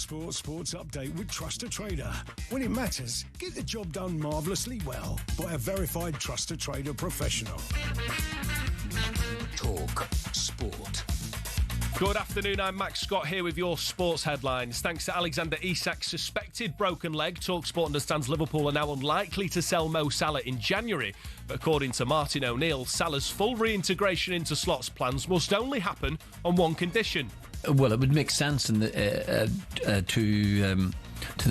talkSPORT Sports Update with Trust a Trader. When it matters, get the job done marvellously well by a verified Trust a Trader professional. talkSPORT. Good afternoon, I'm Max Scott here with your sports headlines. Thanks to Alexander Isak's suspected broken leg, talkSPORT understands Liverpool are now unlikely to sell Mo Salah in January. But according to Martin O'Neill, Salah's full reintegration into slots plans must only happen on one condition. Well, it would make sense to the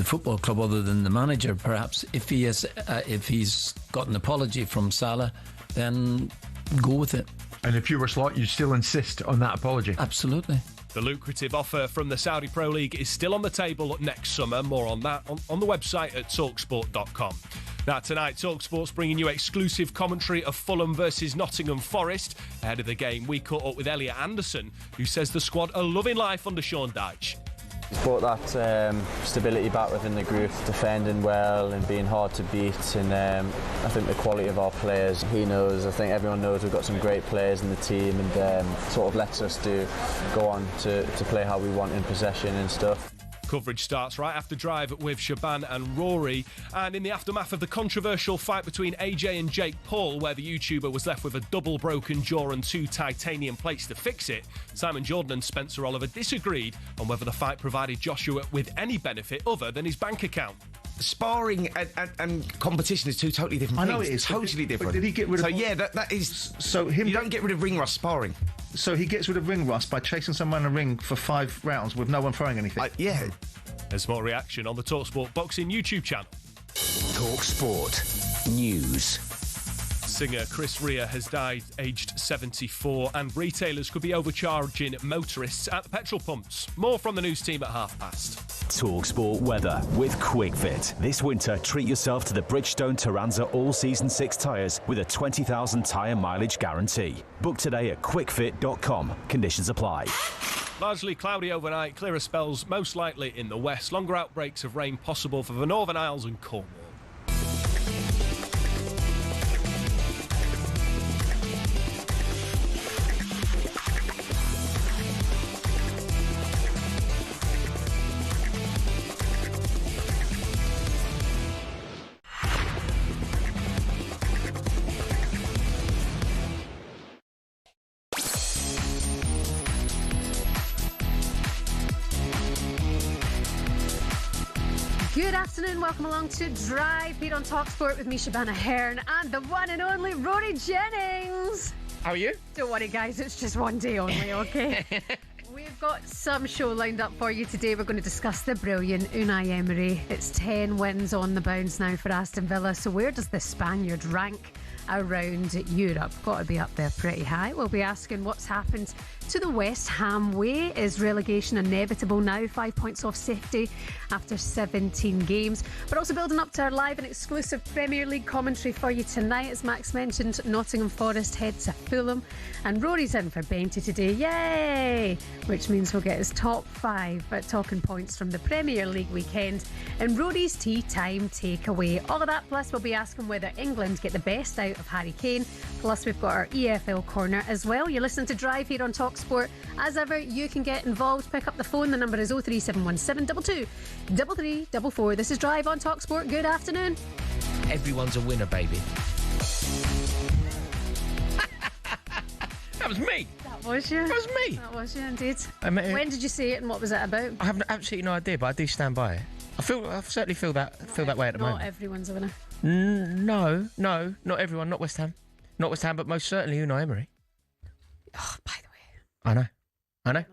football club other than the manager, perhaps. If he's got an apology from Salah, then go with it. And if you were Slot, you'd still insist on that apology? Absolutely. The lucrative offer from the Saudi Pro League is still on the table next summer. More on that on the website at talksport.com. Now, tonight, talkSPORT's bringing you exclusive commentary of Fulham versus Nottingham Forest. Ahead of the game, we caught up with Elliot Anderson, who says the squad are loving life under Sean Dyche. He's brought that stability back within the group, defending well and being hard to beat. And I think the quality of our players, he knows. I think everyone knows we've got some great players in the team, and sort of lets us go on to play how we want in possession and stuff. Coverage starts right after Drive with Shaban and Rory. And in the aftermath of the controversial fight between AJ and Jake Paul, where the YouTuber was left with a double broken jaw and 2 titanium plates to fix it, Simon Jordan and Spencer Oliver disagreed on whether the fight provided Joshua with any benefit other than his bank account. Sparring and competition is two totally different things. I know it is. Totally different. But did he get rid of... So, yeah, that is... So him... You don't get rid of ring rust sparring. So he gets rid of ring rust by chasing someone in a ring for 5 rounds with no one throwing anything? Yeah. There's more reaction on the talkSPORT Boxing YouTube channel. talkSPORT News. Singer Chris Rea has died aged 74, and retailers could be overcharging motorists at the petrol pumps. More from the news team at past. talkSPORT weather with QuickFit. This winter, treat yourself to the Bridgestone Turanza All-Season 6 tyres with a 20,000 tyre mileage guarantee. Book today at quickfit.com. Conditions apply. Largely cloudy overnight, clearer spells most likely in the west. Longer outbreaks of rain possible for the Northern Isles and Cornwall. Good afternoon, welcome along to Drive here on talkSPORT with me, Shabana Hearn, and the one and only Rory Jennings. How are you? Don't worry, guys, it's just one day only, okay? We've got some show lined up for you today. We're going to discuss the brilliant Unai Emery. It's 10 wins on the bounce now for Aston Villa. So where does the Spaniard rank around Europe? Got to be up there pretty high. We'll be asking what's happened to the West Ham way. Is relegation inevitable now? 5 points off safety after 17 games. But also building up to our live and exclusive Premier League commentary for you tonight. As Max mentioned, Nottingham Forest head to Fulham, and Rory's in for Benty today. Yay! Which means we'll get his top 5 talking points from the Premier League weekend and Rory's tea time takeaway. All of that, plus we'll be asking whether England get the best out of Harry Kane. Plus we've got our EFL corner as well. You're listening to Drive here on talkSPORT. As ever, you can get involved. Pick up the phone. The number is 03717 22 3344. This is Drive on talkSPORT. Good afternoon. Everyone's a winner, baby. That was me. That was you. That was me. That was you indeed. When did you say it and what was it about? I have absolutely no idea, but I do stand by it. I certainly feel that way at the moment. Not everyone's a winner. No, not everyone. Not West Ham, but most certainly Unai Emery. Oh, by the way. I know.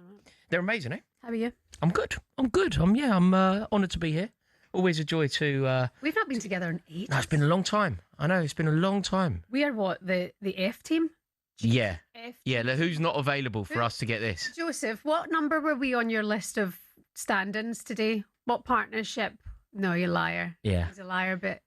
They're amazing, eh? How are you? I'm good. I'm honoured to be here. Always a joy to... We've not been together in 8 No, it's been a long time. I know, it's been a long time. We are what, the F team? Yeah. F Yeah, who's not available for us to get this? Joseph, what number were we on your list of stand-ins today? What partnership? No, you're a liar. Yeah. He's a liar, but...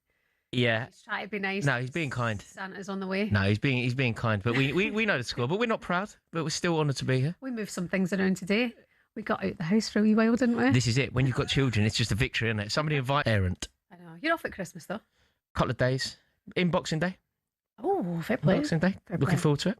Yeah. He's trying to be nice. No, he's being kind. Santa's on the way. No, he's being kind, but we know the score, but we're not proud, but we're still honoured to be here. We moved some things around today. We got out the house for a wee while, didn't we? This is it. When you've got children, it's just a victory, isn't it? Somebody invite Errant. I know. You're off at Christmas, though. Couple of days. In Boxing Day. Oh, fair play. Boxing Day. Fair Looking play. forward to it.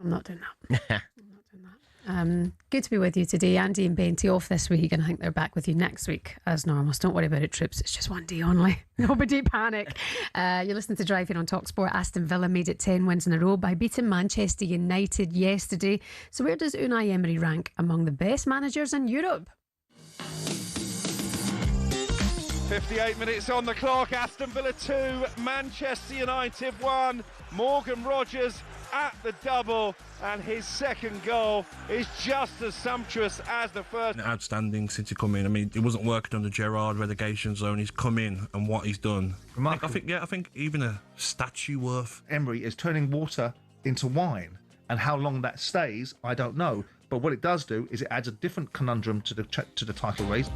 I'm not doing that. I'm not doing that. Good to be with you today. Andy and Benty off this week, and I think they're back with you next week as normal. So don't worry about it, troops. It's just one day only. Nobody panic. You're listening to Drive here on talkSPORT. Aston Villa made it 10 wins in a row by beating Manchester United yesterday. So where does Unai Emery rank among the best managers in Europe? 58 minutes on the clock. Aston Villa 2, Manchester United 1. Morgan Rogers at the double, and his second goal is just as sumptuous as the first. Outstanding since he come in. I mean, it wasn't working under Gerrard relegation zone. He's come in, and what he's done. I think even a statue worth. Emery is turning water into wine, and how long that stays, I don't know. But what it does do is it adds a different conundrum to the title race.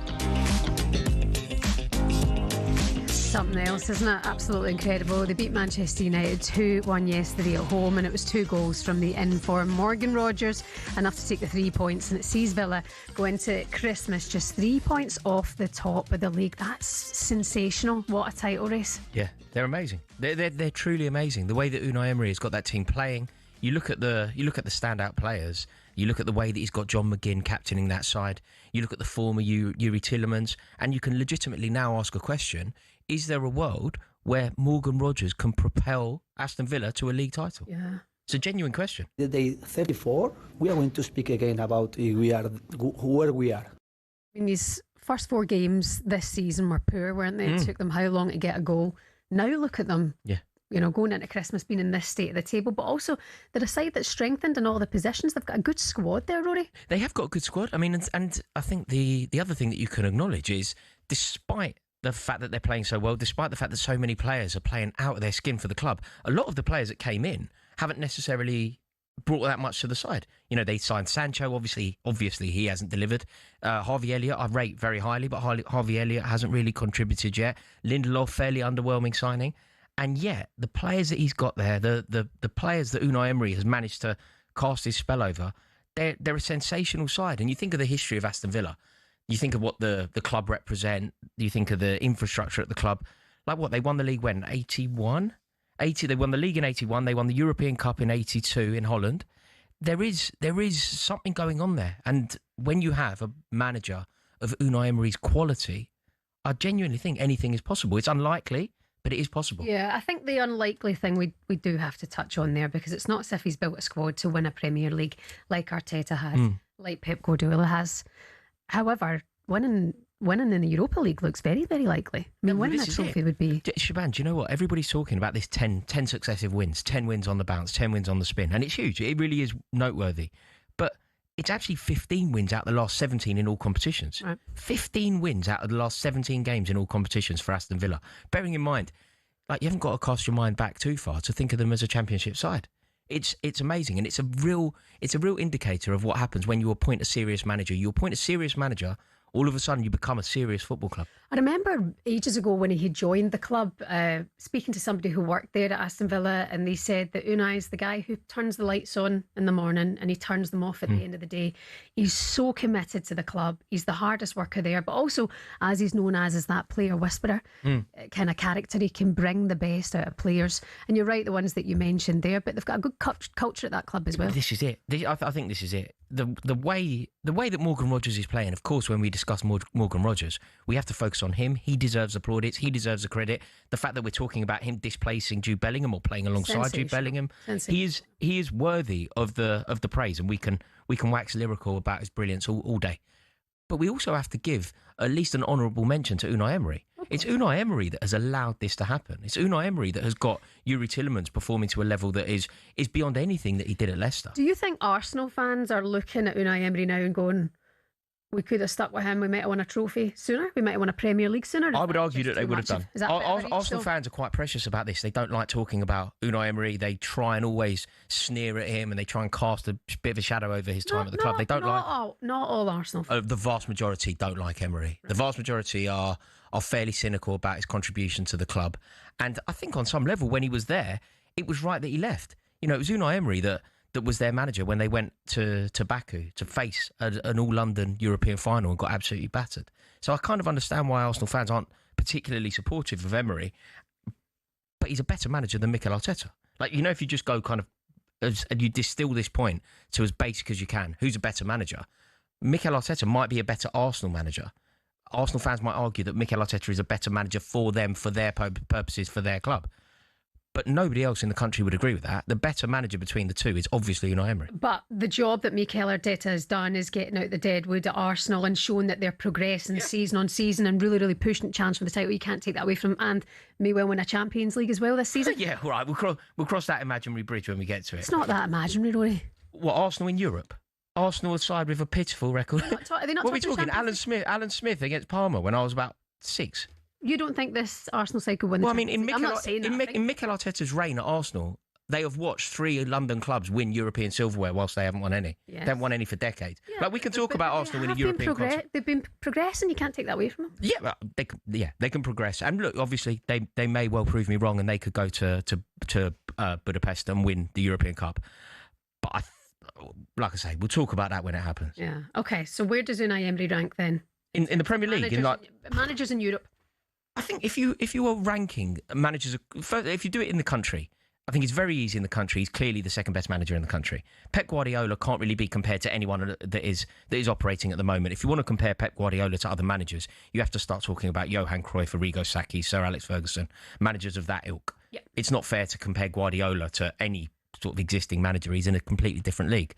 Something else, isn't it? Absolutely incredible. They beat Manchester United 2-1 yesterday at home, and it was 2 goals from the in-form Morgan Rogers, enough to take the 3 points, and it sees Villa go into Christmas just 3 points off the top of the league. That's sensational. What a title race. Yeah, they're amazing. They're truly amazing. The way that Unai Emery has got that team playing. You look at the standout players. You look at the way that he's got John McGinn captaining that side. You look at the former Yuri Tillemans, and you can legitimately now ask a question: is there a world where Morgan Rogers can propel Aston Villa to a league title? Yeah. It's a genuine question. Day 34, we are going to speak again about where we are. I mean, these first 4 games this season were poor, weren't they? It took them how long to get a goal. Now look at them. Yeah. You know, going into Christmas being in this state of the table, but also they're a side that's strengthened in all the positions. They've got a good squad there, Rory. They have got a good squad. I mean, and I think the other thing that you can acknowledge is, despite the fact that they're playing so well, despite the fact that so many players are playing out of their skin for the club, a lot of the players that came in haven't necessarily brought that much to the side. You know, they signed Sancho, obviously he hasn't delivered. Harvey Elliott, I rate very highly, but Harvey Elliott hasn't really contributed yet. Lindelof, fairly underwhelming signing. And yet, the players that he's got there, the players that Unai Emery has managed to cast his spell over, they're a sensational side. And you think of the history of Aston Villa, you think of what the club represent, you think of the infrastructure at the club. Like what, they won the league when? 81? 80, they won the league in 81, they won the European Cup in 82 in Holland. There is something going on there. And when you have a manager of Unai Emery's quality, I genuinely think anything is possible. It's unlikely, but it is possible. Yeah, I think the unlikely thing we do have to touch on there, because it's not as if he's built a squad to win a Premier League like Arteta has, like Pep Guardiola has. However, winning in the Europa League looks very, very likely. I mean, winning a trophy would be... Shaban, do you know what? Everybody's talking about this 10 successive wins, 10 wins on the bounce, 10 wins on the spin, and it's huge. It really is noteworthy. But it's actually 15 wins out of the last 17 in all competitions. Right. 15 wins out of the last 17 games in all competitions for Aston Villa. Bearing in mind, like, you haven't got to cast your mind back too far to think of them as a championship side. It's amazing, and it's a real indicator of what happens when you appoint a serious manager. You appoint a serious manager, all of a sudden you become a serious football club. I remember ages ago when he joined the club, speaking to somebody who worked there at Aston Villa, and they said that Unai's the guy who turns the lights on in the morning and he turns them off at the end of the day. He's so committed to the club. He's the hardest worker there, but also, as he's known as that player whisperer, kind of character. He can bring the best out of players. And you're right, the ones that you mentioned there, but they've got a good culture at that club as well. This is it. I think this is it. The way that Morgan Rogers is playing, of course, when we discuss Morgan Rogers, we have to focus on him. He deserves the plaudits. He deserves the credit. The fact that we're talking about him displacing Jude Bellingham or playing alongside Jude Bellingham, he is worthy of the praise, and we can wax lyrical about his brilliance all day. But we also have to give at least an honourable mention to Unai Emery. It's Unai Emery that has allowed this to happen. It's Unai Emery that has got Yuri Tillemans performing to a level that is beyond anything that he did at Leicester. Do you think Arsenal fans are looking at Unai Emery now and going, we could have stuck with him, we might have won a trophy sooner, we might have won a Premier League sooner? I would argue that they would have done. Arsenal fans are quite precious about this. They don't like talking about Unai Emery. They try and always sneer at him, and they try and cast a bit of a shadow over his time at the club. They don't not all Arsenal fans. The vast majority don't like Emery. Right. The vast majority are fairly cynical about his contribution to the club. And I think on some level, when he was there, it was right that he left. You know, it was Unai Emery that was their manager when they went to Baku to face an all-London European final and got absolutely battered. So I kind of understand why Arsenal fans aren't particularly supportive of Emery, but he's a better manager than Mikel Arteta. Like, you know, if you just go kind of and you distill this point to as basic as you can, who's a better manager? Mikel Arteta might be a better Arsenal manager. Arsenal fans might argue that Mikel Arteta is a better manager for them, for their purposes, for their club. But nobody else in the country would agree with that. The better manager between the two is obviously Unai Emery. But the job that Mikel Arteta has done is getting out the deadwood at Arsenal and showing that they're progressing season on season and really, really pushing the challenge for the title. You can't take that away from them, and may well win a Champions League as well this season. Yeah, all right. We'll cross that imaginary bridge when we get to it. It's not that imaginary, Rory. What, Arsenal in Europe? Arsenal a side with a pitiful record. Are they not what are we talking? Alan Smith against Parma when I was about 6. You don't think this Arsenal side could win the Champions League? I'm not saying that. In Mikel Arteta's reign at Arsenal, they have watched 3 London clubs win European silverware whilst they haven't won any. Yes. They haven't won any for decades. Yeah, we can talk about Arsenal winning European contracts. They've been progressing. You can't take that away from them. Yeah, they can progress. And look, obviously, they may well prove me wrong, and they could go to Budapest and win the European Cup. But like I say, we'll talk about that when it happens. Yeah. Okay. So where does Unai Emery rank then? In the Premier League, managers in Europe. I think if you are ranking managers, if you do it in the country, I think it's very easy in the country. He's clearly the second best manager in the country. Pep Guardiola can't really be compared to anyone that is operating at the moment. If you want to compare Pep Guardiola to other managers, you have to start talking about Johan Cruyff, Arrigo Sacchi, Sir Alex Ferguson, managers of that ilk. Yep. It's not fair to compare Guardiola to any sort of existing manager. He's in a completely different league.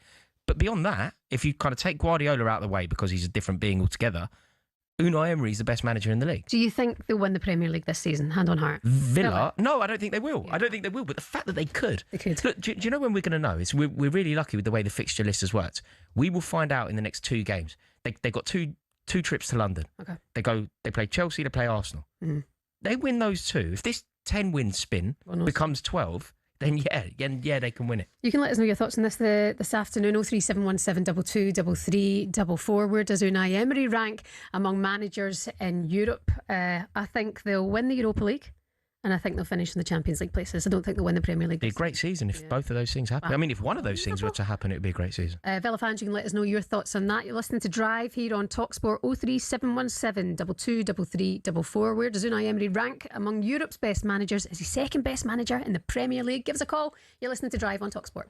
But beyond that, if you kind of take Guardiola out of the way because he's a different being altogether, Unai Emery is the best manager in the league. Do you think they'll win the Premier League this season, hand on heart? Villa? No, I don't think they will. Yeah. I don't think they will. But the fact that they could. Look, do you know when we're going to know? We're really lucky with the way the fixture list has worked. We will find out in the next 2 games. They got two trips to London. Okay. They play Chelsea, they play Arsenal. Mm-hmm. They win those 2. If this 10-win spin becomes 12... then yeah, they can win it. You can let us know your thoughts on this this afternoon. 03717 22 33 44. Where does Unai Emery rank among managers in Europe? I think they'll win the Europa League, and I think they'll finish in the Champions League places. I don't think they'll win the Premier League. It'd be a great season if both of those things happen. I mean, if one of those things were to happen, it would be a great season. Villa fans, you can let us know your thoughts on that. You're listening to Drive here on talkSPORT. 03717 22 33 44. Where does Unai Emery rank among Europe's best managers? Is he second best manager in the Premier League? Give us a call. You're listening to Drive on talkSPORT.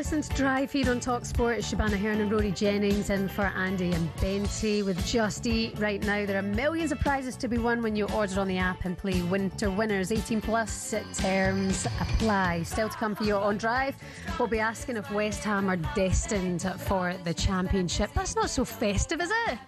listening to Drive here on talkSPORT. It's Shabana Hearn and Rory Jennings in for Andy and Benty with Just Eat. Right now, there are millions of prizes to be won when you order on the app and play Winter Winners. 18 plus terms apply. Still to come for you on Drive. We'll be asking if West Ham are destined for the Championship. That's not so festive, is it?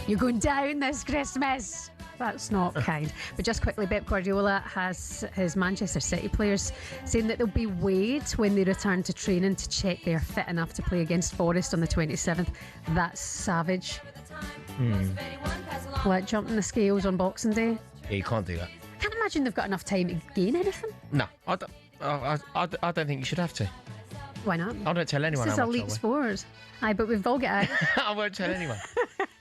You're going down this Christmas. That's not kind. But just quickly, Pep Guardiola has his Manchester City players saying that they'll be weighed when they return to training to check they are fit enough to play against Forest on the 27th. That's savage. Like jumping the scales on Boxing Day. Yeah, you can't do that. I can't imagine they've got enough time to gain anything. No, I don't think you should have to. Why not? I don't tell anyone This is how much elite sport. Aye, but we've all got out. I won't tell anyone.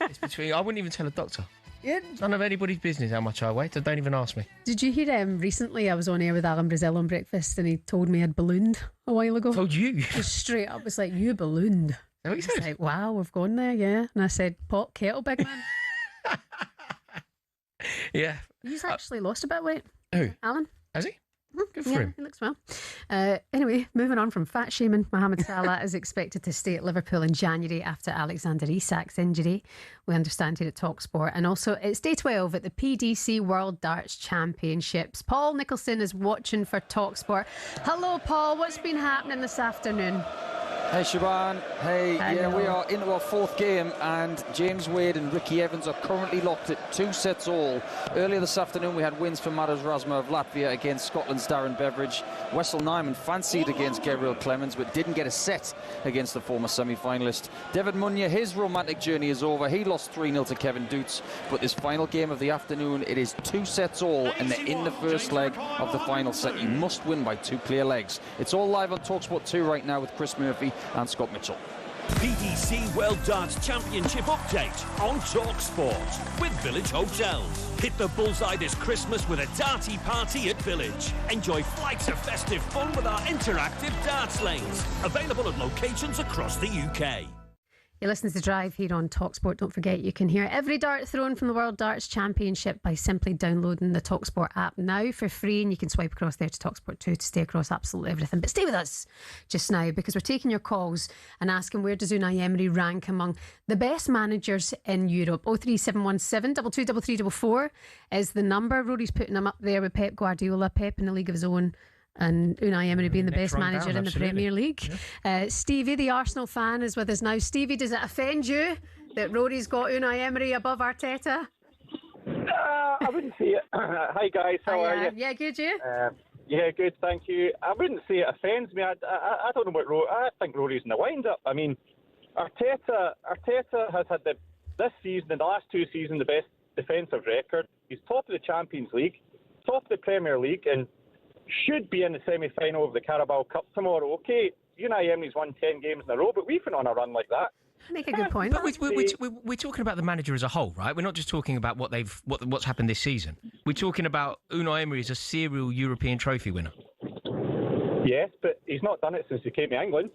It's between. I wouldn't even tell a doctor. Yeah. None of anybody's business how much I weigh, so don't even ask me. Did you hear recently I was on air with Alan Brazil on Breakfast and he told me I'd ballooned a while ago. Told you? Just straight up was like, you ballooned. Is that what he said? Like, wow, we've gone there, yeah. And I said, pot, kettle, big man. Yeah. He's actually lost a bit of weight. Who? Alan. Has he? Good for yeah, him. he looks well. Anyway, moving on from fat shaming, Mohamed Salah is expected to stay at Liverpool in January after Alexander Isak's injury. We understand here at talkSPORT. And also, it's day 12 at the PDC World Darts Championships. Paul Nicholson is watching for talkSPORT. Hello, Paul. What's been happening this afternoon? Hey Shaban, hey, Hello. yeah, we are into our fourth game and James Wade and Ricky Evans are currently locked at 2 sets all. Earlier this afternoon we had wins for Maros Razma of Latvia against Scotland's Darren Beveridge. Wessel Nyman fancied against Gabriel Clemens but didn't get a set against the former semi-finalist. David Munya, his romantic journey is over. He lost 3-0 to Kevin Dutz, but this final game of the afternoon, it is 2 sets all and they're in the first leg of the final set. You must win by 2 clear legs. It's all live on talkSPORT 2 right now with Chris Murphy and Scott Mitchell. PDC World Darts Championship update on talkSPORT with Village Hotels. Hit the bullseye this Christmas with a darty party at Village. Enjoy flights of festive fun with our interactive darts lanes. Available at locations across the UK. You listen to Drive here on talkSPORT. Don't forget you can hear every dart thrown from the World Darts Championship by simply downloading the talkSPORT app now for free, and you can swipe across there to talkSPORT 2 to stay across absolutely everything. But stay with us just now because we're taking your calls and asking where does Unai Emery rank among the best managers in Europe. 03717 223344 is the number. Rory's putting him up there with Pep Guardiola, Pep in a league of his own, and Unai Emery being the best manager in the Premier League. Yeah. Stevie, the Arsenal fan, is with us now. Stevie, does it offend you that Rory's got Unai Emery above Arteta? I wouldn't say it. Hi guys, how are you? Yeah, good, you? Yeah, good, thank you. I wouldn't say it offends me. I don't know what Rory. I think Rory's in the wind-up. I mean, Arteta has had this season and the last 2 seasons the best defensive record. He's top of the Champions League, top of the Premier League, and should be in the semi-final of the Carabao Cup tomorrow. Okay, Unai Emery's won 10 games in a row, but we've been on a run like that. Make a good point. But we're talking about the manager as a whole, right? We're not just talking about what's happened this season. We're talking about Unai Emery as a serial European trophy winner. Yes, but he's not done it since he came to England.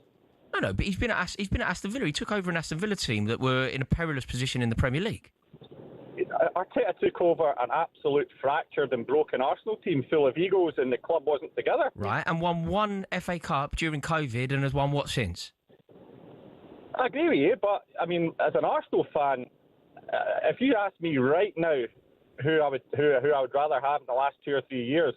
No, but he's been at Aston Villa. He took over an Aston Villa team that were in a perilous position in the Premier League. Arteta took over an absolute fractured and broken Arsenal team full of egos, and the club wasn't together. Right, and won 1 FA Cup during COVID and has won what since? I agree with you, but I mean, as an Arsenal fan, if you ask me right now who I would rather have in the last 2 or 3 years,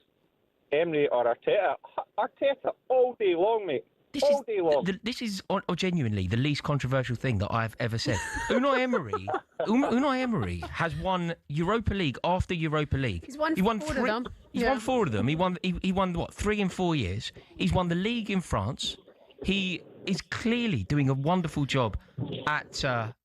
Emery or Arteta, Arteta all day long, mate. This is genuinely the least controversial thing that I've ever said. Unai Emery has won Europa League after Europa League. He's won 4 of them. He's won 4 of them. He won what, 3 in 4 years. He's won the league in France. He is clearly doing a wonderful job at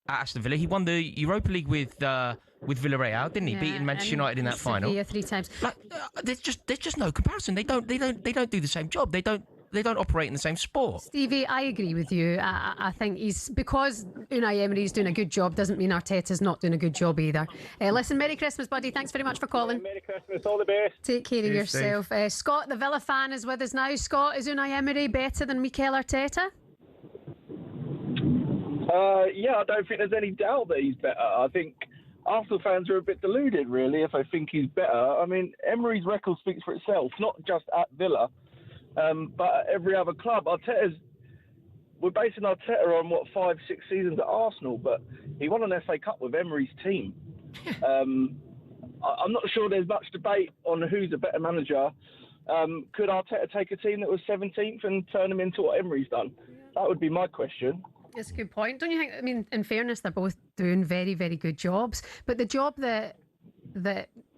Aston Villa. He won the Europa League with Villarreal, didn't he? Beating Manchester United in that final. Yeah, 3 times. Like, there's just no comparison. They don't do the same job. They don't operate in the same sport. Stevie, I agree with you. I think because Unai Emery's doing a good job doesn't mean Arteta's not doing a good job either. Listen, Merry Christmas, buddy. Thanks very much for calling. Merry Christmas, all the best. Take care of yourself. Scott, the Villa fan, is with us now. Scott, is Unai Emery better than Mikel Arteta? Yeah, I don't think there's any doubt that he's better. I think Arsenal fans are a bit deluded, really, if I think he's better. I mean, Emery's record speaks for itself, not just at Villa. But at every other club. Arteta's we're basing Arteta on, 5-6 seasons at Arsenal, but he won an FA Cup with Emery's team. I'm not sure there's much debate on who's a better manager. Could Arteta take a team that was 17th and turn them into what Emery's done? That would be my question. It's a good point, don't you think? I mean, in fairness, they're both doing very, very good jobs. But the job that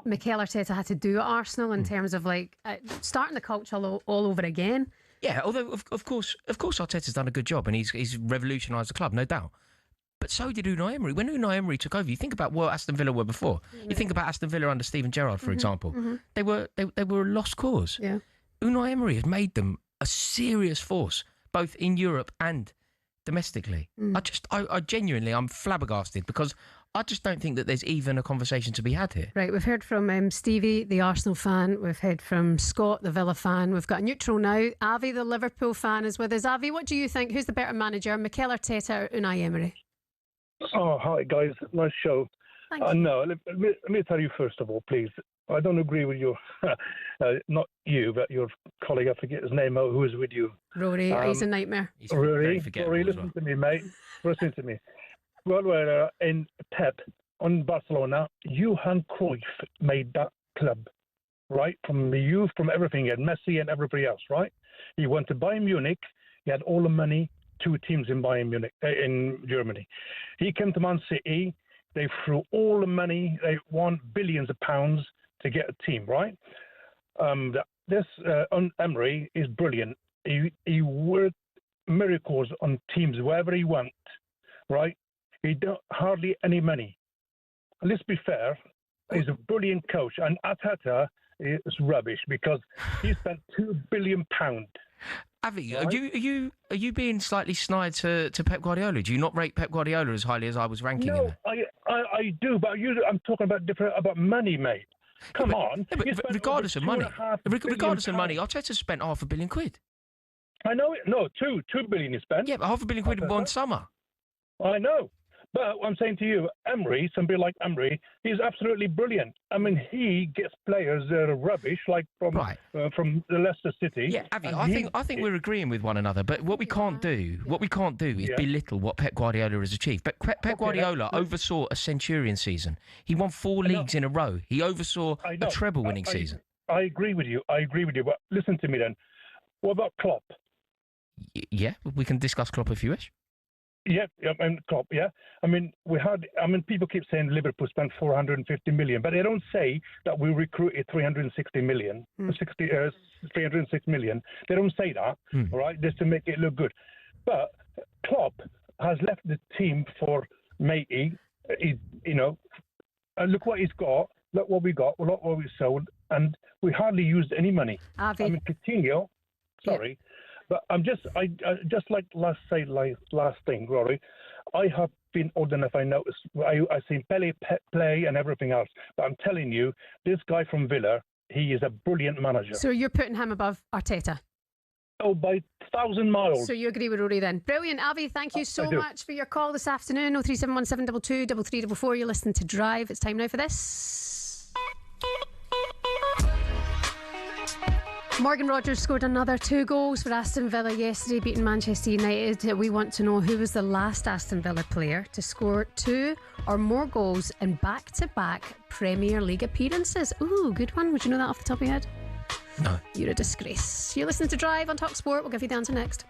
Mikel Arteta had to do at Arsenal in terms of like starting the culture all over again. Yeah, although of course Arteta's done a good job and he's revolutionised the club, no doubt. But so did Unai Emery. When Unai Emery took over, you think about what Aston Villa were before. You think about Aston Villa under Steven Gerrard, for example. They were a lost cause. Yeah. Unai Emery has made them a serious force, both in Europe and domestically. I genuinely, I'm flabbergasted because I just don't think that there's even a conversation to be had here. Right, we've heard from Stevie, the Arsenal fan. We've heard from Scott, the Villa fan. We've got a neutral now. Avi, the Liverpool fan, is with us. Avi, what do you think? Who's the better manager, Mikel Arteta or Unai Emery? Oh, hi, guys. Nice show. Thank you. No, let me tell you first of all, please. I don't agree with your, not you, but your colleague, I forget his name, who is with you. Rory, he's a nightmare. Rory, listen to me, mate. Listen to me. Well, in Pep on Barcelona, Johan Cruyff made that club, right? From the youth, from everything, and Messi and everybody else, right? He went to Bayern Munich. He had all the money, 2 teams in Bayern Munich, in Germany. He came to Man City. They threw all the money. They won billions of pounds to get a team, right? This Emery is brilliant. He worked miracles on teams wherever he went, right? He don't hardly any money. Let's be fair. He's a brilliant coach, and Arteta is rubbish because he spent £2 billion. Avi, right? are you being slightly snide to Pep Guardiola? Do you not rate Pep Guardiola as highly as I was ranking him? No, I do, but I'm talking about money, mate. Come on. Yeah, but regardless of money, Arteta spent £500 million. I know it. No, two billion he spent. Yeah, but £500 million in one summer. I know. But I'm saying to you, Emery, somebody like Emery, he's absolutely brilliant. I mean, he gets players that are rubbish, like from the Leicester City. Yeah, Avi, I think we're agreeing with one another. But what we can't do is belittle what Pep Guardiola has achieved. But Pep Guardiola oversaw a Centurion season. He won 4 leagues in a row. He oversaw a treble-winning season. I agree with you. But listen to me then. What about Klopp? Yeah, we can discuss Klopp if you wish. Yeah, and Klopp, yeah. People keep saying Liverpool spent 450 million, but they don't say that we recruited 360 million, 306 million. They don't say that, all right, just to make it look good. But Klopp has left the team for matey, and look what he's got, look what we got, look what we sold, and we hardly used any money. Avi. Coutinho, sorry. Yeah. But I just like last thing, Rory. I have been old enough. I noticed. I've seen Pele play and everything else. But I'm telling you, this guy from Villa, he is a brilliant manager. So you're putting him above Arteta? Oh, by 1,000 miles. So you agree with Rory then? Brilliant, Avi. Thank you so much for your call this afternoon. 0371722 3344. You're listening to Drive. It's time now for this. Morgan Rogers scored another 2 goals for Aston Villa yesterday, beating Manchester United. We want to know who was the last Aston Villa player to score 2 or more goals in back-to-back Premier League appearances. Ooh, good one. Would you know that off the top of your head? No. You're a disgrace. You're listening to Drive on talkSPORT. We'll give you the answer next.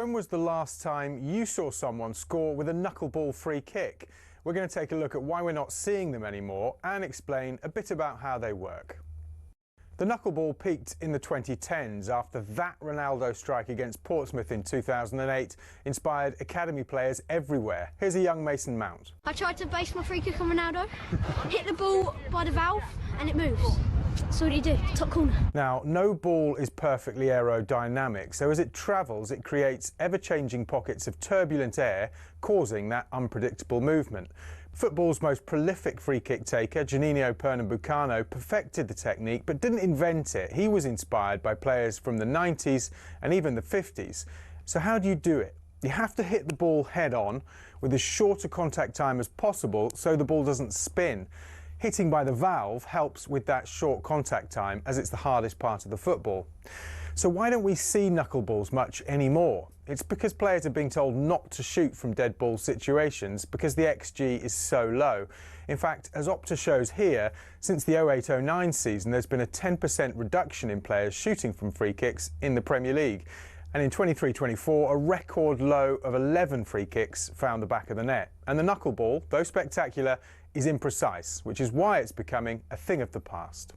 when was the last time you saw someone score with a knuckleball free kick? We're going to take a look at why we're not seeing them anymore and explain a bit about how they work. The knuckleball peaked in the 2010s after that Ronaldo strike against Portsmouth in 2008 inspired academy players everywhere. Here's a young Mason Mount. I tried to base my free kick on Ronaldo, hit the ball by the valve and it moves. So what do you do? Top corner. Now, no ball is perfectly aerodynamic, so as it travels it creates ever-changing pockets of turbulent air, causing that unpredictable movement. Football's most prolific free-kick taker, Juninho Pernambucano, perfected the technique but didn't invent it. He was inspired by players from the 90s and even the 50s. So how do you do it? You have to hit the ball head-on with as short a contact time as possible so the ball doesn't spin. Hitting by the valve helps with that short contact time, as it's the hardest part of the football. So why don't we see knuckleballs much anymore? It's because players are being told not to shoot from dead ball situations because the XG is so low. In fact, as Opta shows here, since the 08-09 season there's been a 10% reduction in players shooting from free kicks in the Premier League. And in 23-24, a record low of 11 free kicks found the back of the net. And the knuckleball, though spectacular, is imprecise, which is why it's becoming a thing of the past.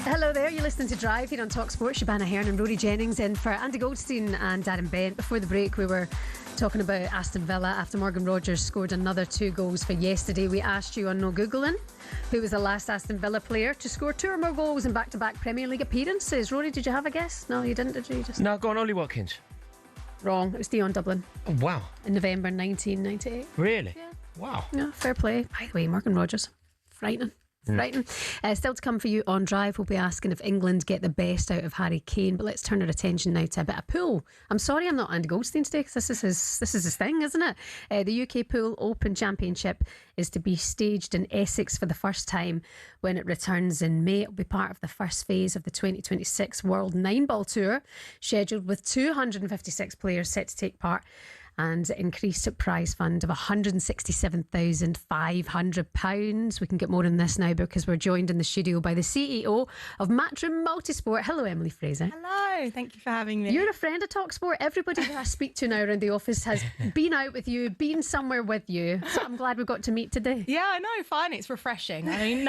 Hello there, you're listening to Drive here on talkSPORT. Shabana Hearn and Rory Jennings in for Andy Goldstein and Darren Bent. Before the break we were talking about Aston Villa after Morgan Rogers scored another 2 goals for yesterday. We asked you on No Googling who was the last Aston Villa player to score 2 or more goals in back-to-back Premier League appearances. Rory, did you have a guess? No, you didn't, did you? No, go on, Ollie Watkins. Wrong, it was Dion Dublin. Oh, wow. In November 1998. Really? Yeah. Wow. Yeah, fair play. By the way, Morgan Rogers, frightening. Frightening. Still to come for you on Drive, we'll be asking if England get the best out of Harry Kane, but let's turn our attention now to a bit of pool. I'm sorry I'm not Andy Goldstein today because this is his thing, isn't it? The UK Pool Open Championship is to be staged in Essex for the first time when it returns in May. It'll be part of the first phase of the 2026 World 9-Ball Tour, scheduled with 256 players set to take part, and increased prize fund of £167,500. We can get more on this now because we're joined in the studio by the CEO of Matchroom Multisport. Hello, Emily Fraser. Hello, thank you for having me. You're a friend of talkSPORT. Everybody that I speak to now around the office has been out with you, been somewhere with you. So I'm glad we got to meet today. Yeah, I know, fine. It's refreshing. I mean,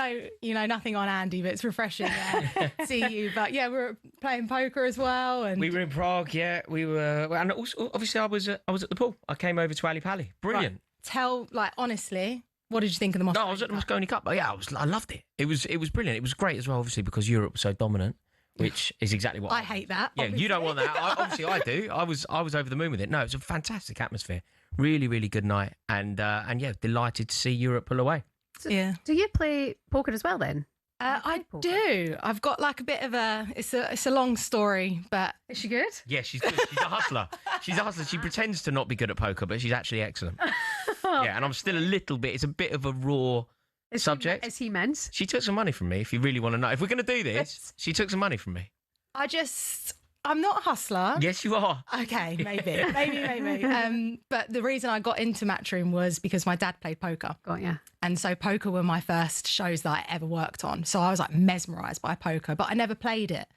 nothing on Andy, but it's refreshing to see you. But yeah, we were playing poker as well. And we were in Prague, yeah. We were, and also, obviously I was at the pool. I came over to Ali Pali. Brilliant. Right. Honestly, what did you think of the Mosconi Cup? No, I was at the Mosconi Cup. But yeah, I loved it. It was brilliant. It was great as well, obviously, because Europe was so dominant, which is exactly what I hate that. Yeah, obviously. You don't want that. Obviously, I do. I was over the moon with it. No, it was a fantastic atmosphere. Really, really good night, and yeah, delighted to see Europe pull away. So, do you play poker as well then? I do. I've got like a bit of it's a long story, but is she good? Yeah, she's good. She's a hustler. She's a hustler. She pretends to not be good at poker, but she's actually excellent. Yeah, and I'm still a little bit. It's a bit of a raw subject. As he meant. She took some money from me. If you really want to know, if we're going to do this, she took some money from me. I just I'm not a hustler. Yes, you are. Okay, maybe. But the reason I got into Matchroom was because my dad played poker. Got ya. And so poker were my first shows that I ever worked on. So I was like mesmerised by poker, but I never played it.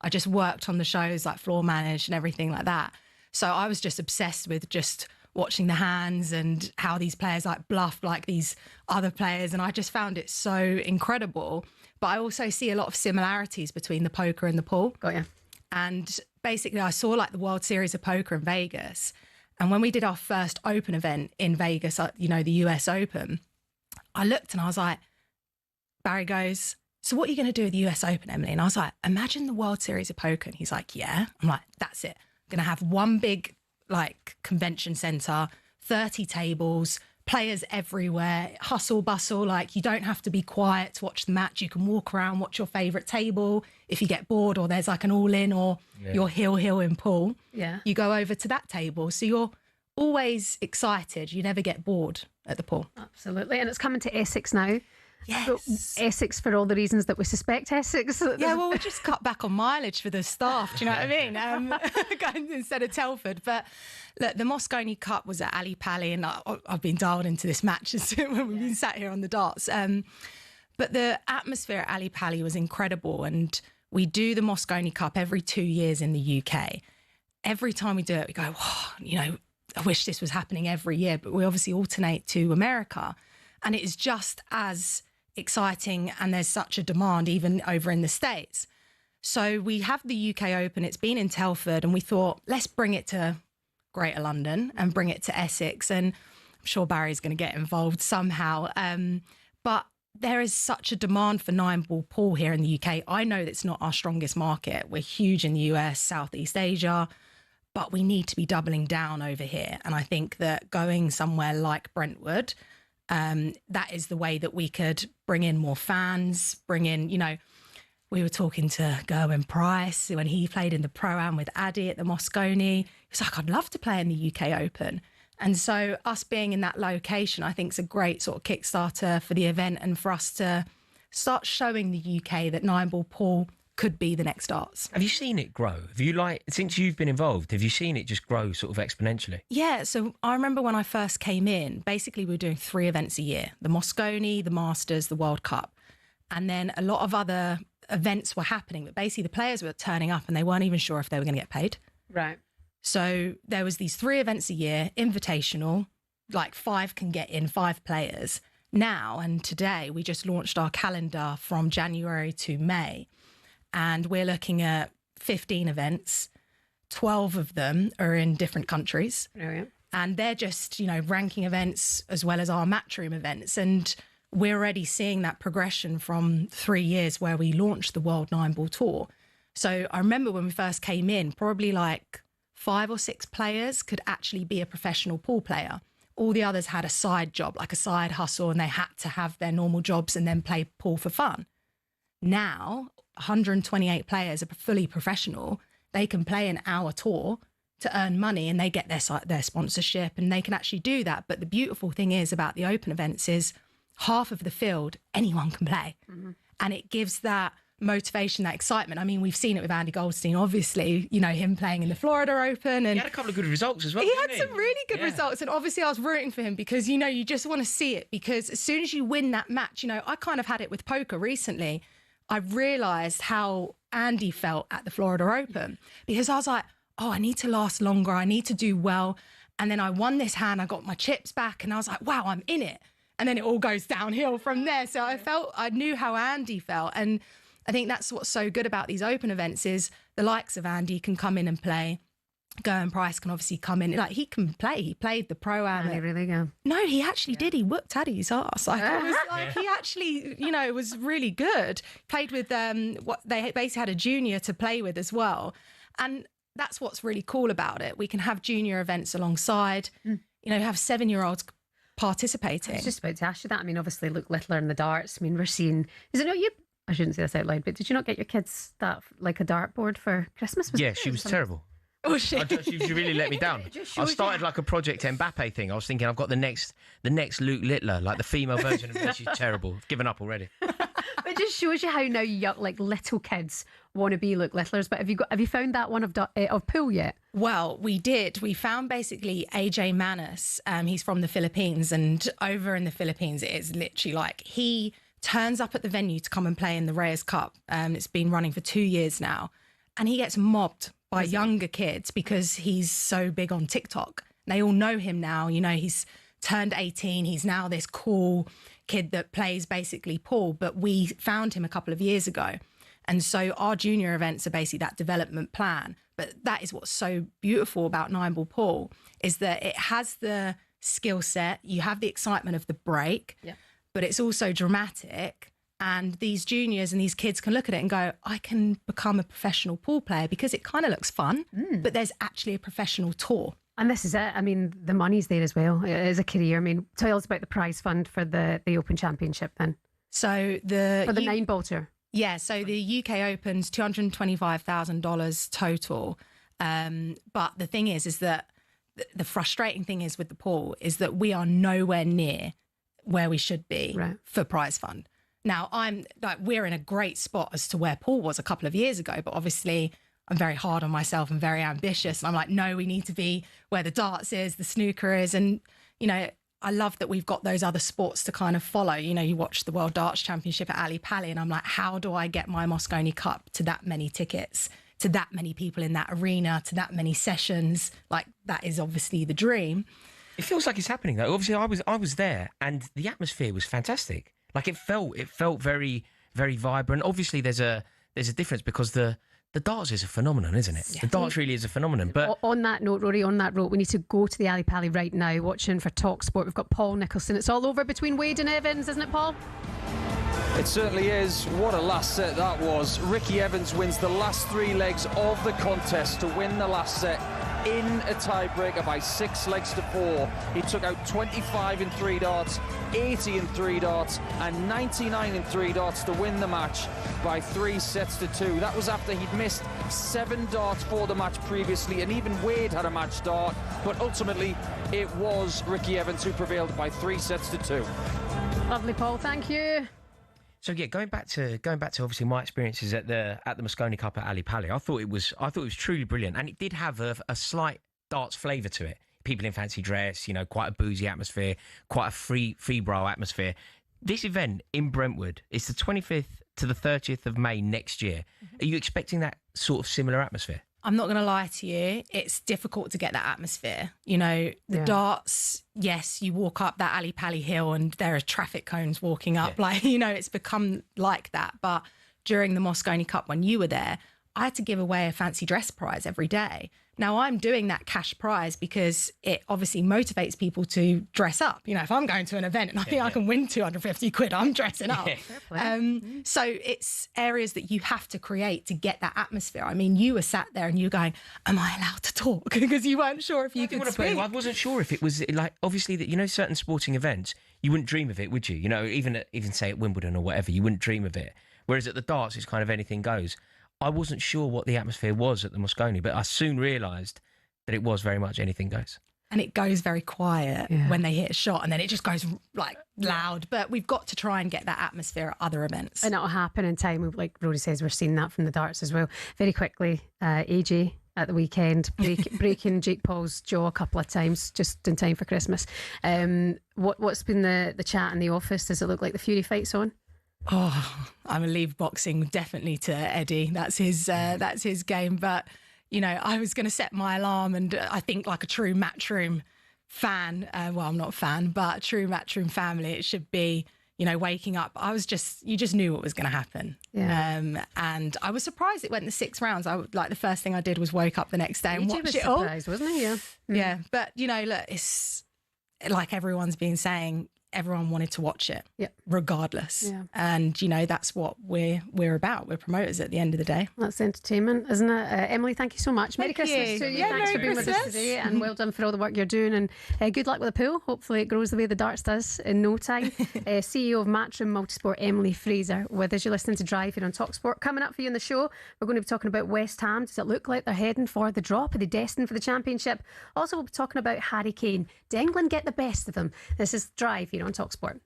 I just worked on the shows, like floor managed and everything like that. So I was just obsessed with just watching the hands and how these players like bluffed like these other players. And I just found it so incredible. But I also see a lot of similarities between the poker and the pool. Got ya. And basically I saw like the World Series of Poker in Vegas. And when we did our first open event in Vegas, you know, the US Open, I looked and I was like, Barry goes, so what are you going to do with the US Open, Emily? And I was like, imagine the World Series of Poker. And he's like, yeah. I'm like, that's it. I'm going to have one big like convention centre, 30 tables, players everywhere, hustle bustle. Like you don't have to be quiet to watch the match. You can walk around, watch your favourite table. If you get bored or there's like an all-in or your hill in pool, you go over to that table. So you're always excited. You never get bored at the pool. Absolutely. And it's coming to Essex now. Yes. But Essex for all the reasons that we suspect Essex. Yeah, well, we just cut back on mileage for the staff. Do you know what I mean? Going instead of Telford. But look, the Moscone Cup was at Ali Pali, and I've been dialed into this match when we've been sat here on the darts. But the atmosphere at Ali Pali was incredible. And we do the Moscone Cup every 2 years in the UK. Every time we do it, we go, oh, you know, I wish this was happening every year. But we obviously alternate to America. And it is just as exciting, and there's such a demand even over in the States. So we have the UK Open. It's been in Telford, and we thought, let's bring it to Greater London and bring it to Essex. And I'm sure Barry's going to get involved somehow. But there is such a demand for 9-ball pool here in the UK. I know that's not our strongest market. We're huge in the US, Southeast Asia, but we need to be doubling down over here. And I think that going somewhere like Brentwood, that is the way that we could bring in more fans, bring in, you know, we were talking to Gerwin Price when he played in the Pro-Am with Ade at the Moscone. He was like, I'd love to play in the UK Open. And so us being in that location, I think is a great sort of Kickstarter for the event and for us to start showing the UK that 9-ball pool could be the next darts. Have you seen it grow? Have you, like, since you've been involved, have you seen it just grow sort of exponentially? Yeah, so I remember when I first came in, basically we were doing 3 events a year, the Moscone, the Masters, the World Cup. And then a lot of other events were happening, but basically the players were turning up and they weren't even sure if they were going to get paid. Right. So there was these 3 events a year, invitational, like 5 can get in, 5 players. Now and today, we just launched our calendar from January to May. And we're looking at 15 events. 12 of them are in different countries. Brilliant. And they're just, you know, ranking events as well as our Matchroom events. And we're already seeing that progression from 3 years where we launched the World 9-Ball Tour. So I remember when we first came in, probably like 5 or 6 players could actually be a professional pool player. All the others had a side job, like a side hustle, and they had to have their normal jobs and then play pool for fun. Now, 128 players are fully professional. They can play an hour tour to earn money and they get their sponsorship and they can actually do that. But the beautiful thing is about the open events is half of the field, anyone can play. Mm-hmm. And it gives that motivation, that excitement. I mean, we've seen it with Andy Goldstein, obviously, you know, him playing in the Florida Open. And he had a couple of good results as well. He had some really good results. And obviously I was rooting for him because, you know, you just want to see it because as soon as you win that match, you know, I kind of had it with poker recently. I realised how Andy felt at the Florida Open because I was like, oh, I need to last longer. I need to do well. And then I won this hand. I got my chips back and I was like, wow, I'm in it. And then it all goes downhill from there. So I knew how Andy felt. And I think that's what's so good about these open events is the likes of Andy can come in and play. Gerwin Price can obviously come in. Like, he can play. He played the Pro-Am. Really go. No, he actually did. He whooped Addy's ass. Like, I was like, he actually, you know, was really good. Played with what they basically had a junior to play with as well. And that's what's really cool about it. We can have junior events alongside, you know, have 7-year-olds participating. I was just about to ask you that. I mean, obviously, Luke Littler in the darts. I mean, we're seeing, is it not you? I shouldn't say this out loud, but did you not get your kids that, like a dartboard for Christmas? Yeah, she was terrible. Oh, shit. She really let me down. I started like a Project Mbappe thing. I was thinking I've got the next Luke Littler, like the female version of her. She's terrible. I've given up already. It just shows you how now young, like little kids want to be like littlers. But have you found that one of pool yet? Well, we did. We found basically AJ Manis. He's from the Philippines, and over in the Philippines, it is literally like he turns up at the venue to come and play in the Reyes Cup. It's been running for 2 years now, and he gets mobbed by younger kids because he's so big on TikTok. They all know him now. You know, he's turned 18. He's now this cool kid that plays basically pool. But we found him a couple of years ago. And so our junior events are basically that development plan. But that is what's so beautiful about 9-ball pool, is that it has the skill set. You have the excitement of the break, but it's also dramatic. And these juniors and these kids can look at it and go, I can become a professional pool player, because it kind of looks fun, but there's actually a professional tour. And this is it. I mean, the money's there as well. It is a career. I mean, tell us about the prize fund for the Open Championship then. So for the 9-ball tour. Yeah, so the UK Open's $225,000 total. But the thing is that the frustrating thing is with the pool is that we are nowhere near where we should be for prize fund. Now, we're in a great spot as to where Paul was a couple of years ago, but obviously I'm very hard on myself and very ambitious. And I'm like, no, we need to be where the darts is, the snooker is. And, you know, I love that we've got those other sports to kind of follow. You know, you watch the World Darts Championship at Ali Pali, and I'm like, how do I get my Mosconi Cup to that many tickets, to that many people in that arena, to that many sessions? Like, that is obviously the dream. It feels like it's happening, though. Obviously, I was there, and the atmosphere was fantastic. Like, it felt very, very vibrant. Obviously, there's a difference because the darts is a phenomenon, isn't it? Yeah. The darts really is a phenomenon. But on that note, Rory, we need to go to the Ali Pali right now, watching for talkSPORT. We've got Paul Nicholson. It's all over between Wade and Evans, isn't it, Paul? It certainly is. What a last set that was. Ricky Evans wins the last 3 legs of the contest to win the last set in a tiebreaker by 6 legs to 4. He took out 25 in 3 darts, 80 in 3 darts, and 99 in 3 darts to win the match by 3 sets to 2. That was after he'd missed 7 darts for the match previously, and even Wade had a match start. But ultimately, it was Ricky Evans who prevailed by 3 sets to 2. Lovely, Paul. Thank you. So yeah, going back to obviously my experiences at the Mosconi Cup at Ali Pali, I thought it was truly brilliant, and it did have a slight darts flavour to it. People in fancy dress, you know, quite a boozy atmosphere, quite a febrile atmosphere. This event in Brentwood is the 25th to the 30th of May next year. Are you expecting that sort of similar atmosphere? I'm not going to lie to you. It's difficult to get that atmosphere. You know, the darts, yes, you walk up that Ali Pali hill and there are traffic cones walking up. Yeah. Like, you know, it's become like that. But during the Mosconi Cup, when you were there, I had to give away a fancy dress prize every day. Now, I'm doing that cash prize because it obviously motivates people to dress up. You know, if I'm going to an event and I think I can win 250 quid, I'm dressing up. So it's areas that you have to create to get that atmosphere. I mean, you were sat there and you were going, am I allowed to talk? Because you weren't sure if you could speak. I wasn't sure if it was like, obviously, that, you know, certain sporting events, you wouldn't dream of it, would you? You know, even say at Wimbledon or whatever, you wouldn't dream of it. Whereas at the darts, it's kind of anything goes. I wasn't sure what the atmosphere was at the Mosconi, but I soon realised that it was very much anything goes. And it goes very quiet when they hit a shot, and then it just goes like loud. But we've got to try and get that atmosphere at other events. And it'll happen in time. Like Rory says, we're seeing that from the darts as well. Very quickly, AJ at the weekend, breaking Jake Paul's jaw a couple of times just in time for Christmas. What's been the chat in the office? Does it look like the Fury fight's on? Oh, I'm gonna leave boxing definitely to Eddie. That's his game. But you know, I was going to set my alarm, and I think like a true Matchroom fan. Well, I'm not a fan, but a true Matchroom family. It should be, you know, waking up. You just knew what was going to happen. Yeah. And I was surprised it went the 6 rounds. The first thing I did was woke up the next day and watch it all. Surprised, wasn't he? Yeah. Yeah. But you know, look, it's like everyone's been saying. Everyone wanted to watch it, regardless. Yeah. And, you know, that's what we're about. We're promoters at the end of the day. That's entertainment, isn't it? Emily, thank you so much. Merry Christmas to you. Yeah, thanks Merry for being Christmas. with us today, and well done for all the work you're doing. And good luck with the pool. Hopefully it grows the way the darts does in no time. CEO of Matchroom Multisport, Emily Fraser, with us. You're listening to Drive here on talkSPORT. Coming up for you in the show, we're going to be talking about West Ham. Does it look like they're heading for the drop? Are they destined for the Championship? Also, we'll be talking about Harry Kane. Did England get the best of them? This is Drive here on talkSPORT.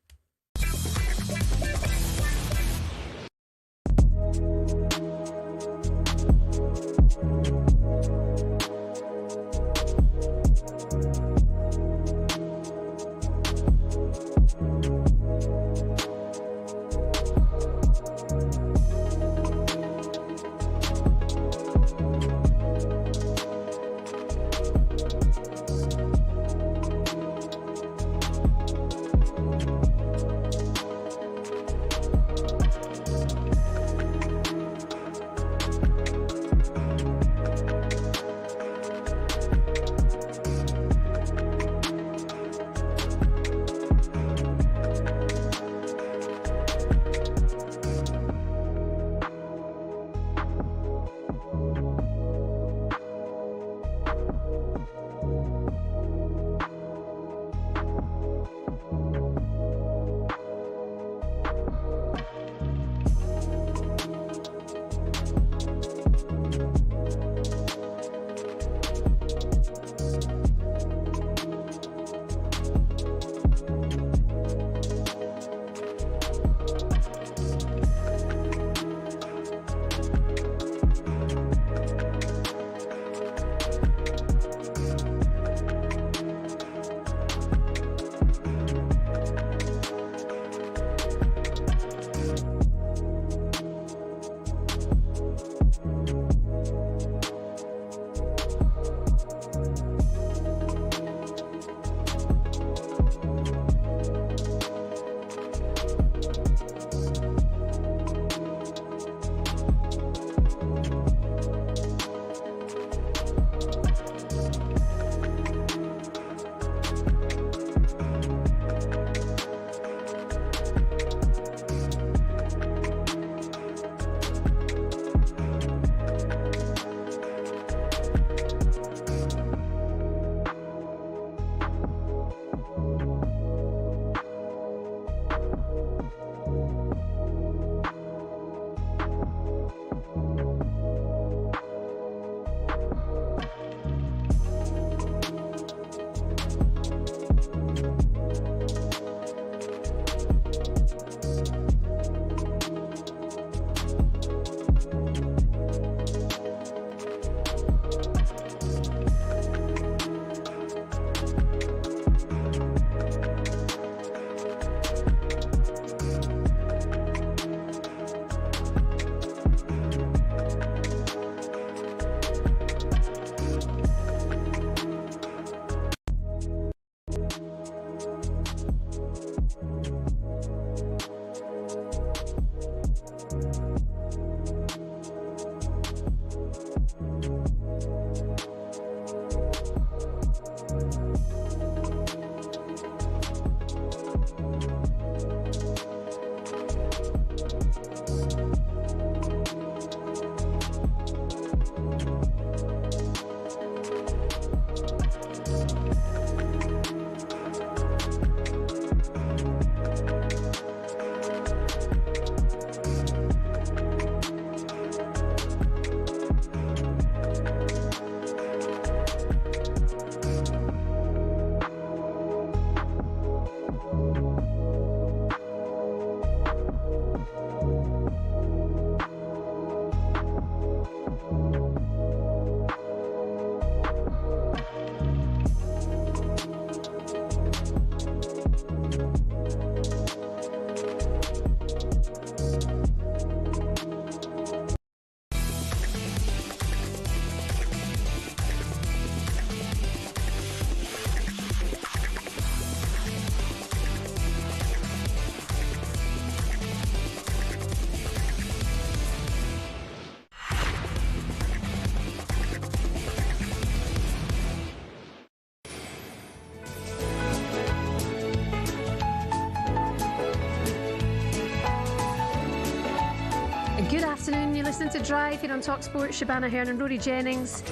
Good afternoon, you're listening to Drive here on talkSPORT. Shabana Ahern and Rory Jennings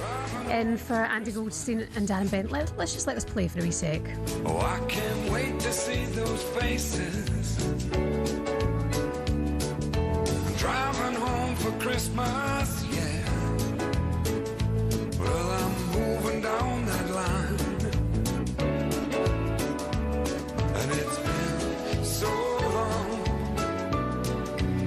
in for Andy Goldstein and Darren Bent. Let's just let this play for a wee sec. Oh, I can't wait to see those faces. Driving home for Christmas, yeah. Well, I'm moving down that line, and it's been so long,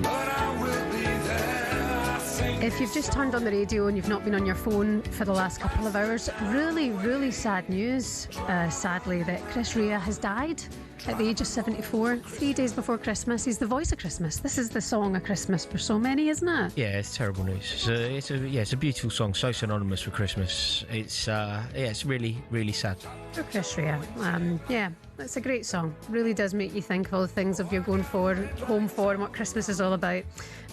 but I will be there. I sing. If you've just turned on the radio and you've not been on your phone for the last couple of hours, really, really sad news, sadly, that Chris Rea has died at the age of 74, 3 days before Christmas. He's the voice of Christmas. This is the song of Christmas for so many, isn't it? Yeah, it's terrible news. It's a beautiful song, so synonymous with Christmas. It's really, really sad. For Chris Rea. Yeah, it's a great song. Really does make you think of all the things of you're going home for and what Christmas is all about.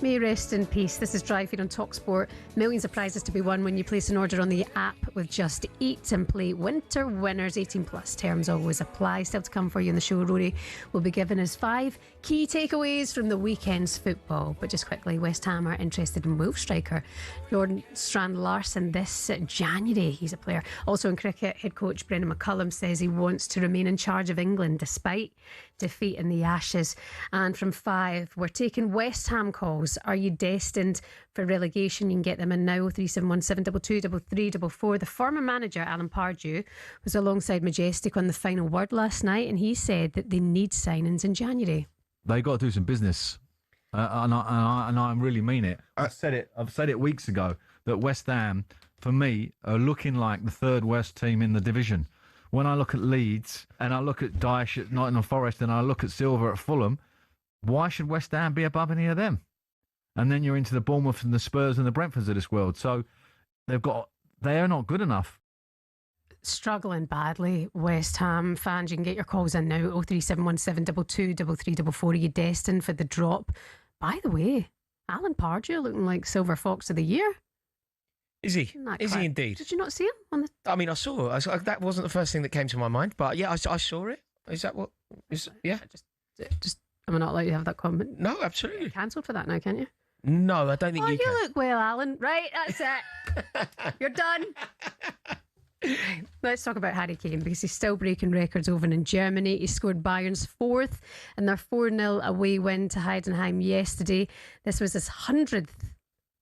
May rest in peace. This is Drive here on talkSPORT. Millions of prizes to be won when you place an order on the app with Just Eat and Play. Winter winners, 18 plus. Terms always apply. Still to come for you in the show. Rory will be giving us 5 key takeaways from the weekend's football. But just quickly, West Ham are interested in Wolves striker Jordan Strand Larsen this January. He's a player. Also in cricket, head coach Brendan McCullum says he wants to remain in charge of England despite defeat in the Ashes. And from 5, we're taking West Ham calls. Are you destined for relegation? You can get them in now, 3717 223344. The former manager, Alan Pardew, was alongside Majestic on the final word last night, and he said that they need signings in January. They got to do some business, and I really mean it. I've said it weeks ago that West Ham, for me, are looking like the third worst team in the division. When I look at Leeds and I look at Dyche at Nottingham Forest and I look at Silva at Fulham, why should West Ham be above any of them? And then you're into the Bournemouth and the Spurs and the Brentfords of this world. So they're not good enough. Struggling badly, West Ham fans. You can get your calls in now, 03717 223344. Are you destined for the drop? By the way, Alan Pardew looking like Silver Fox of the Year. Is he? Is he indeed? Did you not see him on the? I mean, I saw. That wasn't the first thing that came to my mind, but yeah, I saw it. Is that what? Yeah. Just. Am I not allowed to have that comment? No, absolutely. Cancelled for that now, can't you? No, I don't think you can. You look well, Alan. Right, that's it. You're done. Let's talk about Harry Kane, because he's still breaking records over in Germany. He scored Bayern's 4th in their 4-0 away win to Heidenheim yesterday. This was his 100th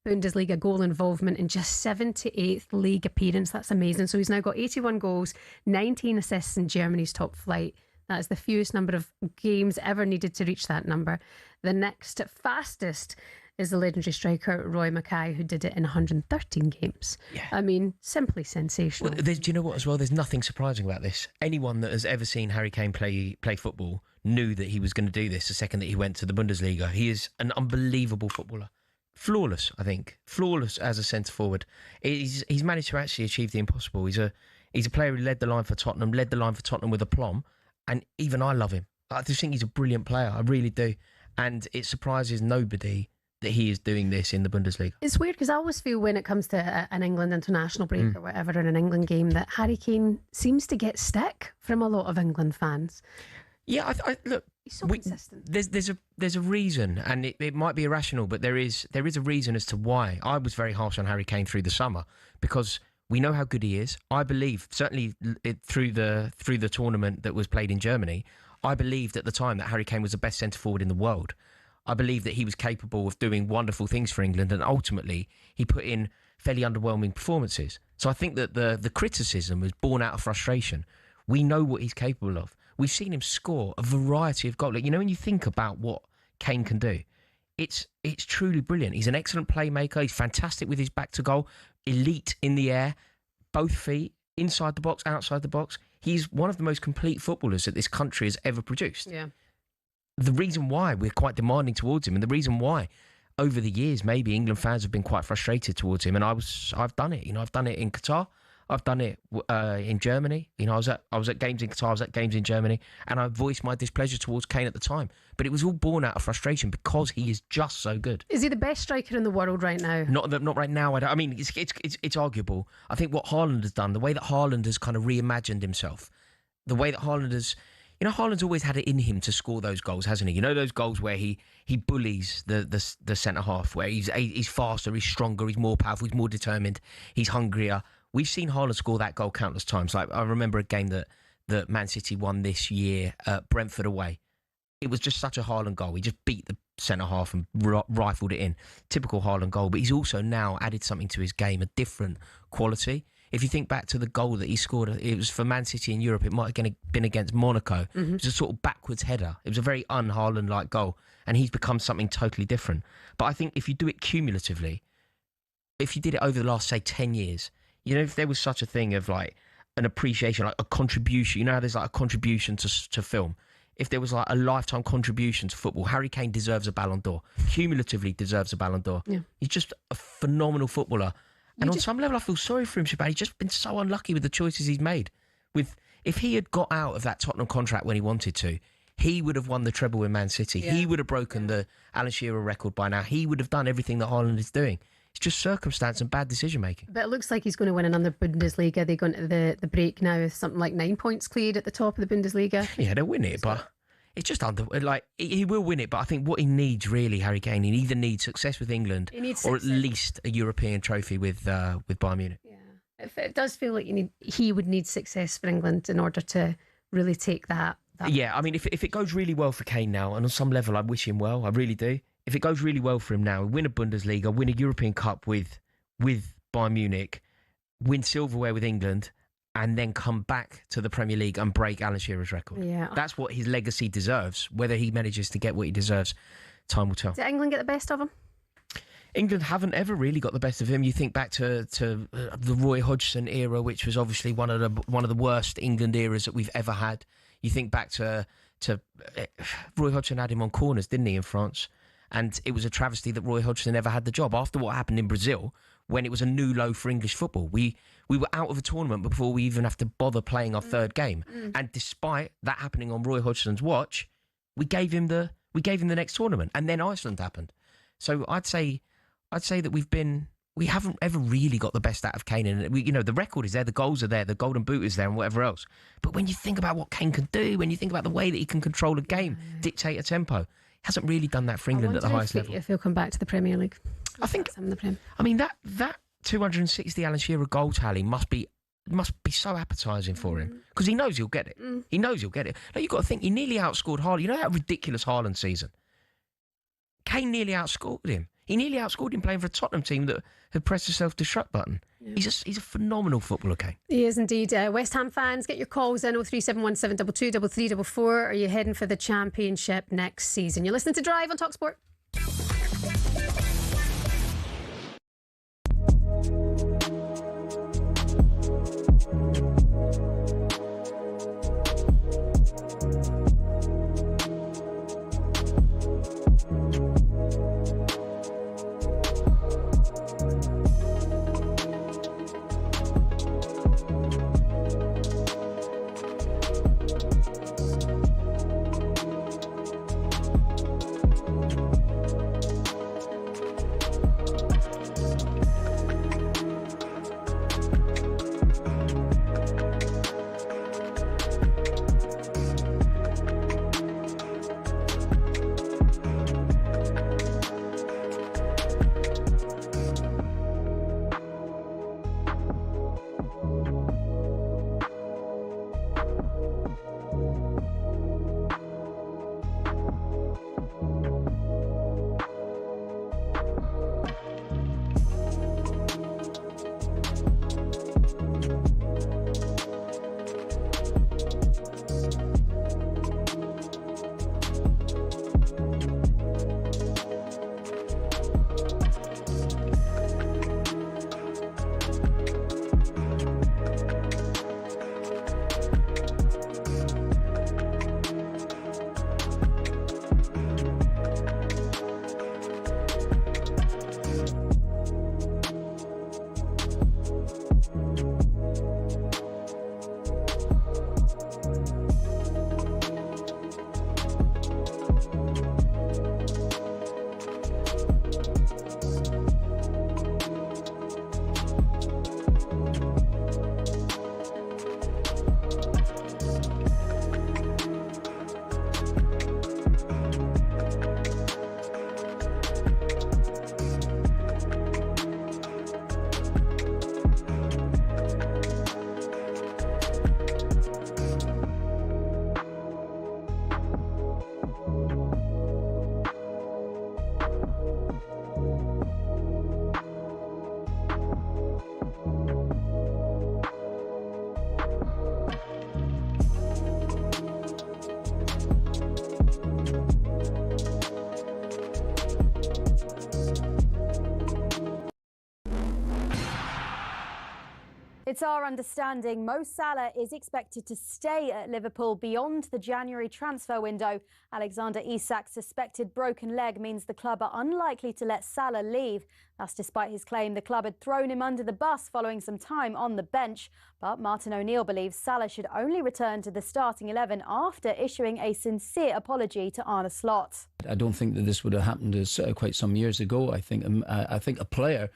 Bundesliga goal involvement in just 78th league appearance. That's amazing. So he's now got 81 goals, 19 assists in Germany's top flight. That is the fewest number of games ever needed to reach that number. The next fastest is the legendary striker Roy Mackay, who did it in 113 games. Yeah. I mean, simply sensational. Well, do you know what as well? There's nothing surprising about this. Anyone that has ever seen Harry Kane play football knew that he was going to do this the second that he went to the Bundesliga. He is an unbelievable footballer. Flawless, I think. Flawless as a centre-forward. He's managed to actually achieve the impossible. He's a player who led the line for Tottenham with aplomb, and even I love him. I just think he's a brilliant player. I really do. And it surprises nobody that he is doing this in the Bundesliga. It's weird, because I always feel when it comes to an England international break or whatever in an England game, that Harry Kane seems to get stick from a lot of England fans. Yeah, look, he's so consistent. There's a reason, and it might be irrational, but there is a reason as to why. I was very harsh on Harry Kane through the summer, because we know how good he is. I believe, certainly through the tournament that was played in Germany, I believed at the time that Harry Kane was the best centre-forward in the world. I believe that he was capable of doing wonderful things for England, and ultimately he put in fairly underwhelming performances. So I think that the criticism was born out of frustration. We know what he's capable of. We've seen him score a variety of goals. Like, when you think about what Kane can do. It's truly brilliant. He's an excellent playmaker. He's fantastic with his back to goal. Elite in the air, both feet, inside the box, outside the box. He's one of the most complete footballers that this country has ever produced. Yeah. The reason why we're quite demanding towards him, and the reason why over the years maybe England fans have been quite frustrated towards him, and I've done it. I've done it in Qatar. I've done it in Germany. I was at games in Qatar, I was at games in Germany, and I voiced my displeasure towards Kane at the time. But it was all born out of frustration because he is just so good. Is he the best striker in the world right now? Not right now. I mean, it's arguable. I think what Haaland has done, the way that Haaland has kind of reimagined himself, the way that Haaland has... Haaland's always had it in him to score those goals, hasn't he? Those goals where he bullies the centre-half, where he's faster, he's stronger, he's more powerful, he's more determined, he's hungrier. We've seen Haaland score that goal countless times. Like, I remember a game that Man City won this year at Brentford away. It was just such a Haaland goal. He just beat the centre-half and rifled it in. Typical Haaland goal. But he's also now added something to his game, a different quality. If you think back to the goal that he scored, it was for Man City in Europe. It might have been against Monaco. Mm-hmm. It was a sort of backwards header. It was a very un-Haaland-like goal. And he's become something totally different. But I think if you do it cumulatively, if you did it over the last, say, 10 years, if there was such a thing of like an appreciation, like a contribution, how there's like a contribution to film. If there was like a lifetime contribution to football, Harry Kane deserves a Ballon d'Or. Cumulatively deserves a Ballon d'Or. Yeah. He's just a phenomenal footballer. And on some level, I feel sorry for him, Shaban. He's just been so unlucky with the choices he's made. If he had got out of that Tottenham contract when he wanted to, he would have won the treble in Man City. Yeah. He would have broken the Alan Shearer record by now. He would have done everything that Haaland is doing. It's just circumstance and bad decision-making. But it looks like he's going to win another Bundesliga. They go into the break now with something like 9 points cleared at the top of the Bundesliga. Yeah, they'll win it, but it's just he will win it. But I think what he needs really, Harry Kane, he either needs success with England or at least a European trophy with Bayern Munich. Yeah, it does feel like he would need success for England in order to really take that. Yeah, I mean, if it goes really well for Kane now, and on some level I wish him well, I really do. If it goes really well for him now, win a Bundesliga, win a European Cup with Bayern Munich, win silverware with England, and then come back to the Premier League and break Alan Shearer's record. Yeah. That's what his legacy deserves. Whether he manages to get what he deserves, time will tell. Did England get the best of him? England haven't ever really got the best of him. You think back to the Roy Hodgson era, which was obviously one of the worst England eras that we've ever had. You think back to Roy Hodgson had him on corners, didn't he, in France? And it was a travesty that Roy Hodgson never had the job. After what happened in Brazil, when it was a new low for English football, we were out of a tournament before we even have to bother playing our third game. And despite that happening on Roy Hodgson's watch, we gave him the next tournament, and then Iceland happened. So I'd say that we haven't ever really got the best out of Kane, and the record is there, the goals are there, the golden boot is there, and whatever else. But when you think about what Kane can do, when you think about the way that he can control a game, dictate a tempo, hasn't really done that for England at the highest level. If he'll come back to the Premier League, I think. I mean that 260 Alan Shearer goal tally must be so appetising for him because he knows he'll get it. He knows he'll get it. Like, you've got to think, he nearly outscored Haaland. You know that ridiculous Haaland season? Kane nearly outscored him. He nearly outscored him playing for a Tottenham team that had pressed the self-destruct button. Yeah. He's a phenomenal footballer, Kane. He is indeed. West Ham fans, get your calls in 0371722 3344. Are you heading for the Championship next season? You're listening to Drive on talkSPORT. It's our understanding Mo Salah is expected to stay at Liverpool beyond the January transfer window. Alexander Isak's suspected broken leg means the club are unlikely to let Salah leave. That's despite his claim the club had thrown him under the bus following some time on the bench. But Martin O'Neill believes Salah should only return to the starting 11 after issuing a sincere apology to Arne Slot. I don't think that this would have happened quite some years ago. I think a player,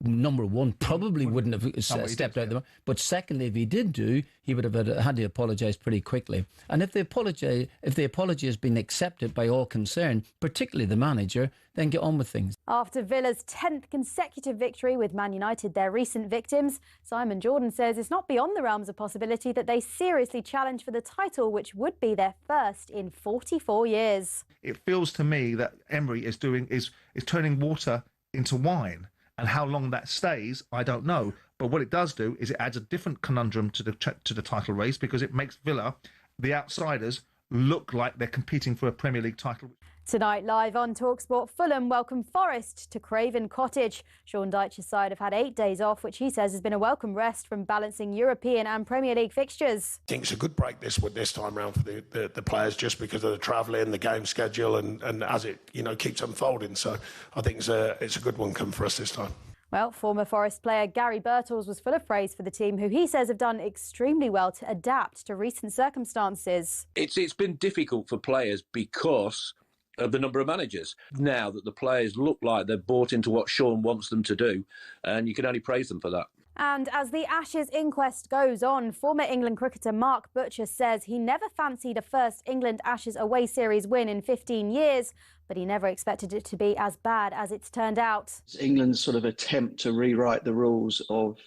number one, probably wouldn't have stepped out there. But secondly, if he did do, he would have had to apologise pretty quickly. And if the apology has been accepted by all concerned, particularly the manager, then get on with things. After Villa's 10th consecutive victory with Man United, their recent victims, Simon Jordan says it's not beyond the realms of possibility that they seriously challenge for the title, which would be their first in 44 years. It feels to me that Emery is turning water into wine. And how long that stays, I don't know. But what it does do is it adds a different conundrum to the title race, because it makes Villa, the outsiders, look like they're competing for a Premier League title. Tonight, live on talkSPORT, Fulham welcome Forest to Craven Cottage. Sean Dyche's side have had 8 days off, which he says has been a welcome rest from balancing European and Premier League fixtures. I think it's a good break this time round for the players, just because of the travelling, the game schedule, and as it keeps unfolding. So I think it's a good one coming for us this time. Well, former Forest player Gary Birtles was full of praise for the team, who he says have done extremely well to adapt to recent circumstances. It's been difficult for players because of the number of managers. Now that the players look like they've bought into what Sean wants them to do, and you can only praise them for that. And as the Ashes inquest goes on, former England cricketer Mark Butcher says he never fancied a first England Ashes away series win in 15 years, but he never expected it to be as bad as it's turned out. England's sort of attempt to rewrite the rules of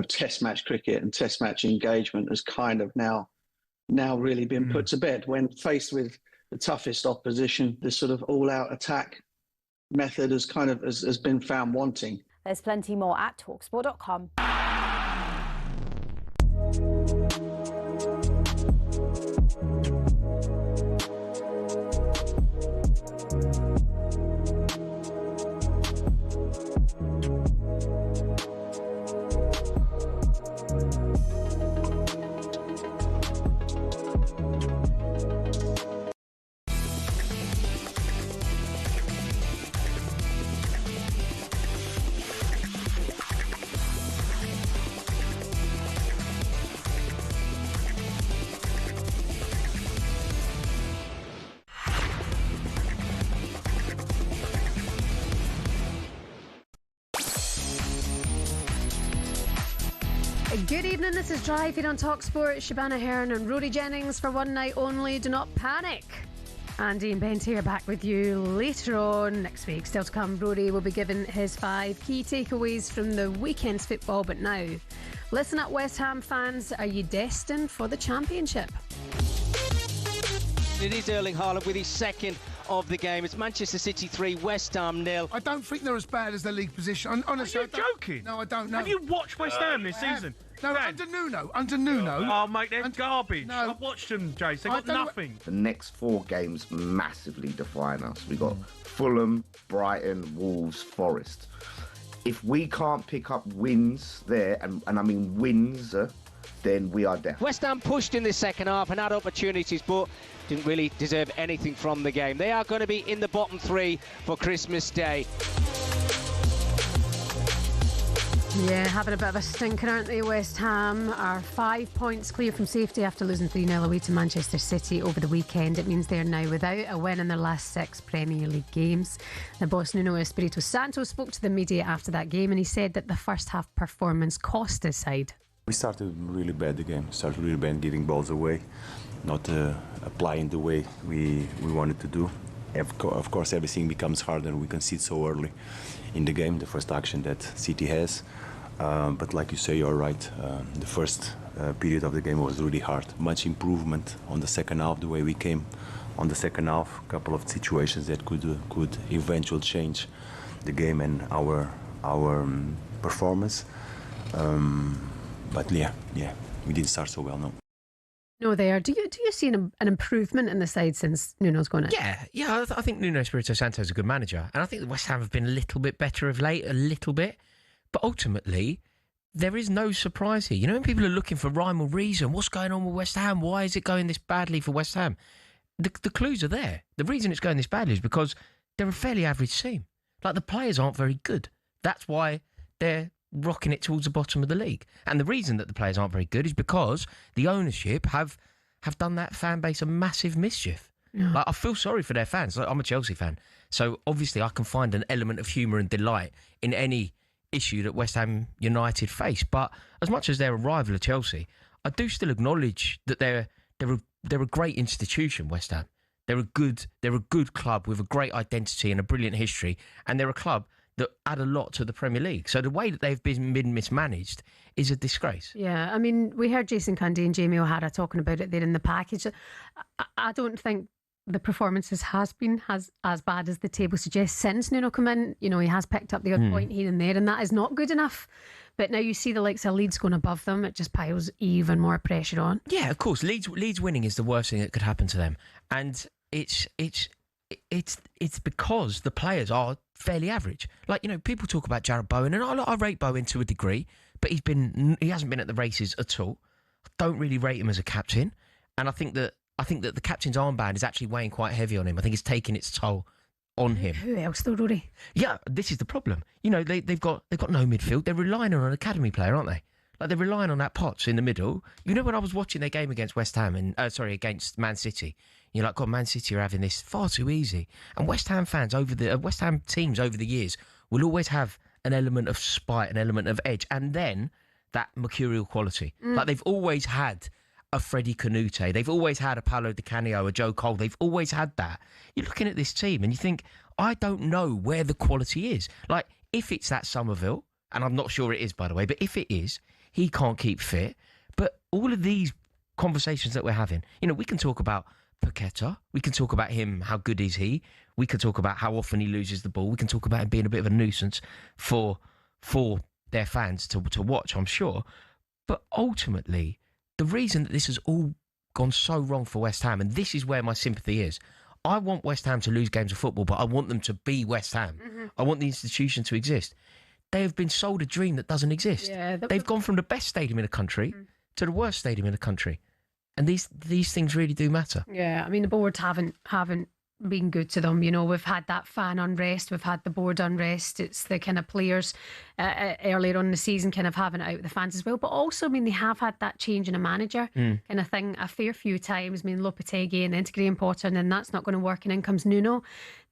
Test match cricket and Test match engagement has kind of now really been put to bed. When faced with the toughest opposition, this sort of all-out attack method has been found wanting. There's plenty more at talksport.com. Good evening, this is Drive here on talkSPORT. Shabana Hearn and Rory Jennings for one night only. Do not panic. Andy and Bent here back with you later on next week. Still to come, Rory will be giving his 5 key takeaways from the weekend's football. But now, listen up, West Ham fans. Are you destined for the Championship? It is Erling Haaland with his second of the game. It's Manchester City 3, West Ham 0. I don't think they're as bad as their league position. Honestly, Are you joking? No, I don't know. Have you watched West Ham this season? No, Dan? under Nuno. Oh, mate, they're garbage. No. I've watched them, Jace. They've got nothing. The next 4 games massively define us. We've got Fulham, Brighton, Wolves, Forest. If we can't pick up wins there, and I mean wins, then we are deaf. West Ham pushed in the second half and had opportunities, but didn't really deserve anything from the game. They are going to be in the bottom 3 for Christmas Day. Yeah, having a bit of a stinker, aren't they? West Ham are 5 points clear from safety after losing 3-0 away to Manchester City over the weekend. It means they're now without a win in their last 6 Premier League games. The boss Nuno Espirito Santo spoke to the media after that game, and he said that the first half performance cost his side. We started really bad the game, giving balls away, not applying the way we wanted to do. Of course, everything becomes harder and we concede so early in the game, the first action that City has. But like you say, you're right. The first period of the game was really hard. Much improvement on the second half, the way we came on the second half. A couple of situations that could eventually change the game and our performance. But yeah, we didn't start so well, no. No, they are. Do you see an improvement in the side since Nuno's gone in? Yeah. I think Nuno Espirito Santo is a good manager, and I think the West Ham have been a little bit better of late, a little bit. But ultimately, there is no surprise here. You know, when people are looking for rhyme or reason, what's going on with West Ham? Why is it going this badly for West Ham? The clues are there. The reason it's going this badly is because they're a fairly average team. Like, the players aren't very good. That's why they're rocking it towards the bottom of the league. And the reason that the players aren't very good is because the ownership have done that fan base a massive mischief. Yeah. Like, I feel sorry for their fans. Like, I'm a Chelsea fan, so obviously I can find an element of humour and delight in any issue that West Ham United face. But as much as they're a rival of Chelsea, I do still acknowledge that they're a great institution, West Ham. They're a good club with a great identity and a brilliant history, and they're a club that add a lot to the Premier League. So the way that they've been mismanaged is a disgrace. Yeah, I mean, we heard Jason Cundy and Jamie O'Hara talking about it there in the package. I don't think the performances has been as bad as the table suggests since Nuno come in. You know, he has picked up the odd point here and there, and that is not good enough. But now you see the likes of Leeds going above them, it just piles even more pressure on. Yeah, of course. Leeds winning is the worst thing that could happen to them, and it's because the players are fairly average. Like, you know, people talk about Jarrod Bowen, and I rate Bowen to a degree, but he hasn't been at the races at all. I don't really rate him as a captain, and I think that the captain's armband is actually weighing quite heavy on him. I think it's taking its toll on him. Who else though, Rory? Yeah, this is the problem. You know, they've got no midfield. They're relying on an academy player, aren't they? Like, they're relying on that Potts in the middle. You know, when I was watching their game against West Ham against Man City, you're like, God, Man City are having this far too easy. And West Ham West Ham teams over the years will always have an element of spite, an element of edge, and then that mercurial quality. Like, they've always had a Freddie Canute. They've always had a Paolo Di Canio, a Joe Cole. They've always had that. You're looking at this team and you think, I don't know where the quality is. Like, if it's that Somerville, and I'm not sure it is, by the way, but if it is, he can't keep fit. But all of these conversations that we're having, you know, we can talk about Paqueta. We can talk about him, how good is he? We can talk about how often he loses the ball. We can talk about him being a bit of a nuisance for their fans to watch, I'm sure. But ultimately, the reason that this has all gone so wrong for West Ham, and this is where my sympathy is, I want West Ham to lose games of football, but I want them to be West Ham. I want the institution to exist. They have been sold a dream that doesn't exist. Yeah, they've gone from the best stadium in the country to the worst stadium in the country. And these things really do matter. Yeah, I mean, the boards haven't been good to them. You know, we've had that fan unrest, we've had the board unrest. It's the kind of players earlier on in the season kind of having it out with the fans as well. But also, I mean, they have had that change in a manager kind of thing a fair few times. I mean, Lopetegui and then to Graham Potter, and then that's not going to work, and in comes Nuno.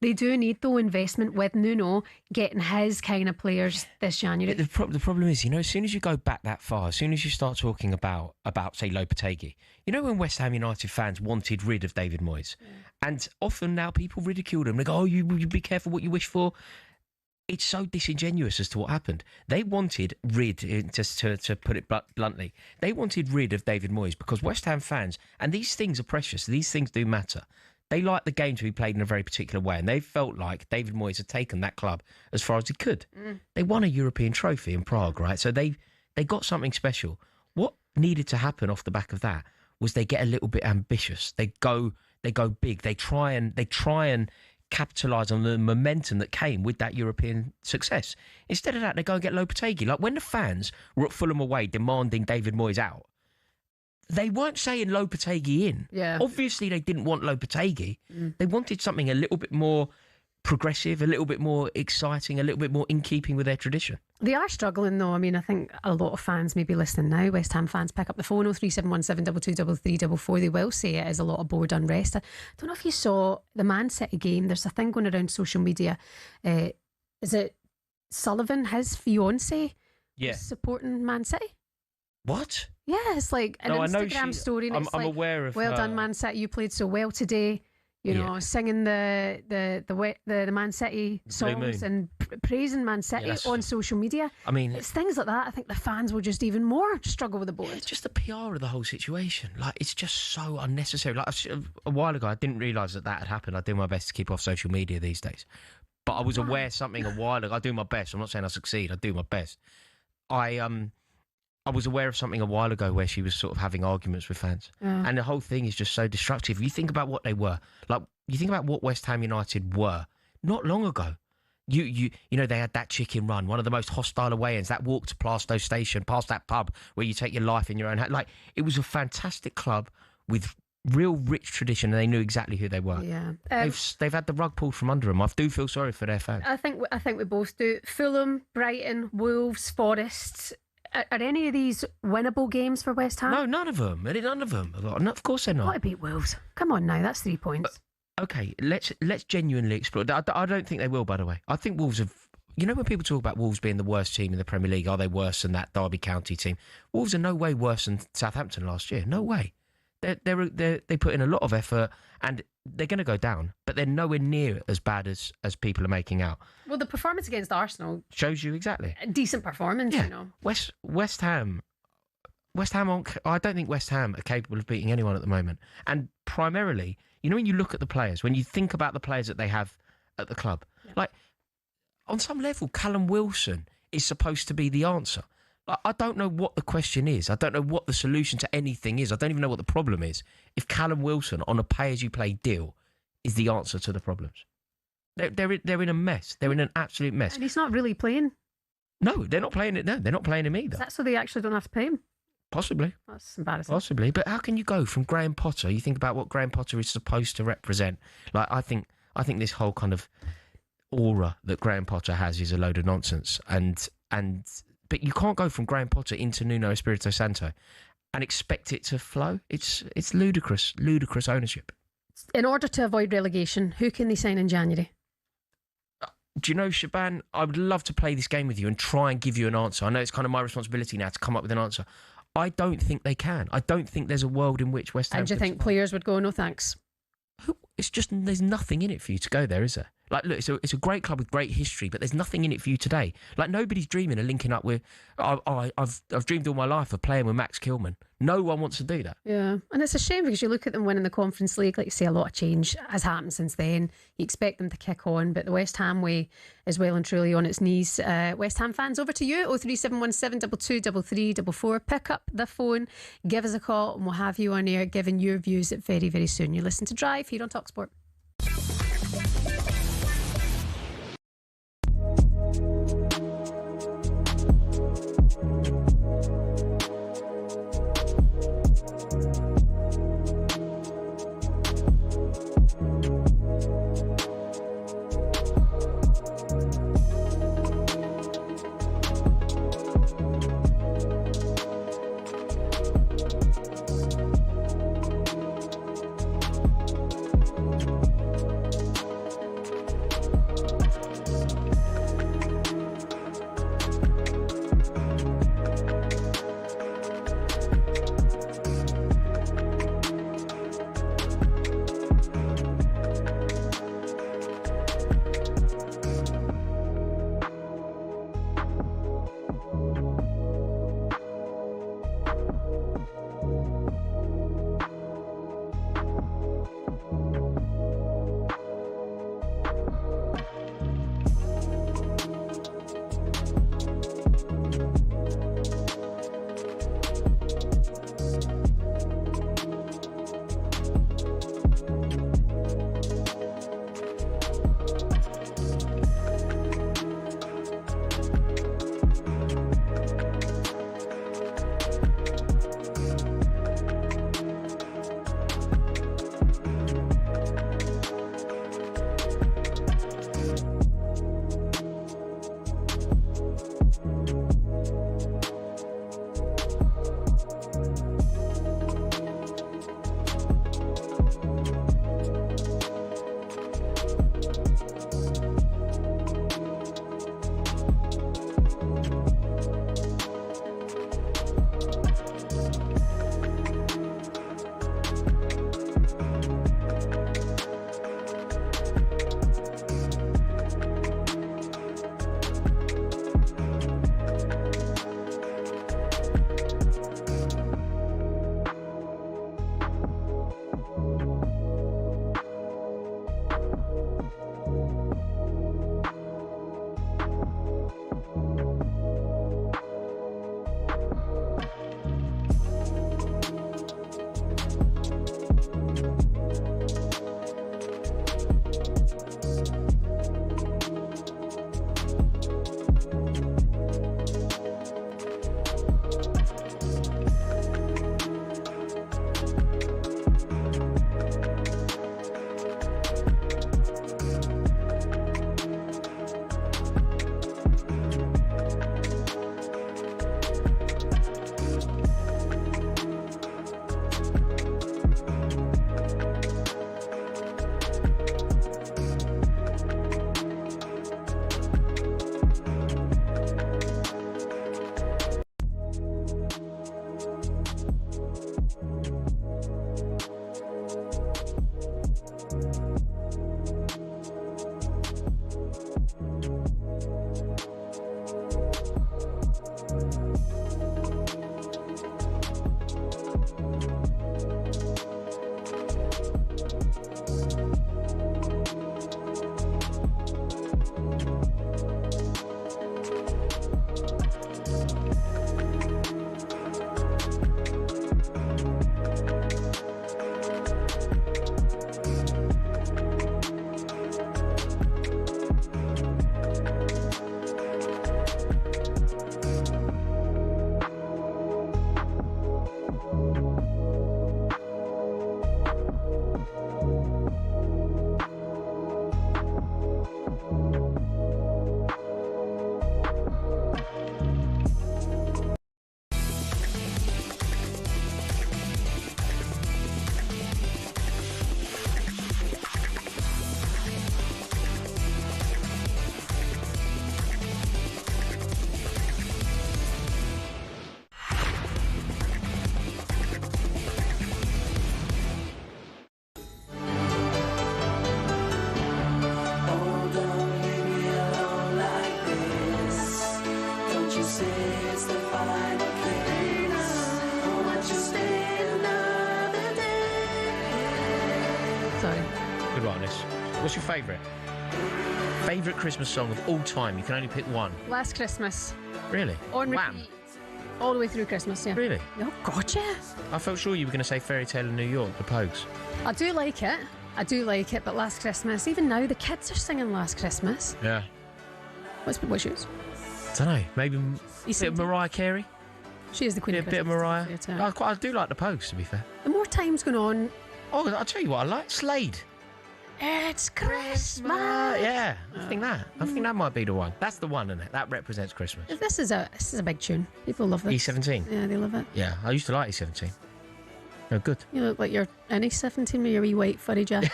They do need, though, investment with Nuno getting his kind of players this January. The problem is, you know, as soon as you go back that far, as soon as you start talking about say, Lopetegui, you know, when West Ham United fans wanted rid of David Moyes, and often now people ridicule them. They go, oh, you be careful what you wish for. It's so disingenuous as to what happened. They wanted rid, just to put it bluntly, they wanted rid of David Moyes because West Ham fans, and these things are precious, these things do matter. They like the game to be played in a very particular way, and they felt like David Moyes had taken that club as far as he could. They won a European trophy in Prague, right? So they got something special. What needed to happen off the back of that was they get a little bit ambitious. They go big. They try and capitalise on the momentum that came with that European success. Instead of that, they go and get Lopetegui. Like, when the fans were at Fulham away demanding David Moyes out, they weren't saying Lopetegui in. Yeah. Obviously, they didn't want Lopetegui. They wanted something a little bit more progressive, a little bit more exciting, a little bit more in keeping with their tradition. They are struggling, though. I mean, I think a lot of fans may be listening now. West Ham fans, pick up the phone, 03717 223344. They will say it is a lot of board unrest. I don't know if you saw the Man City game. There's a thing going around social media. Is it Sullivan, his fiancée, supporting Man City? What? Yeah, it's like an Instagram story. And I'm aware of. Well done, Man City. You played so well today. You know, singing the Man City songs and praising Man City on social media. I mean, it's things like that. I think the fans will just even more struggle with the board. It's just the PR of the whole situation. Like, it's just so unnecessary. Like, a while ago, I didn't realise that had happened. I do my best to keep off social media these days, but I was aware something a while ago. I do my best. I'm not saying I succeed. I do my best. I was aware of something a while ago where she was sort of having arguments with fans. And the whole thing is just so destructive. You think about what they were. Like, you think about what West Ham United were not long ago. You know, they had that chicken run, one of the most hostile away ends, that walk to Plaistow Station, past that pub where you take your life in your own hand. Like, it was a fantastic club with real rich tradition, and they knew exactly who they were. Yeah. They've had the rug pulled from under them. I do feel sorry for their fans. I think we both do. Fulham, Brighton, Wolves, Forest. Are any of these winnable games for West Ham? No, none of them. None of them. No, of course they're not. Got to beat Wolves. Come on now, that's 3 points. Okay, let's genuinely explore. I don't think they will, by the way. I think Wolves have... You know, when people talk about Wolves being the worst team in the Premier League, are they worse than that Derby County team? Wolves are no way worse than Southampton last year. No way. They put in a lot of effort, and they're going to go down, but they're nowhere near as bad as people are making out. Well, the performance against Arsenal shows you exactly. A decent performance, yeah. You know. West Ham, I don't think West Ham are capable of beating anyone at the moment. And primarily, you know, when you look at the players, when you think about the players that they have at the club, like, on some level, Callum Wilson is supposed to be the answer. I don't know what the question is. I don't know what the solution to anything is. I don't even know what the problem is. If Callum Wilson, on a pay-as-you-play deal, is the answer to the problems. They're in a mess. They're in an absolute mess. And he's not really playing. No, they're not playing it. No, they're not playing him either. Is that so they actually don't have to pay him? Possibly. That's embarrassing. Possibly. But how can you go from Graham Potter? You think about what Graham Potter is supposed to represent. Like, I think this whole kind of aura that Graham Potter has is a load of nonsense. But you can't go from Graham Potter into Nuno Espirito Santo and expect it to flow. It's ludicrous ownership. In order to avoid relegation, who can they sign in January? Do you know, Shaban, I would love to play this game with you and try and give you an answer. I know it's kind of my responsibility now to come up with an answer. I don't think they can. I don't think there's a world in which West Ham... And do you think players would go, no thanks? It's just, there's nothing in it for you to go there, is there? Like, look, it's a great club with great history, but there's nothing in it for you today. Like, nobody's dreaming of linking up with... I've dreamed all my life of playing with Max Kilman. No one wants to do that. Yeah, and it's a shame because you look at them winning the Conference League, like you say, a lot of change has happened since then. You expect them to kick on, but the West Ham way is well and truly on its knees. West Ham fans, over to you, 03717 223344. Pick up the phone, give us a call, and we'll have you on air giving your views very, very soon. You listen to Drive here on talkSPORT. What's your favourite? Favourite Christmas song of all time? You can only pick one. Last Christmas. Really? On Wham. repeat. All the way through Christmas, yeah. Really? Oh, God, yeah. I felt sure you were going to say Fairy Tale in New York, the Pogues. I do like it, but Last Christmas, even now, the kids are singing Last Christmas. Yeah. What's yours? Don't know. Maybe a bit of Mariah Carey. She is the queen of a bit of Mariah. Christmas. I do like the Pogues, to be fair. The more time's going on. Oh, I'll tell you what I like. Slade. It's Christmas. Yeah, I think that might be the one. That's the one, isn't it? That represents Christmas. This is a big tune. People love this. E17. Yeah, they love it. Yeah, I used to like E17. They're good. You look like you're an E17 with your wee white furry jacket.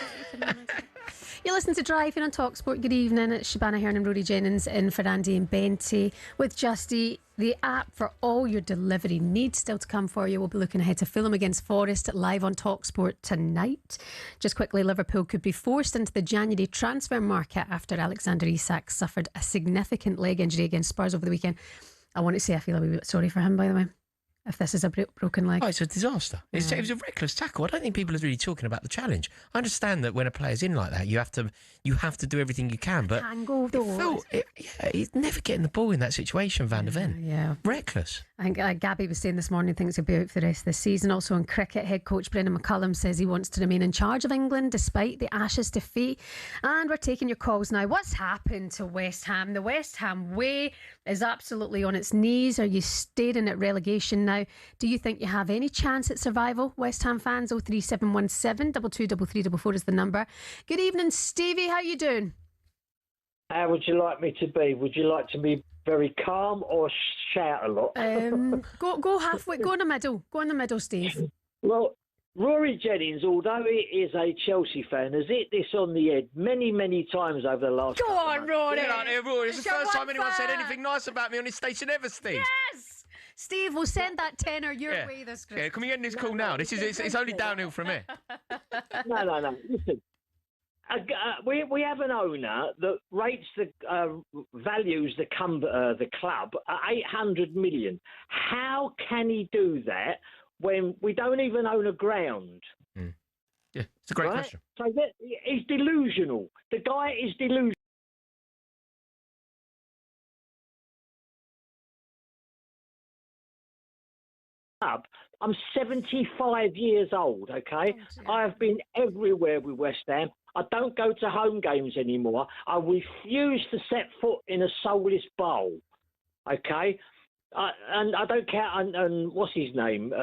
You listen to Driving on talkSPORT. Good evening. It's Shabana Hearn and Rory Jennings in for Andy and Benty with Justy. The app for all your delivery needs still to come for you. We'll be looking ahead to Fulham against Forest live on talkSPORT tonight. Just quickly, Liverpool could be forced into the January transfer market after Alexander Isak suffered a significant leg injury against Spurs over the weekend. I want to say I feel a wee bit sorry for him, by the way, if this is a broken leg. Oh, it's a disaster. It was a reckless tackle. I don't think people are really talking about the challenge. I understand that when a player's in like that, you have to do everything you can. But he's never getting the ball in that situation, Van der Ven. Yeah. Reckless. I think Gabby was saying this morning thinks he'll be out for the rest of the season. Also in cricket, head coach Brendan McCullum says he wants to remain in charge of England despite the Ashes defeat. And we're taking your calls now. What's happened to West Ham? The West Ham way is absolutely on its knees. Are you staring at relegation now? Do you think you have any chance at survival? West Ham fans, 03717 223344 is the number. Good evening, Stevie. How you doing? How would you like me to be? Would you like to be very calm or shout a lot? Go halfway. Go in the middle. Go in the middle, Steve. Well, Rory Jennings, although he is a Chelsea fan, has hit this on the head many, many times over the last. Go on, Rory. Get out here, Rory. It's the first time anyone said anything nice about me on this station ever, Steve. Yes. Steve, we'll send that tenner your way this Christmas. Yeah, can we end this call now? It's only downhill from here. No. Listen. We have an owner that rates values the club at 800 million. How can he do that when we don't even own a ground? Yeah, it's a great question. So he's delusional. The guy is delusional. I'm 75 years old, okay? I have been everywhere with West Ham. I don't go to home games anymore. I refuse to set foot in a soulless bowl, okay? And I don't care. And what's his name?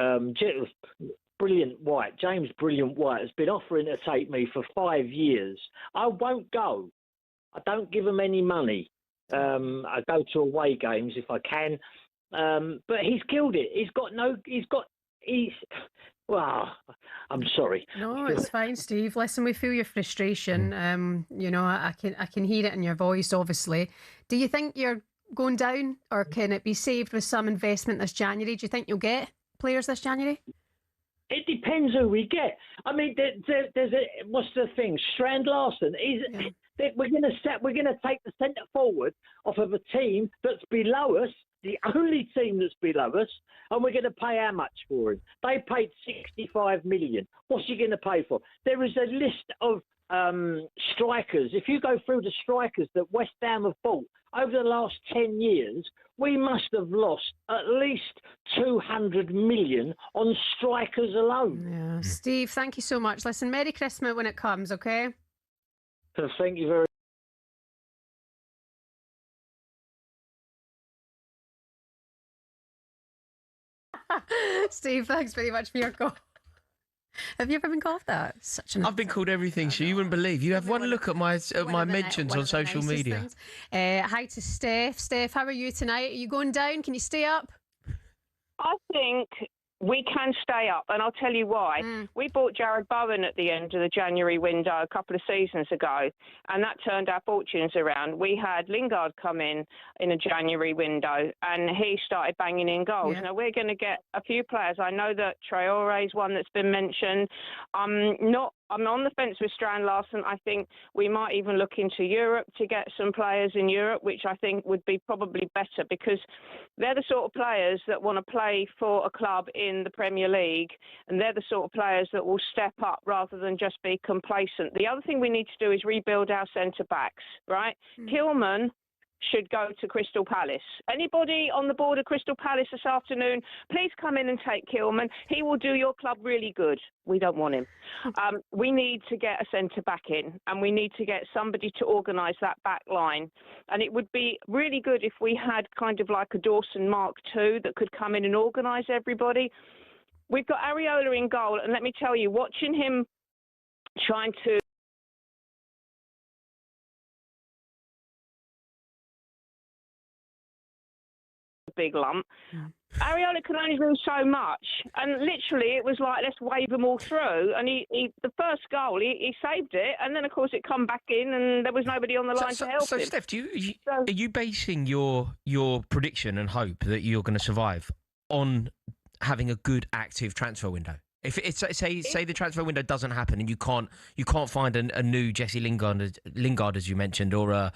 Brilliant White. James Brilliant White has been offering to take me for 5 years. I won't go. I don't give him any money. I go to away games if I can. But he's killed it. Well, I'm sorry. No, it's fine, Steve. Listen, we feel your frustration. I can hear it in your voice, obviously. Do you think you're going down, or can it be saved with some investment this January? Do you think you'll get players this January? It depends who we get. I mean, there's what's the thing? Strand Larson. We're going to take the centre forward off of a team that's below us. The only team that's below us, and we're going to pay how much for him? They paid 65 million. What's he going to pay for? There is a list of strikers. If you go through the strikers that West Ham have bought over the last 10 years, we must have lost at least 200 million on strikers alone. Yeah. Steve, thank you so much. Listen, Merry Christmas when it comes, okay? So thank you very much. Steve, thanks very much for your call. Have you ever been called that? I've been called everything, you wouldn't believe. You have one look at my mentions on social media. Hi to Steph. Steph, how are you tonight? Are you going down? Can you stay up? I think we can stay up, and I'll tell you why. We bought Jared Bowen at the end of the January window a couple of seasons ago, and that turned our fortunes around. We had Lingard come in a January window, and he started banging in goals. Yeah. Now, we're going to get a few players. I know that Traore is one that's been mentioned. I'm not I'm on the fence with Strand Larsen. I think we might even look into Europe to get some players in Europe, which I think would be probably better because they're the sort of players that want to play for a club in the Premier League, and they're the sort of players that will step up rather than just be complacent. The other thing we need to do is rebuild our centre-backs, right? Kilman should go to Crystal Palace. Anybody on the board of Crystal Palace this afternoon, please come in and take Kilman. He will do your club really good. We don't want him. We need to get a centre-back in, and we need to get somebody to organise that back line. And it would be really good if we had kind of like a Dawson Mark II that could come in and organise everybody. We've got Areola in goal, and let me tell you, watching him trying to big lump. Areola can only do so much, and literally it was like, let's wave them all through. And he the first goal, he saved it, and then of course it come back in, and there was nobody on the line to help him. So, Steph, are you basing your prediction and hope that you're going to survive on having a good active transfer window? If it's say the transfer window doesn't happen and you can't find a new Jesse Lingard as you mentioned, or a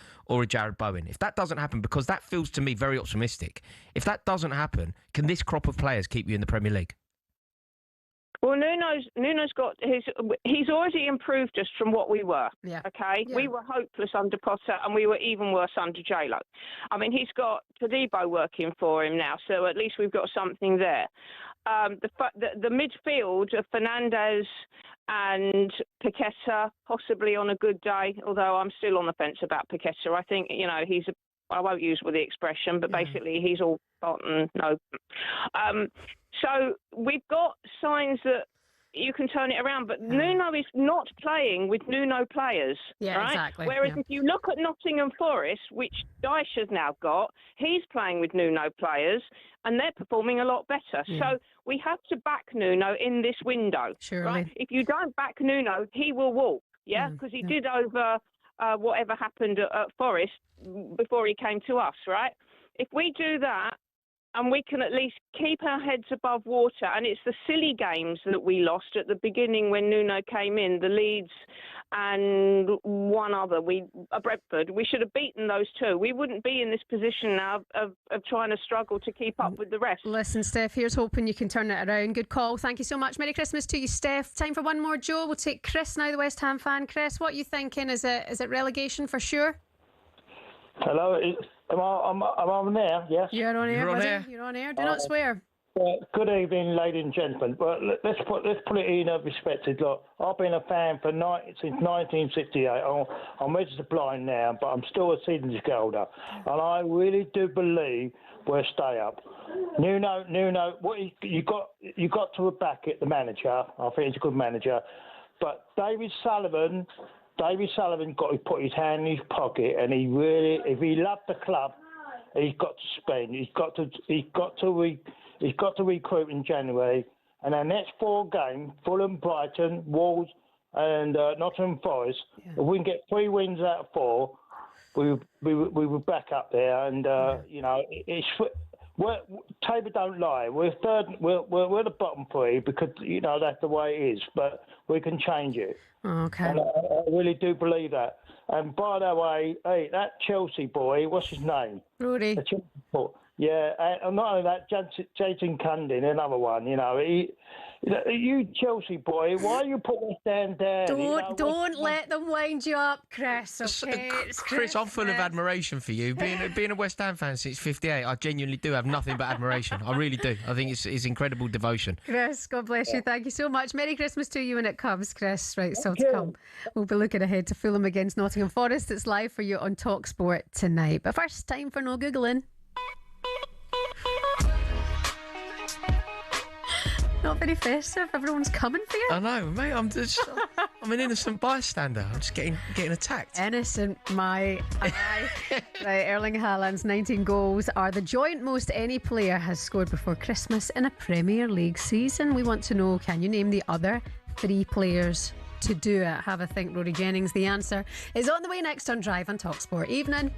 Jared Bowen, if that doesn't happen, because that feels to me very optimistic, if that doesn't happen, can this crop of players keep you in the Premier League? Well, Nuno's got he's already improved us from what we were. Yeah. Okay, yeah. We were hopeless under Potter, and we were even worse under J-Lo. I mean, he's got Todibo working for him now, so at least we've got something there. The midfield of Fernandes and Paqueta, possibly on a good day, although I'm still on the fence about Paqueta. I think, I won't use the expression, but basically he's all rotten. No. So we've got signs that you can turn it around, but Nuno is not playing with Nuno players. Yeah, right? exactly. Whereas if you look at Nottingham Forest, which Dyche has now got, he's playing with Nuno players, and they're performing a lot better. Yeah. So we have to back Nuno in this window. Surely. Right? If you don't back Nuno, he will walk, because he did over whatever happened at Forest before he came to us, right? If we do that, and we can at least keep our heads above water. And it's the silly games that we lost at the beginning when Nuno came in, the Leeds and one other, Brentford. We should have beaten those two. We wouldn't be in this position now of trying to struggle to keep up with the rest. Listen, Steph, here's hoping you can turn it around. Good call. Thank you so much. Merry Christmas to you, Steph. Time for one more, Joe. We'll take Chris now, the West Ham fan. Chris, what are you thinking? Is it relegation for sure? Hello, am I on there? Yes. You're on air, buddy. You're on air. Do not swear. Good evening, ladies and gentlemen. Well, let's put it in a perspective. Look, I've been a fan since 1968. I'm registered blind now, but I'm still a season ticket holder, and I really do believe we'll stay up. Nuno, what you got to back it, the manager. I think he's a good manager, but David Sullivan got to put his hand in his pocket, and he really, if he loved the club, he's got to spend. He's got to recruit in January, and our next 4 games: Fulham, Brighton, Wolves, and Nottingham Forest. If we can get 3 wins out of 4, we were back up there, and table don't lie. We're third. We're the bottom 3 because that's the way it is. But we can change it. Okay. And I really do believe that. And by the way, hey, that Chelsea boy, what's his name? Rory. Yeah, and not only that, Jason Cundin, another one. You Chelsea boy, why you put us down? Don't let them wind you up, Chris. Okay, Chris, I'm full of admiration for you. Being a West Ham fan since '58, I genuinely do have nothing but admiration. I really do. I think it's incredible devotion. Chris, God bless you. Thank you so much. Merry Christmas to you when it comes, Chris. Right, still to come. We'll be looking ahead to Fulham against Nottingham Forest. It's live for you on talkSPORT tonight. But first, time for no Googling. Not very festive. Everyone's coming for you. I know, mate. I'm an innocent bystander. I'm just getting attacked. Innocent, my eye. Right, Erling Haaland's 19 goals are the joint most any player has scored before Christmas in a Premier League season. We want to know, can you name the other 3 players to do it? Have a think, Rory Jennings. The answer is on the way next on Drive on talkSPORT. Evening.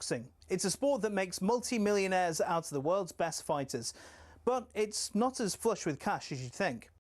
boxing. It's a sport that makes multi-millionaires out of the world's best fighters, but it's not as flush with cash as you'd think.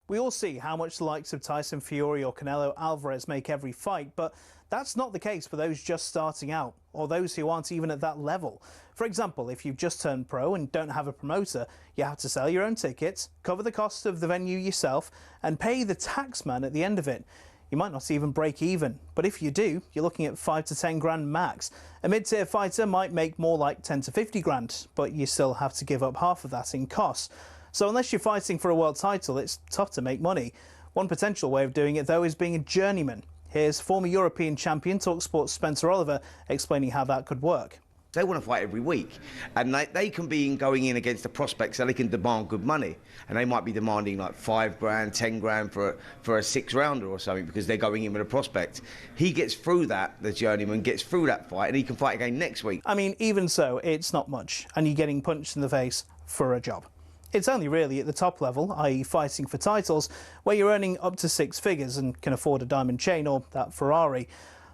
We all see how much the likes of Tyson Fury or Canelo Alvarez make every fight, but that's not the case for those just starting out, or those who aren't even at that level. For example, if you've just turned pro and don't have a promoter, you have to sell your own tickets, cover the cost of the venue yourself, and pay the tax man at the end of it. You might not even break even, but if you do, you're looking at 5 to 10 grand max. A mid-tier fighter might make more like 10 to 50 grand, but you still have to give up half of that in costs. So unless you're fighting for a world title, it's tough to make money. One potential way of doing it, though, is being a journeyman. Here's former European champion talkSPORT's Spencer Oliver explaining how that could work. They want to fight every week, and they can be going in against the prospects, so they can demand good money, and they might be demanding like 5 grand, 10 grand for a 6-rounder or something because they're going in with a prospect. He gets through that, the journeyman gets through that fight, and he can fight again next week. I mean, even so, it's not much, and you're getting punched in the face for a job. It's only really at the top level, i.e. fighting for titles, where you're earning up to 6 figures and can afford a diamond chain or that Ferrari.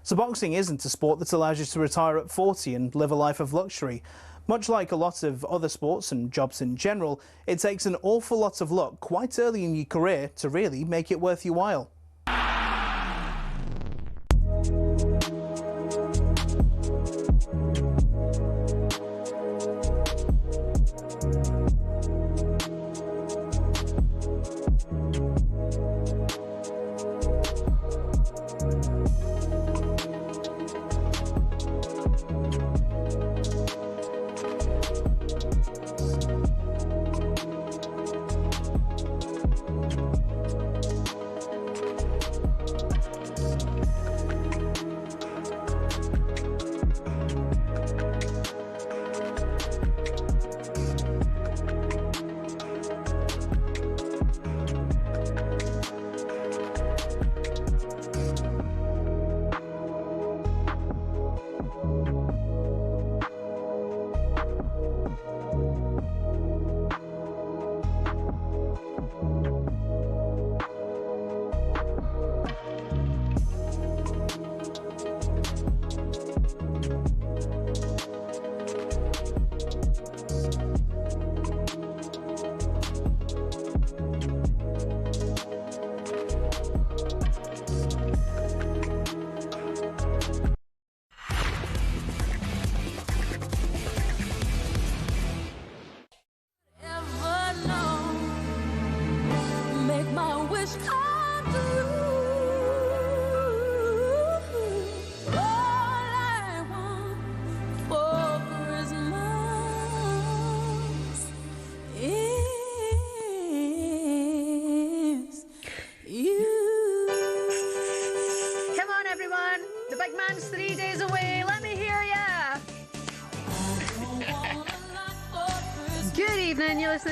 So boxing isn't a sport that allows you to retire at 40 and live a life of luxury. Much like a lot of other sports and jobs in general, it takes an awful lot of luck quite early in your career to really make it worth your while.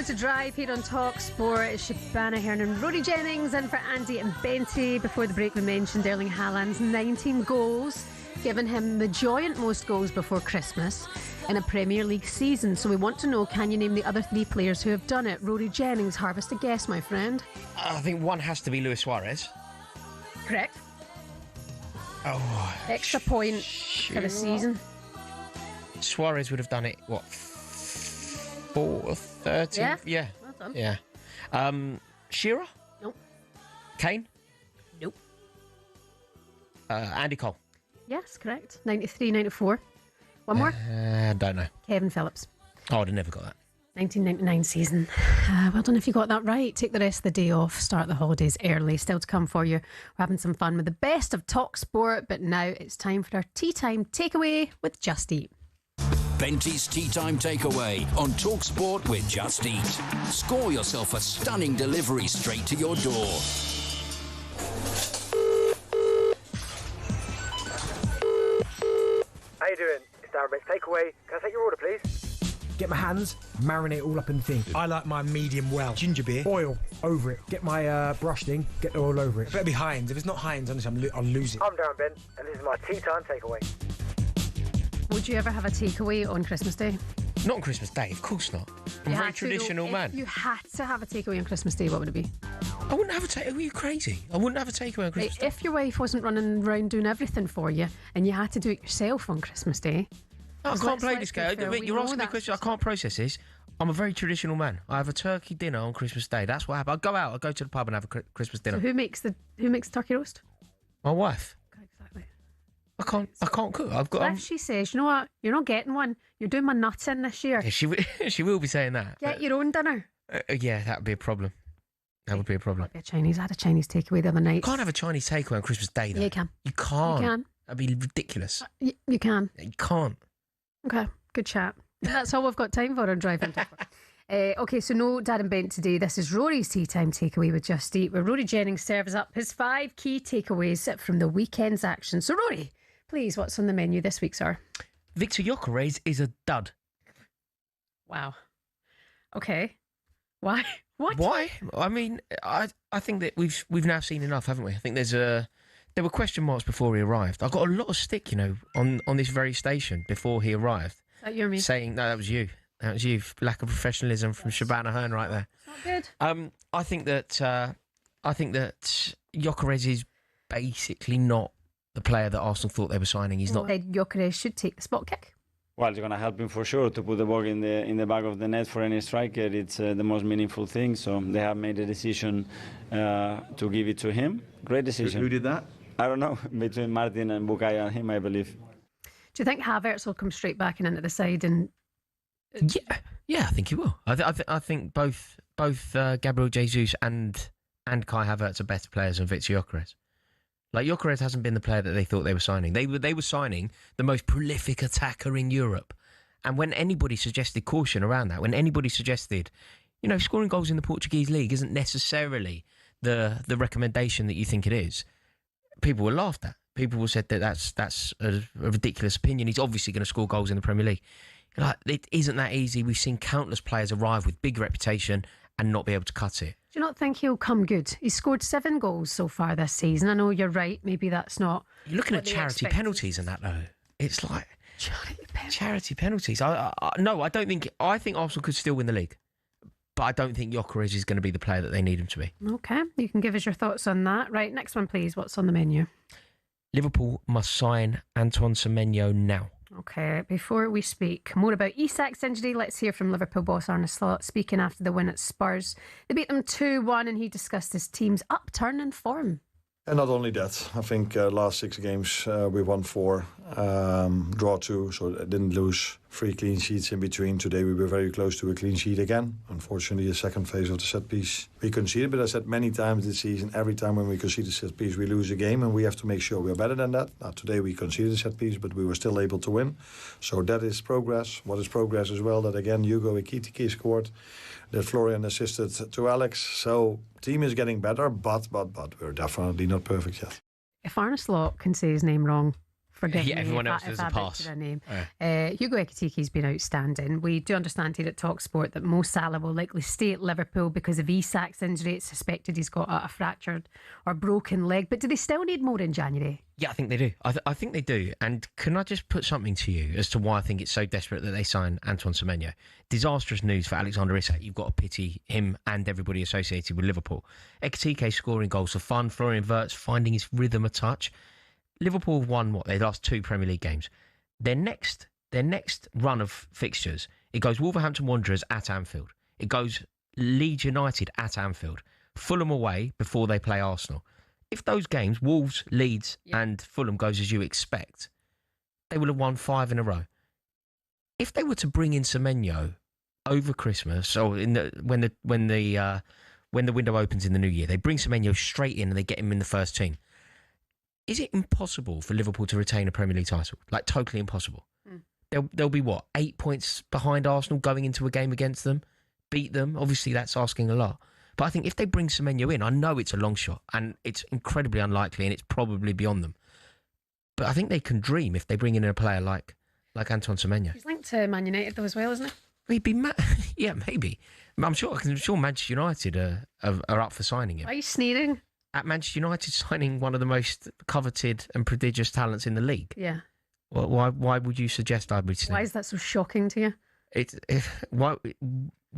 To Drive here on talkSPORT. It's Shabana Hearn and Rory Jennings in for Andy and Benty. Before the break we mentioned Erling Haaland's 19 goals, giving him the joint most goals before Christmas in a Premier League season. So we want to know, can you name the other 3 players who have done it? Rory Jennings, harvest a guess, my friend. I think one has to be Luis Suarez. Correct. Oh, extra point for the season. Suarez would have done it, what, 4th? 13th? Yeah. Well done. Yeah. Shearer? Nope. Kane? Nope. Andy Cole? Yes, correct. 93, 94. One more? Don't know. Kevin Phillips. Oh, I'd have never got that. 1999 season. Well done if you got that right. Take the rest of the day off. Start the holidays early. Still to come for you. We're having some fun with the best of talkSPORT, but now it's time for our tea time takeaway with Just Eat. Benty's Tea Time Takeaway on talkSPORT with Just Eat. Score yourself a stunning delivery straight to your door. How you doing? It's Darren Bates Takeaway. Can I take your order, please? Get my hands, marinate all up in the thing. I like my medium well. Ginger beer. Oil over it. Get my brush thing, get the oil over it. It better be Heinz. If it's not Heinz, honestly, I'll lose it. I'm Darren Ben, and this is my Tea Time Takeaway. Would you ever have a takeaway on Christmas Day? Not on Christmas Day, of course not. I'm a very traditional man. If you had to have a takeaway on Christmas Day, what would it be? I wouldn't have a takeaway. Are you crazy? I wouldn't have a takeaway on Christmas Day. If your wife wasn't running around doing everything for you and you had to do it yourself on Christmas Day, I can't play this game. You're asking me a question. I can't process this. I'm a very traditional man. I have a turkey dinner on Christmas Day. That's what happens. I go out. I go to the pub and have a Christmas dinner. So who makes the turkey roast? My wife. Exactly. I can't cook. I've got. If she says, you know what, you're not getting one. You're doing my nuts in this year. Yeah, she will be saying that. Get your own dinner. Yeah, that would be a problem. That would be a problem. I had a Chinese takeaway the other night. You can't have a Chinese takeaway on Christmas Day, though. Yeah, you can. You can't. You can. That'd be ridiculous. You can. You can't. Okay, good chat. That's all we've got time for on Drive and okay, so no Dad and Bent today. This is Rory's Tea Time Takeaway with Just Eat, where Rory Jennings serves up his 5 key takeaways from the weekend's action. So, Rory, please, what's on the menu this week, sir? Victor Gyökeres is a dud. Wow. Okay. Why? What? Why? I mean, I think that we've now seen enough, haven't we? I think there were question marks before he arrived. I got a lot of stick, on this very station before he arrived. Is that you or me? Saying, no, that was you. That was you. Lack of professionalism from Shabana Hearn right there. It's not good. I think that Gyökeres is basically not the player that Arsenal thought they were signing. He's not. Gyökeres should take the spot kick. Well, it's going to help him for sure to put the ball in the back of the net for any striker. It's the most meaningful thing. So they have made a decision to give it to him. Great decision. Who did that? I don't know. Between Martin and Bukayo and him, I believe. Do you think Havertz will come straight back and into the side? And yeah, I think he will. I think both Gabriel Jesus and Kai Havertz are better players than Victor Gyökeres. Like, Gyökeres hasn't been the player that they thought they were signing. They were signing the most prolific attacker in Europe. And when anybody suggested caution around that, when anybody suggested, scoring goals in the Portuguese league isn't necessarily the recommendation that you think it is, people were laughed at. People said that that's a ridiculous opinion. He's obviously going to score goals in the Premier League. Like, it isn't that easy. We've seen countless players arrive with big reputation and not be able to cut it. Do you not think he'll come good? He's scored 7 goals so far this season. I know you're right. Maybe that's not. You're looking at charity penalties and that, though. It's like charity penalties. No, I don't think. I think Arsenal could still win the league, but I don't think Gyökeres is going to be the player that they need him to be. Okay, you can give us your thoughts on that. Right, next one, please. What's on the menu? Liverpool must sign Antoine Semenyo now. Okay, before we speak more about Isak's injury, let's hear from Liverpool boss Arne Slot speaking after the win at Spurs. They beat them 2-1 and he discussed his team's upturn in form. And not only that, I think last 6 games we won 4, draw 2, so I didn't lose 3 clean sheets in between. Today we were very close to a clean sheet again. Unfortunately, the second phase of the set piece we conceded, but I said many times this season, every time when we concede a set piece we lose a game and we have to make sure we're better than that. Now today we conceded a set piece, but we were still able to win. So that is progress. What is progress as well, that again Hugo Ekitike scored, that Florian assisted to Alex. So team is getting better, but we're definitely not perfect yet. If Arne Slot can say his name wrong, forgive me. Everyone else if does a pass. Their name. Hugo Ekitike's been outstanding. We do understand here at talkSPORT that Mo Salah will likely stay at Liverpool because of Isak's injury. It's suspected he's got a fractured or broken leg. But do they still need more in January? Yeah, I think they do. I think they do. And can I just put something to you as to why I think it's so desperate that they sign Antoine Semenyo? Disastrous news for Alexander Isak. You've got to pity him and everybody associated with Liverpool. Ekitike scoring goals for fun. Florian Wirtz finding his rhythm a touch. Liverpool have won, their last 2 Premier League games. Their next run of fixtures, it goes Wolverhampton Wanderers at Anfield. It goes Leeds United at Anfield. Fulham away before they play Arsenal. If those games, Wolves, Leeds and Fulham goes as you expect, they will have won 5 in a row. If they were to bring in Semenyo over Christmas, or when the window opens in the new year, they bring Semenyo straight in and they get him in the first team. Is it impossible for Liverpool to retain a Premier League title? Like, totally impossible. They'll be, 8 points behind Arsenal going into a game against them, beat them. Obviously, that's asking a lot. But I think if they bring Semenyo in, I know it's a long shot and it's incredibly unlikely and it's probably beyond them. But I think they can dream if they bring in a player like Antoine Semenyo. He's linked to Man United though as well, isn't he? He'd be yeah, maybe. I'm sure Manchester United are up for signing him. Are you sneering? At Manchester United signing one of the most coveted and prodigious talents in the league. Yeah. Well, why would you suggest I'd be sneering? Why is that so shocking to you? Why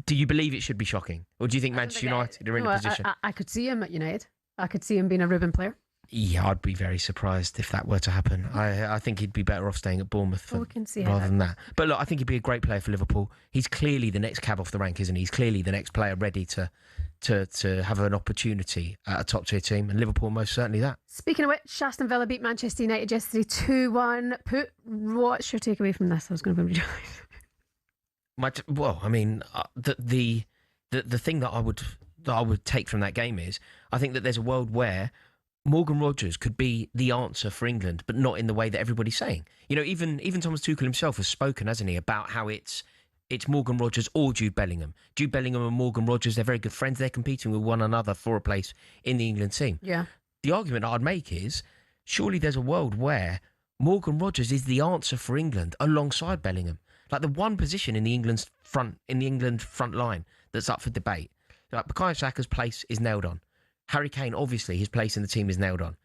do you believe it should be shocking? Or do you think Manchester United are in a position? I could see him at United. I could see him being a Ruben player. Yeah, I'd be very surprised if that were to happen. I think he'd be better off staying at Bournemouth rather than that. But look, I think he'd be a great player for Liverpool. He's clearly the next cab off the rank, isn't he? He's clearly the next player ready to have an opportunity at a top-tier team, and Liverpool most certainly that. Speaking of which, Aston Villa beat Manchester United yesterday 2-1. What's your takeaway from this? I was going to be Well, I mean, the thing that I would take from that game is I think that there's a world where Morgan Rogers could be the answer for England, but not in the way that everybody's saying. You know, even Thomas Tuchel himself has spoken, hasn't he, about how it's Morgan Rogers or Jude Bellingham. Jude Bellingham and Morgan Rogers, they're very good friends. They're competing with one another for a place in the England team. Yeah. The argument I'd make is surely there's a world where Morgan Rogers is the answer for England alongside Bellingham. Like the one position in the England front line that's up for debate. Like Bukayo Saka's place is nailed on. Harry Kane, obviously, his place in the team is nailed on.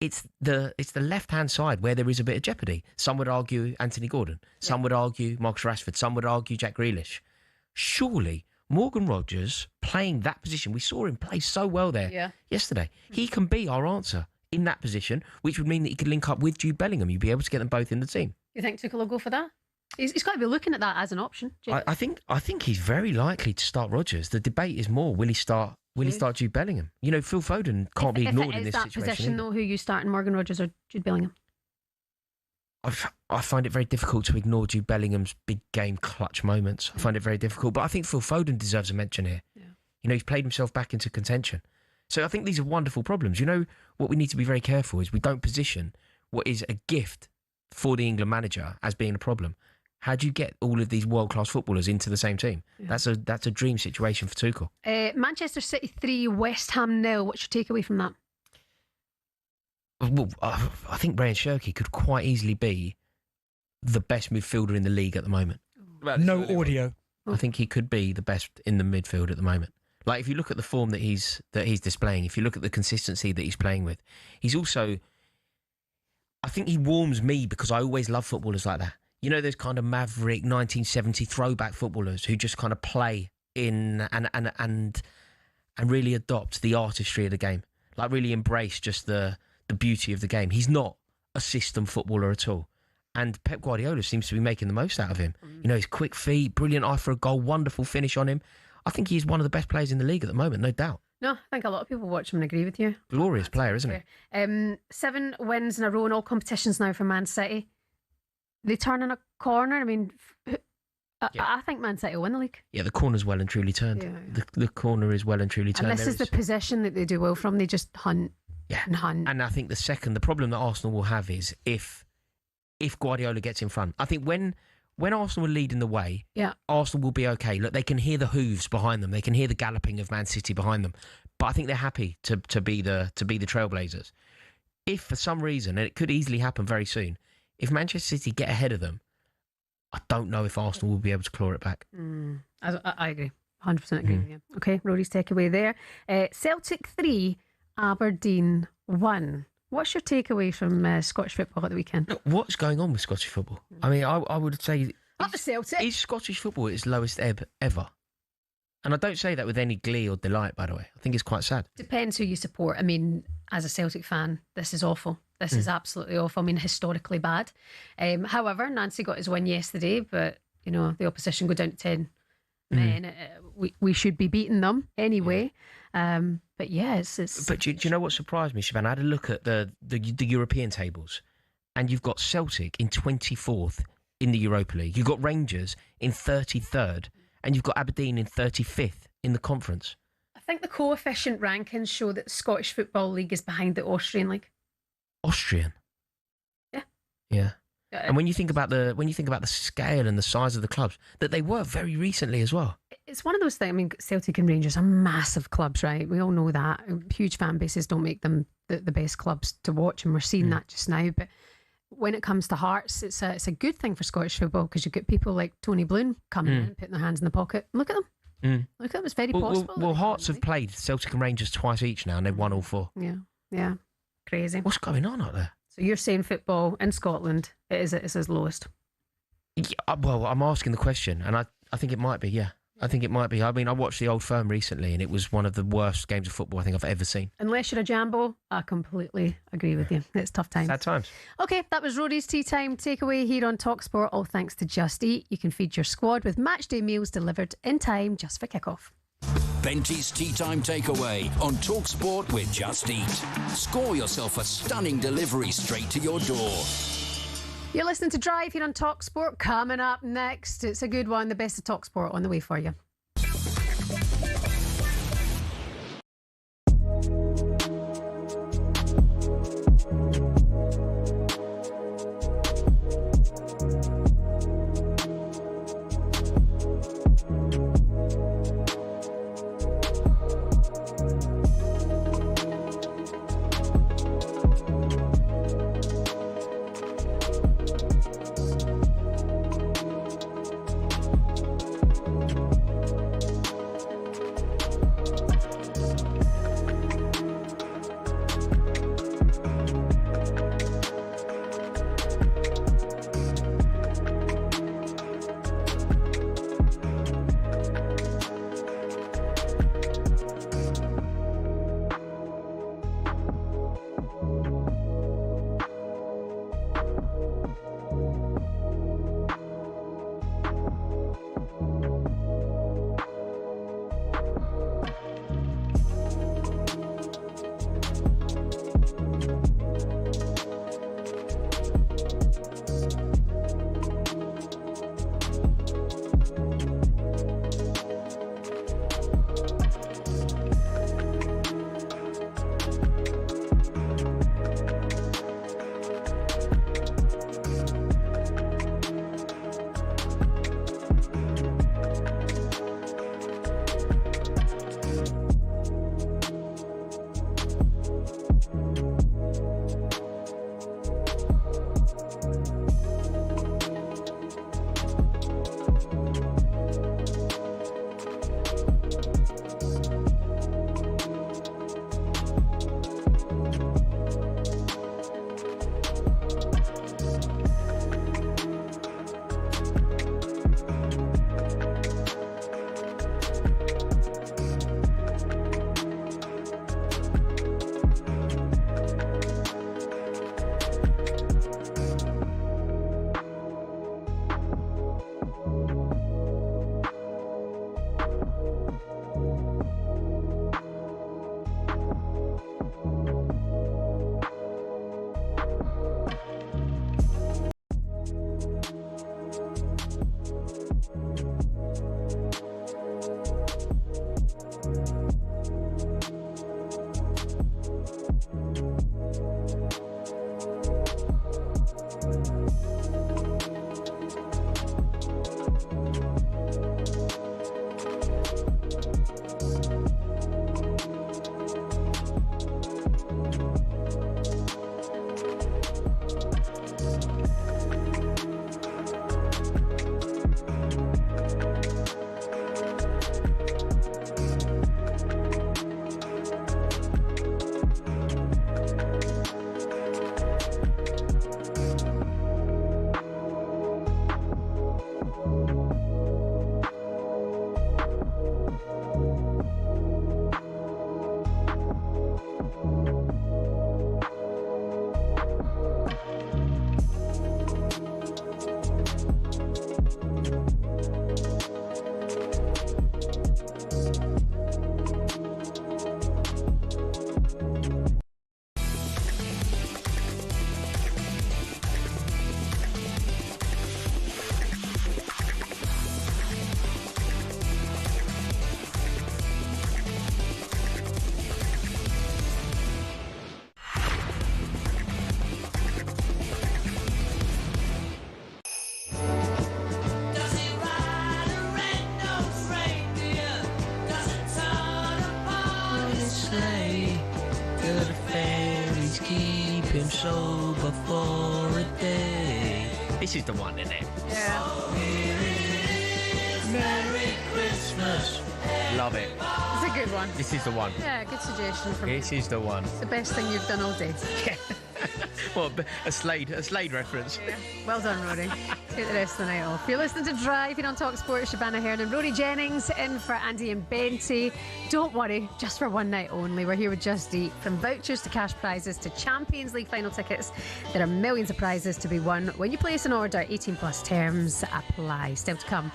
It's the left-hand side where there is a bit of jeopardy. Some would argue Anthony Gordon. Some would argue Marcus Rashford. Some would argue Jack Grealish. Surely, Morgan Rogers playing that position, we saw him play so well there yesterday. He can be our answer in that position, which would mean that he could link up with Jude Bellingham. You'd be able to get them both in the team. You think Tuchel will go for that? He's got to be looking at that as an option. I think he's very likely to start Rogers. The debate is more, will he start Jude Bellingham? You know, Phil Foden can't be ignored in this situation. If it is that position, though, who you starting, Morgan Rogers or Jude Bellingham? I find it very difficult to ignore Jude Bellingham's big game clutch moments. I find it very difficult. But I think Phil Foden deserves a mention here. Yeah. You know, he's played himself back into contention. So I think these are wonderful problems. You know, what we need to be very careful is we don't position what is a gift for the England manager as being a problem. How do you get all of these world-class footballers into the same team? Yeah. That's a dream situation for Tuchel. Manchester City 3, West Ham 0. What's your takeaway from that? Well, I think Brian Shirky could quite easily be the best midfielder in the league at the moment. No audio. I think he could be the best in the midfield at the moment. Like, if you look at the form that he's displaying, if you look at the consistency that he's playing with, he's also... I think he warms me because I always love footballers like that. You know, those kind of maverick 1970 throwback footballers who just kind of play in and really adopt the artistry of the game. Like, really embrace just the beauty of the game. He's not a system footballer at all. And Pep Guardiola seems to be making the most out of him. You know, his quick feet, brilliant eye for a goal, wonderful finish on him. I think he's one of the best players in the league at the moment, no doubt. No, I think a lot of people watch him and agree with you. Glorious player, isn't he? 7 wins in a row in all competitions now for Man City. They turning a corner. I mean, I think Man City will win the league. Yeah, the corner's well and truly turned. Yeah. The corner is well and truly turned. And this is the position that they do well from. They just hunt and hunt. And I think the problem that Arsenal will have is if Guardiola gets in front. I think when Arsenal are leading the way, Arsenal will be okay. Look, they can hear the hooves behind them. They can hear the galloping of Man City behind them. But I think they're happy to be the trailblazers. If for some reason, and it could easily happen very soon, if Manchester City get ahead of them, I don't know if Arsenal will be able to claw it back. I agree. 100% agree with you. Okay, Rory's takeaway there. Celtic 3, Aberdeen 1. What's your takeaway from Scottish football at the weekend? Look, what's going on with Scottish football? I mean, I would say... Celtic. Is Scottish football at its lowest ebb ever? And I don't say that with any glee or delight, by the way. I think it's quite sad. Depends who you support. I mean, as a Celtic fan, this is awful. This is absolutely awful. I mean, historically bad. However, Nancy got his win yesterday, but, you know, the opposition go down to 10 men. We should be beating them anyway. But yeah, it's... But do you know what surprised me, Siobhan? I had a look at the European tables, and you've got Celtic in 24th in the Europa League. You've got Rangers in 33rd, and you've got Aberdeen in 35th in the conference. I think the coefficient rankings show that the Scottish Football League is behind the Austrian League. Austrian? Yeah. And when you think about the scale and the size of the clubs, that they were very recently as well. It's one of those things. I mean, Celtic and Rangers are massive clubs, right? We all know that. Huge fan bases don't make them the best clubs to watch, and we're seeing that just now. But when it comes to Hearts, it's a good thing for Scottish football because you get people like Tony Bloom coming in and putting their hands in the pocket. Look at them. Look at them. It's very possible. Well, Hearts have played Celtic and Rangers twice each now, and they've won all 4. Yeah. Crazy. What's going on out there? So you're saying football in Scotland it's its lowest? Yeah, well, I'm asking the question, and I think it might be, yeah. I think it might be. I mean, I watched the Old Firm recently, and it was one of the worst games of football I think I've ever seen. Unless you're a Jambo, I completely agree with you. It's tough times. Sad times. OK, that was Rory's Tea Time takeaway here on talkSPORT, all thanks to Just Eat. You can feed your squad with matchday meals delivered in time just for kick-off. Benty's Tea Time Takeaway on talkSPORT with Just Eat. Score yourself a stunning delivery straight to your door. You're listening to Drive here on talkSPORT. Coming up next, it's a good one, the best of talkSPORT on the way for you. sober for a day. This is the one, isn't it? Yeah. Merry Christmas. Love it. It's a good one. This is the one. Yeah, good suggestion from you. This is the one. It's the best thing you've done all day. Yeah. What, a Slade reference? Yeah. Well done, Rory. Take the rest of the night off. You're listening to Driving on talkSPORT. Shabana Hearn and Rory Jennings in for Andy and Benty. Don't worry, just for one night only. We're here with Just Eat. From vouchers to cash prizes to Champions League final tickets, there are millions of prizes to be won when you place an order. 18 plus terms apply. Still to come,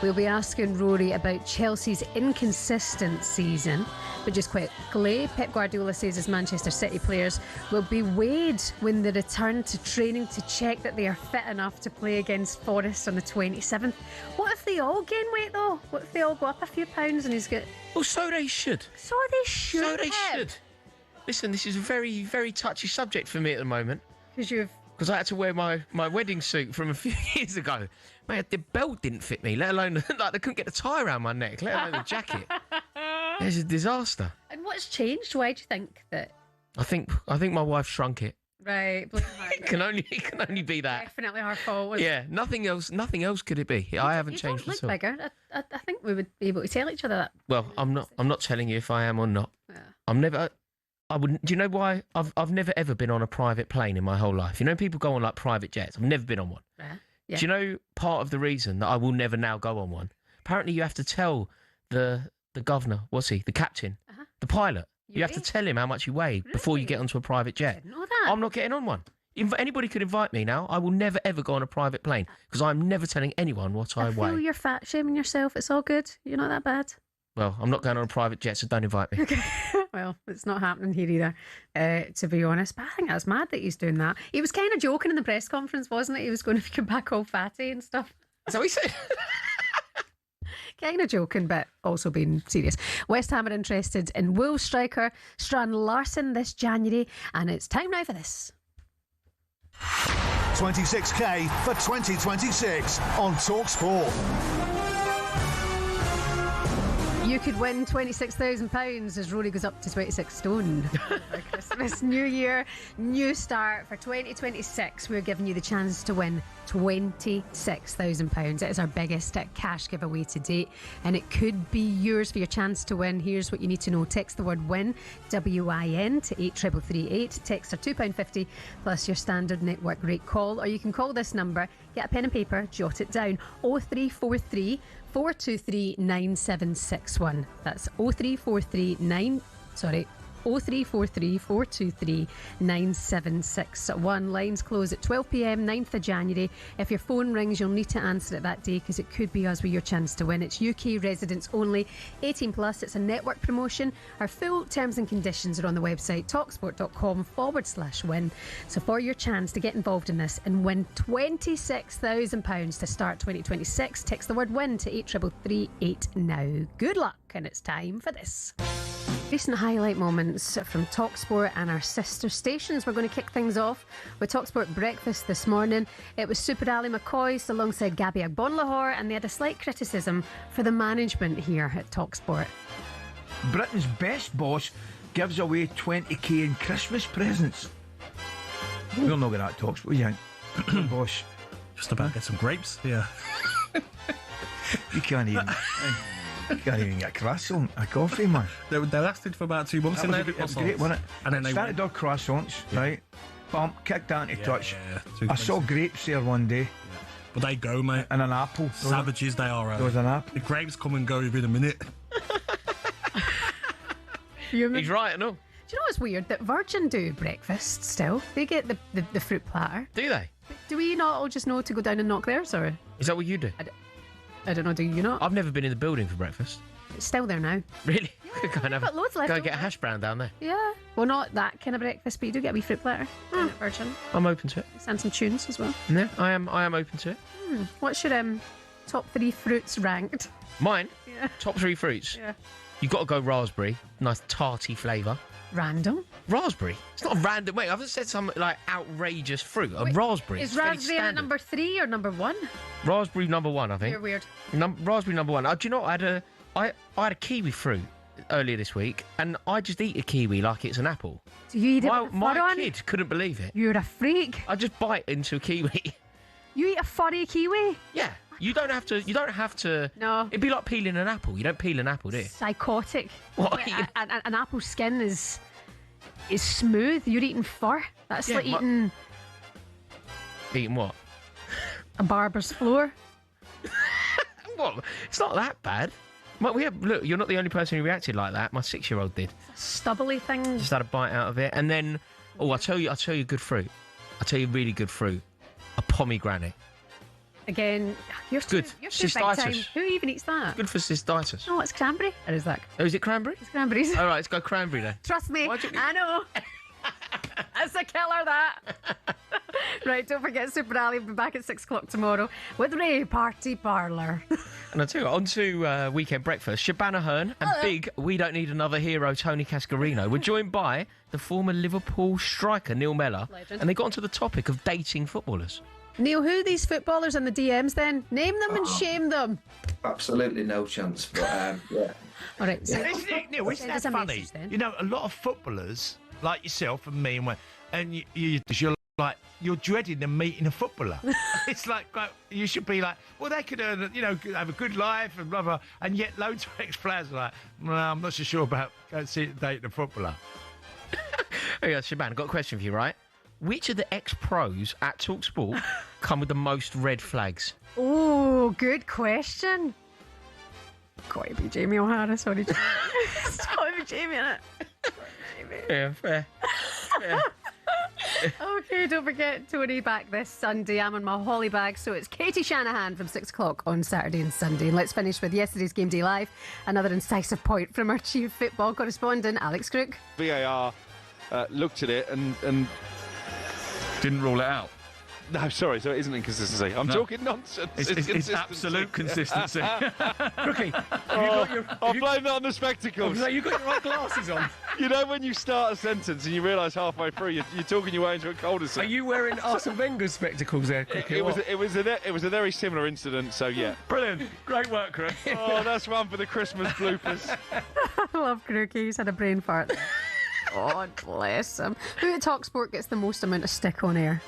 we'll be asking Rory about Chelsea's inconsistent season. But just quickly, Pep Guardiola says his Manchester City players will be weighed when they return to training to check that they are fit enough to play against Forest on the 27th. What if they all gain weight though? What if they all go up a few pounds and he's got... Well, so they should. So they should. So they should. Listen, this is a very, very touchy subject for me at the moment. Because I had to wear my wedding suit from a few years ago. Mate, the belt didn't fit me, let alone, like, they couldn't get the tie around my neck, let alone the jacket. It's a disaster. And what's changed? Why do you think that? I think my wife shrunk it. Right. It can only be that. Definitely her fault. Yeah, nothing else could it be. I haven't changed at all. You don't look bigger. I think we would be able to tell each other that. Well, I'm not telling you if I am or not. Yeah. I'm never... I wouldn't. Do you know why? I've never ever been on a private plane in my whole life. You know, people go on like private jets. I've never been on one. Yeah. Do you know part of the reason that I will never now go on one? Apparently, you have to tell the governor, what's he? The captain, the pilot. You have to tell him how much you weigh before you get onto a private jet. I didn't know that. I'm not getting on one. Anybody could invite me now. I will never ever go on a private plane because I'm never telling anyone what I weigh. I feel you're fat shaming yourself. It's all good. You're not that bad. Well, I'm not going on a private jet, so don't invite me. Okay. Well, it's not happening here either, to be honest. But I think that's mad that he's doing that. He was kind of joking in the press conference, wasn't it? He was going to come back all fatty and stuff. Is that what he said? Kind of joking, but also being serious. West Ham are interested in Wolves striker Strand Larsen this January, and it's time now for this. 26k for 2026 on talkSPORT. You could win £26,000 as Rory goes up to 26 stone for Christmas. New year, new start for 2026. We're giving you the chance to win £26,000. It is our biggest cash giveaway to date, and it could be yours for your chance to win. Here's what you need to know. Text the word WIN, WIN, to 83338. Text are £2.50 plus your standard network rate call, or you can call this number, get a pen and paper, jot it down, 0343 423 9761. That's 0343 423 9761. Lines close at 12 p.m, 9th of January. If your phone rings, you'll need to answer it that day because it could be us with your chance to win. It's UK residents only, 18 plus. It's a network promotion. Our full terms and conditions are on the website talksport.com/win. So for your chance to get involved in this and win £26,000 to start 2026, text the word WIN to 83338 now. Good luck, and it's time for this. Recent highlight moments from talkSPORT and our sister stations. We're going to kick things off with talkSPORT Breakfast this morning. It was Super Ali McCoy alongside Gabby Agbonlahor, and they had a slight criticism for the management here at talkSPORT. Britain's best boss gives away 20k in Christmas presents. We'll not get that talkSPORT, you think? Boss. Just about to get some grapes, yeah. You can't even... You can't even get a croissant, a coffee, man. They lasted for about 2 months. That was great, wasn't it? And then they started off croissants, right? Bump, kicked that into touch. I saw grapes there one day. But they go, mate. And an apple. Savages they are. There was an apple. The grapes come and go within a minute. He's right, no? Do you know what's weird? That Virgin do breakfast still. They get the fruit platter. Do they? Do we not all just know to go down and knock theirs, or? Is that what you do? I don't know, do you not? I've never been in the building for breakfast. It's still there now. Really? Yeah, got loads left. Go and get a hash brown down there. Yeah. Well, not that kind of breakfast, but you do get a wee fruit platter down at Virgin. I'm open to it. And some tunes as well. Yeah, I am open to it. What's your top 3 fruits ranked? Mine? Yeah. Top 3 fruits? Yeah. You've got to go raspberry. Nice tarty flavour. Random? Raspberry? It's not random. Wait, I haven't said some like outrageous fruit. A raspberry. Is raspberry at number 3 or number 1? Raspberry number 1, I think. You're weird. Raspberry number 1. Do you know what? I had a kiwi fruit earlier this week, and I just eat a kiwi like it's an apple. Do you eat it My kid couldn't believe it. You're a freak. I just bite into a kiwi. You eat a furry kiwi? Yeah. You don't have to. No. It'd be like peeling an apple. You don't peel an apple, do you? Psychotic. What? An apple skin is... is smooth. You're eating fur. That's like eating Eating what? a barber's floor. What? It's not that bad. Well, look, you're not the only person who reacted like that. My 6-year-old did. Stubbly thing. Just had a bite out of it, and then I'll tell you good fruit. I'll tell you really good fruit. A pomegranate. Again, you're good. You're too big time. Who even eats that? Good for cystitis. Oh, it's cranberry. Or is that? Oh, is it cranberry? It's cranberries. All right, let's go cranberry then. Trust me, I know. That's a killer, that. Right, don't forget Super Ali will be back at 6 o'clock tomorrow with Ray Party Parlour. And I tell you what, on to Weekend Breakfast. Shabana Hearn and big We Don't Need Another Hero Tony Cascarino were joined by the former Liverpool striker Neil Mellor. Legend. And they got onto the topic of dating footballers. Neil, who are these footballers in the DMs then? Name them and shame them. Absolutely no chance, but yeah. All right. So Neil, isn't that funny? You know, a lot of footballers, like yourself and me, and you're dreading them meeting a footballer. It's like you should be like, well, they could earn, have a good life and blah blah. And yet, loads of ex-players are like, well, I'm not so sure about going to dating a footballer. Oh yeah, Shaban, I've got a question for you, right? Which of the ex-pros at talkSPORT come with the most red flags? Oh, good question. Got to be Jamie O'Hara, sorry. It's got to be Jamie in it. Yeah, fair. Okay, don't forget Tony back this Sunday. I'm on my holly bag, so it's Katie Shanahan from 6 o'clock on Saturday and Sunday. And let's finish with yesterday's Game Day Live. Another incisive point from our chief football correspondent, Alex Crook. VAR looked at it and didn't rule it out. No, sorry, so it isn't inconsistency. I'm talking nonsense. It's absolute consistency. Crookie, I'll blame that on the spectacles. You've got your right glasses on. You know when you start a sentence and you realise halfway through you're talking your way into a cul-de-sac. Are you wearing Arsene Wenger's spectacles there, Crookie? It was a very similar incident, so yeah. Brilliant. Great work, Crook. Oh, that's one for the Christmas bloopers. I love Crookie. He's had a brain fart. God bless him. Who at talkSPORT gets the most amount of stick on air?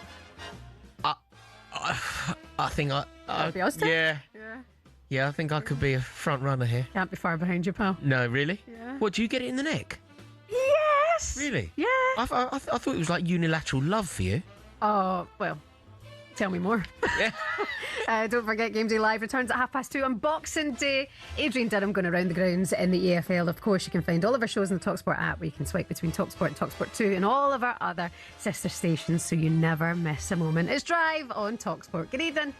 I think Yeah, I think I could be a front runner here. Can't be far behind you, pal. No, really? Yeah. What, do you get it in the neck? Yes! Really? Yeah. I thought it was like unilateral love for you. Oh, well, tell me more. Yeah. Don't forget Game Day Live returns at 2:30 on Boxing Day. Adrian Durham going around the grounds in the EFL. Of course, you can find all of our shows in the talkSPORT app, where you can swipe between talkSPORT and talkSPORT 2 and all of our other sister stations, so you never miss a moment. It's Drive on talkSPORT. Good evening.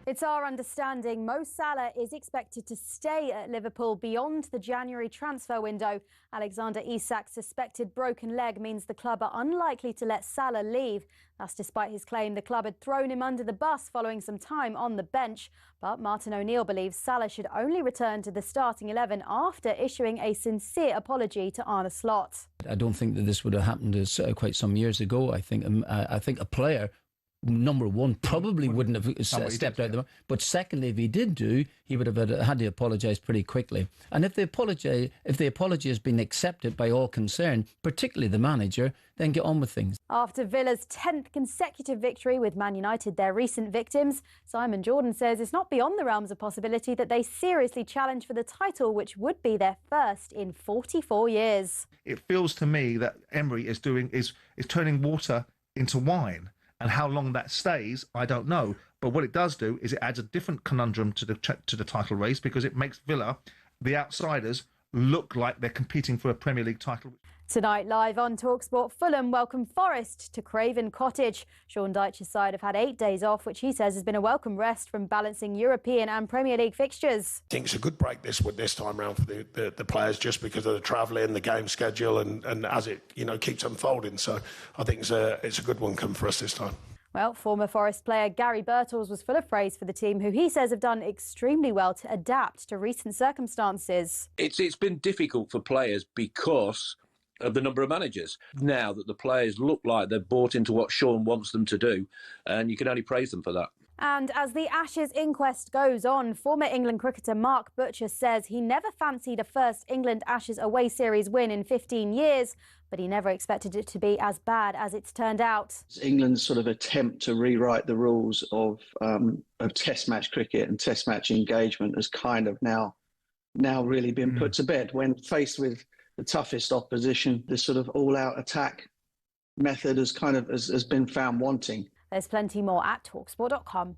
It's our understanding Mo Salah is expected to stay at Liverpool beyond the January transfer window. Alexander Isak's suspected broken leg means the club are unlikely to let Salah leave. That's despite his claim the club had thrown him under the bus following some time on the bench. But Martin O'Neill believes Salah should only return to the starting 11 after issuing a sincere apology to Arne Slot. I don't think that this would have happened quite some years ago. I think a player, number one, probably wouldn't have stepped out there. But secondly, if he did he would have had to apologise pretty quickly. And if the apology has been accepted by all concerned, particularly the manager, then get on with things. After Villa's 10th consecutive victory with Man United, their recent victims, Simon Jordan says it's not beyond the realms of possibility that they seriously challenge for the title, which would be their first in 44 years. It feels to me that Emery is turning water into wine. And how long that stays, I don't know. But what it does do is it adds a different conundrum to the title race, because it makes Villa, the outsiders, look like they're competing for a Premier League title. Tonight, live on talkSPORT, Fulham welcome Forest to Craven Cottage. Sean Dyche's side have had 8 days off, which he says has been a welcome rest from balancing European and Premier League fixtures. I think it's a good break this time round for the players, just because of the travelling, the game schedule, and as it keeps unfolding. So I think it's a good one come for us this time. Well, former Forest player Gary Birtles was full of praise for the team, who he says have done extremely well to adapt to recent circumstances. It's been difficult for players because of the number of managers. Now that the players look like they've bought into what Sean wants them to do, and you can only praise them for that. And as the Ashes inquest goes on, former England cricketer Mark Butcher says he never fancied a first England Ashes away series win in 15 years, but he never expected it to be as bad as it's turned out. England's sort of attempt to rewrite the rules of Test match cricket and Test match engagement has kind of now really been put to bed. When faced with the toughest opposition, this sort of all-out attack method has been found wanting. There's plenty more at talksport.com.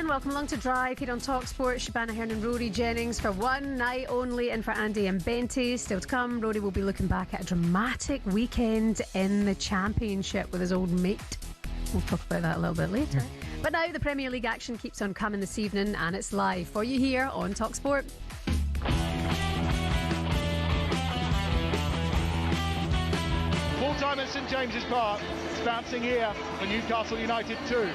Welcome along to Drive here on talkSPORT. Shabana Hearn and Rory Jennings for one night only, and for Andy and Benty still to come. Rory will be looking back at a dramatic weekend in the Championship with his old mate. We'll talk about that a little bit later. But now the Premier League action keeps on coming this evening, and it's live for you here on talkSPORT. Full time at St James's Park. It's bouncing here for Newcastle United 2.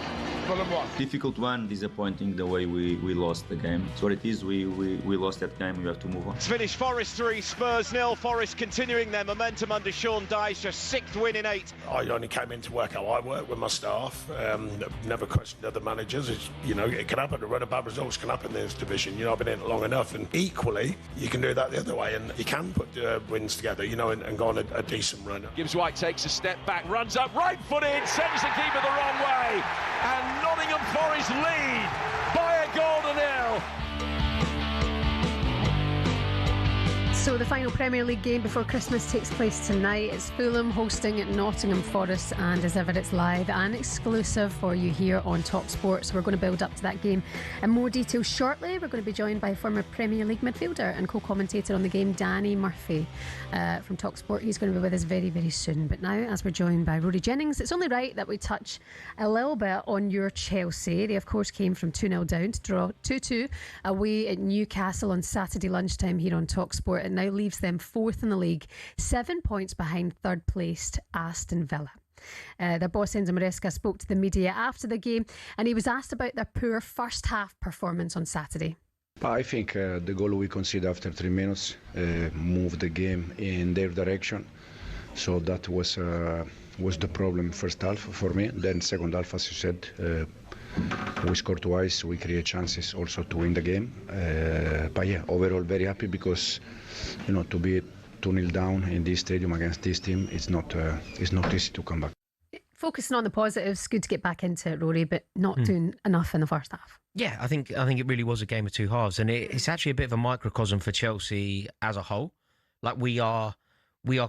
Fulham 1. Difficult one, disappointing the way we lost the game. It's what it is, we lost that game, we have to move on. It's finished Forest 3, Spurs 0. Forest continuing their momentum under Sean Dyche, a 6th win in 8. I only came in to work how I work with my staff. Never questioned other managers. It can happen. A run of bad results can happen in this division. I've been in it long enough, and equally, you can do that the other way, and you can put wins together, and go on a decent run. Gibbs White takes a step back, runs up, right-footed, sends the keeper the wrong way, and Nottingham Forest lead by a goal to 0. So the final Premier League game before Christmas takes place tonight. It's Fulham hosting at Nottingham Forest, and as ever it's live and exclusive for you here on talkSPORT. So we're going to build up to that game in more detail shortly. We're going to be joined by former Premier League midfielder and co-commentator on the game, Danny Murphy from talkSPORT. He's going to be with us very, very soon. But now, as we're joined by Rory Jennings, it's only right that we touch a little bit on your Chelsea. They of course came from 2-0 down to draw 2-2 away at Newcastle on Saturday lunchtime here on talkSPORT. It now leaves them 4th in the league, 7 points behind third placed Aston Villa. Their boss Enzo Maresca spoke to the media after the game, and he was asked about their poor first half performance on Saturday. I think the goal we conceded after 3 minutes moved the game in their direction. So that was the problem first half for me. Then second half, as you said, we scored twice. We create chances also to win the game. But yeah, overall very happy because to be 2-0 down in this stadium against this team, it's not easy to come back. Focusing on the positives, good to get back into it, Rory, but not doing enough in the first half. Yeah, I think it really was a game of two halves, and it's actually a bit of a microcosm for Chelsea as a whole. Like we are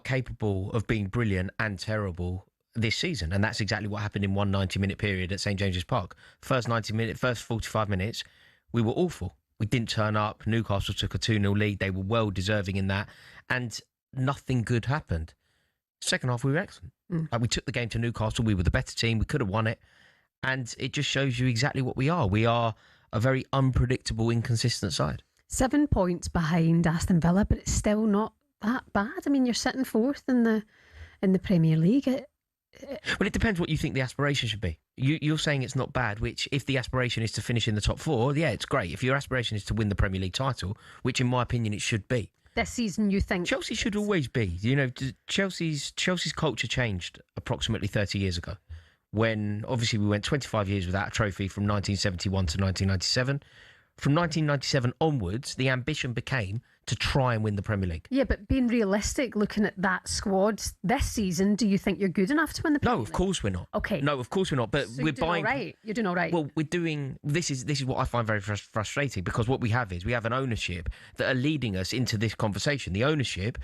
capable of being brilliant and terrible this season, and that's exactly what happened in one 90-minute period at St James's Park. First 45 minutes, we were awful. We didn't turn up. Newcastle took a 2-0 lead. They were well deserving in that, and nothing good happened. Second half, we were excellent. Like we took the game to Newcastle. We were the better team. We could have won it. And it just shows you exactly what we are. We are a very unpredictable, inconsistent side. 7 points behind Aston Villa, but it's still not that bad. I mean, you're sitting fourth in the Premier League. Well, it depends what you think the aspiration should be. You're saying it's not bad, which if the aspiration is to finish in the top four, yeah, it's great. If your aspiration is to win the Premier League title, which in my opinion it should be. This season, you think Chelsea should always be. Chelsea's culture changed approximately 30 years ago, when obviously we went 25 years without a trophy from 1971 to 1997. From 1997 onwards, the ambition became to try and win the Premier League. Yeah, but being realistic, looking at that squad this season, do you think you're good enough to win the Premier League? No, of course we're not. Okay. No, of course we're not. But so we're buying. You're doing all right. Well, we're doing. This is what I find very frustrating, because what we have is we have an ownership that are leading us into this conversation. The ownership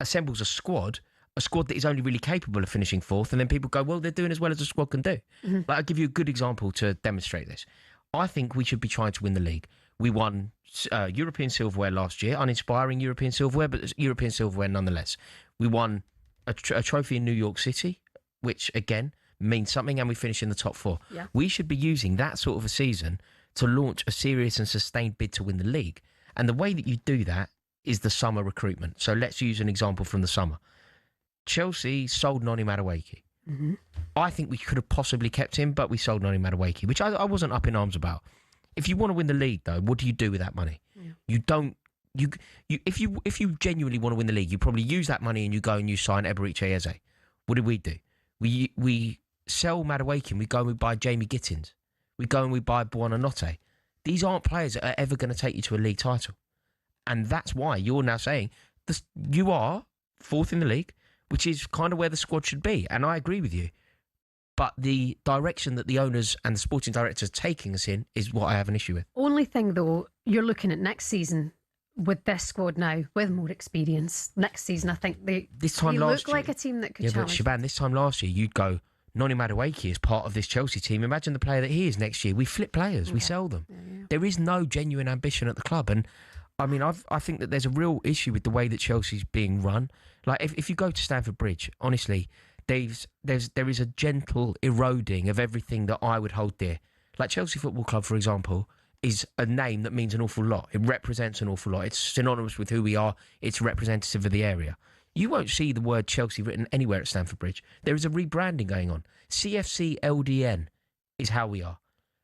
assembles a squad that is only really capable of finishing fourth, and then people go, well, they're doing as well as the squad can do. Mm-hmm. Like, I'll give you a good example to demonstrate this. I think we should be trying to win the league. We won European silverware last year, uninspiring European silverware, but European silverware nonetheless. We won a trophy in New York City, which again means something, and we finished in the top four. Yeah. We should be using that sort of a season to launch a serious and sustained bid to win the league. And the way that you do that is the summer recruitment. So let's use an example from the summer. Chelsea sold Noni Madueke. Mm-hmm. I think we could have possibly kept him, but we sold Noni Madueke, which I wasn't up in arms about. If you want to win the league, though, what do you do with that money? Yeah. You don't. If you genuinely want to win the league, you probably use that money and you go and you sign Eberechi Eze. What did we do? We sell Madueke and we go and we buy Jamie Gittins. We go and we buy Buonanotte. These aren't players that are ever going to take you to a league title, and that's why you're now saying this, you are fourth in the league, which is kind of where the squad should be. And I agree with you. But the direction that the owners and the sporting directors are taking us in is what I have an issue with. Only thing, though, you're looking at next season with this squad now, with more experience. Next season, I think they look like a team that could challenge. Yeah, but Shaban, this time last year, you'd go, Noni Madueke is part of this Chelsea team. Imagine the player that he is next year. We flip players. We sell them. Yeah. There is no genuine ambition at the club. And, I mean, I think that there's a real issue with the way that Chelsea's being run. Like, if you go to Stamford Bridge, honestly, there is a gentle eroding of everything that I would hold dear. Like Chelsea Football Club, for example, is a name that means an awful lot. It represents an awful lot. It's synonymous with who we are. It's representative of the area. You won't see the word Chelsea written anywhere at Stamford Bridge. There is a rebranding going on. CFC LDN is how we are.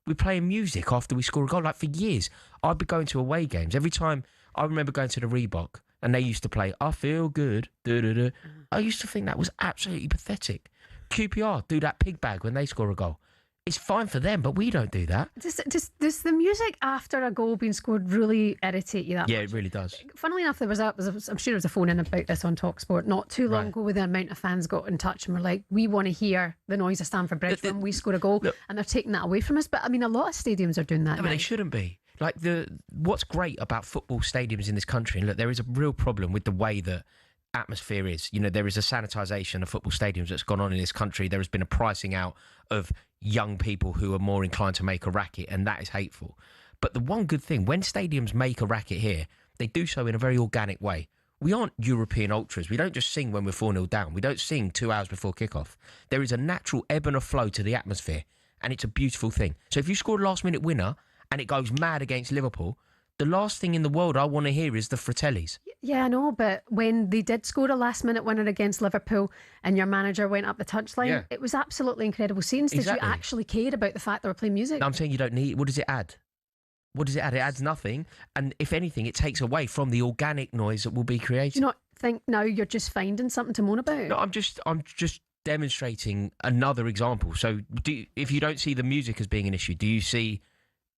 We're playing music after we score a goal. Like for years, I'd be going to away games. Every time I remember going to the Reebok, and they used to play, I feel good. Da-da-da. I used to think that was absolutely pathetic. QPR do that pig bag when they score a goal. It's fine for them, but we don't do that. Does the music after a goal being scored really irritate you that much? Yeah, it really does. Funnily enough, I'm sure there was a phone in about this on talkSPORT not too long ago, where the amount of fans got in touch and were like, we want to hear the noise of Stamford Bridge when we score a goal, and they're taking that away from us. But I mean, a lot of stadiums are doing that. No, but they shouldn't be. Like what's great about football stadiums in this country, and look, there is a real problem with the way that atmosphere is. You know, there is a sanitisation of football stadiums that's gone on in this country. There has been a pricing out of young people who are more inclined to make a racket, and that is hateful. But the one good thing, when stadiums make a racket here, they do so in a very organic way. We aren't European ultras. We don't just sing when we're 4-0 down. We don't sing 2 hours before kickoff. There is a natural ebb and a flow to the atmosphere, and it's a beautiful thing. So if you score a last-minute winner and it goes mad against Liverpool, the last thing in the world I want to hear is the Fratellis. Yeah, I know, but when they did score a last-minute winner against Liverpool and your manager went up the touchline, it was absolutely incredible scenes. Did you actually care about the fact they were playing music? No, I'm saying you don't need... What does it add? What does it add? It adds nothing. And if anything, it takes away from the organic noise that will be created. You know, think now you're just finding something to moan about? No, I'm just demonstrating another example. So if you don't see the music as being an issue, do you see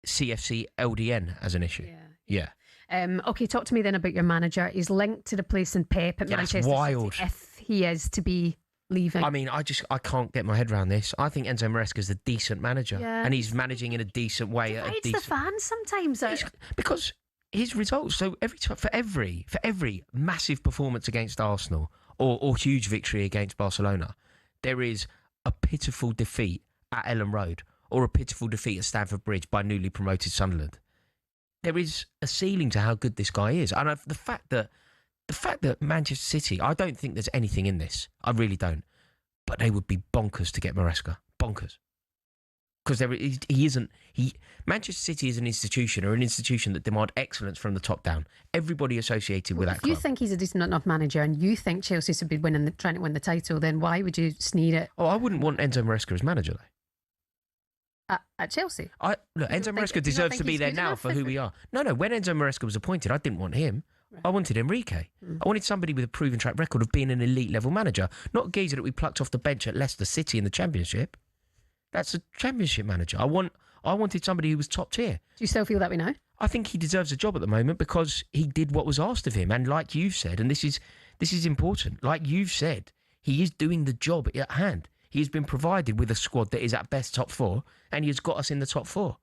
CFC LDN as an issue? Yeah. Okay, talk to me then about your manager. He's linked to replacing Pep at Manchester wild. City if he is to be leaving. I mean, I can't get my head around this. I think Enzo Maresca's a decent manager, and he's managing in a decent way. It's the fans sometimes. Because his results. So for every massive performance against Arsenal or huge victory against Barcelona, there is a pitiful defeat at Ellen Road or a pitiful defeat at Stamford Bridge by newly promoted Sunderland. There is a ceiling to how good this guy is, and the fact that Manchester City, I don't think there's anything in this. I really don't. But they would be bonkers to get Maresca. Bonkers. Because Manchester City is an institution that demand excellence from the top down. Everybody associated with that club. If you think he's a decent enough manager and you think Chelsea should be trying to win the title, then why would you sneer it? Oh, I wouldn't want Enzo Maresca as manager, though. At Chelsea? Enzo Maresca deserves to be there now for who we are. No, when Enzo Maresca was appointed, I didn't want him. I wanted Enrique. I wanted somebody with a proven track record of being an elite level manager, not a geezer that we plucked off the bench at Leicester City in the Championship. That's a Championship manager. I wanted somebody who was top tier. Do you still feel that way now? I think he deserves a job at the moment because he did what was asked of him, and like you've said, and this is important. Like you've said, he is doing the job at hand. He has been provided with a squad that is at best top four, and he has got us in the top four.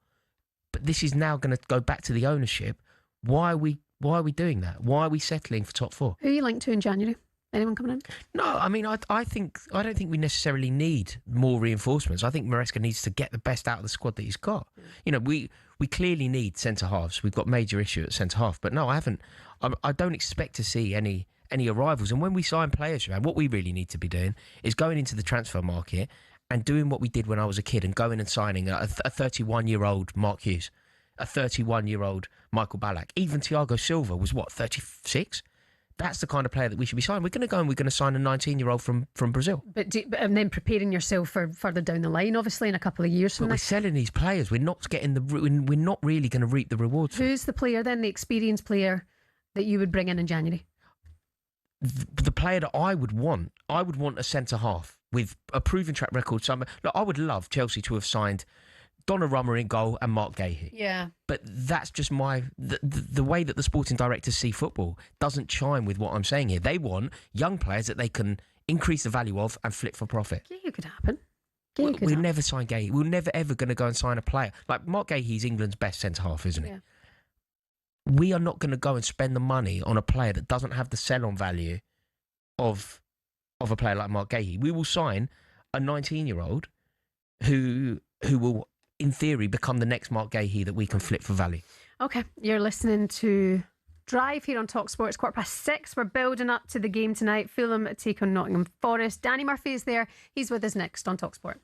But this is now going to go back to the ownership. Why are we doing that? Why are we settling for top four? Who are you linked to in January? Anyone coming in? No, I mean, I don't think we necessarily need more reinforcements. I think Maresca needs to get the best out of the squad that he's got. You know, we clearly need centre halves. We've got major issue at centre half, but no, I don't expect to see any arrivals. And when we sign players around, what we really need to be doing is going into the transfer market and doing what we did when I was a kid and going and signing a 31-year-old Mark Hughes, a 31-year-old Michael Ballack. Even Thiago Silva was, 36? That's the kind of player that we should be signing. We're going to go and we're going to sign a 19-year-old from Brazil. And then preparing yourself for further down the line, obviously, in a couple of years from now. We're selling these players. We're not really going to reap the rewards. Who's the player then, the experienced player that you would bring in January? The player that I would want a centre half with a proven track record. Look, I would love Chelsea to have signed Donnarumma in goal and Mark Gahey. Yeah. But that's just the way that the sporting directors see football doesn't chime with what I'm saying here. They want young players that they can increase the value of and flip for profit. Gahey could happen. We'll never sign Gahey. We're never ever going to go and sign a player. Like Mark Gahey's England's best centre half, isn't he? Yeah. We are not going to go and spend the money on a player that doesn't have the sell-on value of a player like Mark Gahey. We will sign a 19-year-old who will, in theory, become the next Mark Gahey that we can flip for value. Okay, you're listening to Drive here on talkSPORT. It's 6:15. We're building up to the game tonight. Fulham take on Nottingham Forest. Danny Murphy is there. He's with us next on talkSPORT.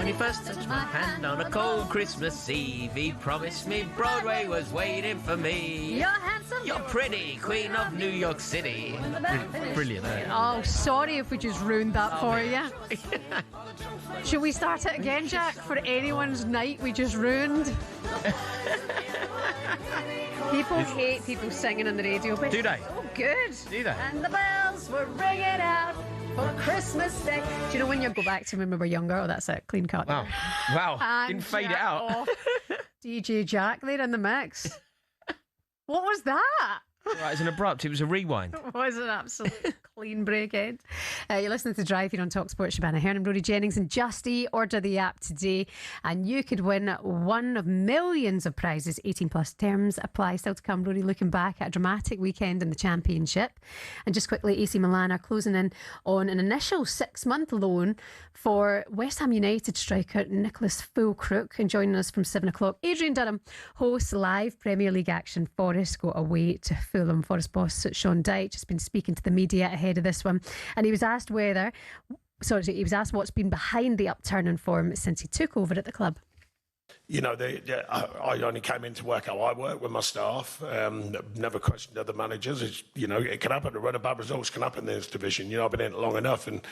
When he first touched my hand on a cold Christmas Eve, he promised me Broadway was waiting for me. You're handsome. You're pretty, Queen of New York City. Brilliant, eh? Oh, sorry if we just ruined that for you. Should we start it again, Jack, for anyone's night we just ruined? People hate people singing on the radio. But do they? Oh, good. Do they? And the bells were ringing out for Christmas Day. Do you know when you go back to when we were younger? Oh, that's it. Clean cut. Wow. Wow. And Didn't fade it Jack out. off. DJ Jack there in the mix. What was that? Right, it's an abrupt. It was a rewind. It was an absolute clean break end. You're listening to Drive here on talkSPORT. Shabana Hearn and Rory Jennings and Justy. Order the app today and you could win one of millions of prizes. 18 plus terms apply. Still to come, Rory looking back at a dramatic weekend in the Championship. And just quickly, AC Milan are closing in on an initial 6-month loan for West Ham United striker Nicholas Fulcrook. And joining us from 7 o'clock, Adrian Durham hosts live Premier League action. Forest go away to Fulham. Forest boss Sean Dyche has been speaking to the media ahead of this one, and he was asked what's been behind the upturn in form since he took over at the club. You know, I only came in to work how I work with my staff. Never questioned other managers. It can happen. The run of bad results can happen in this division. I've been in it long enough, and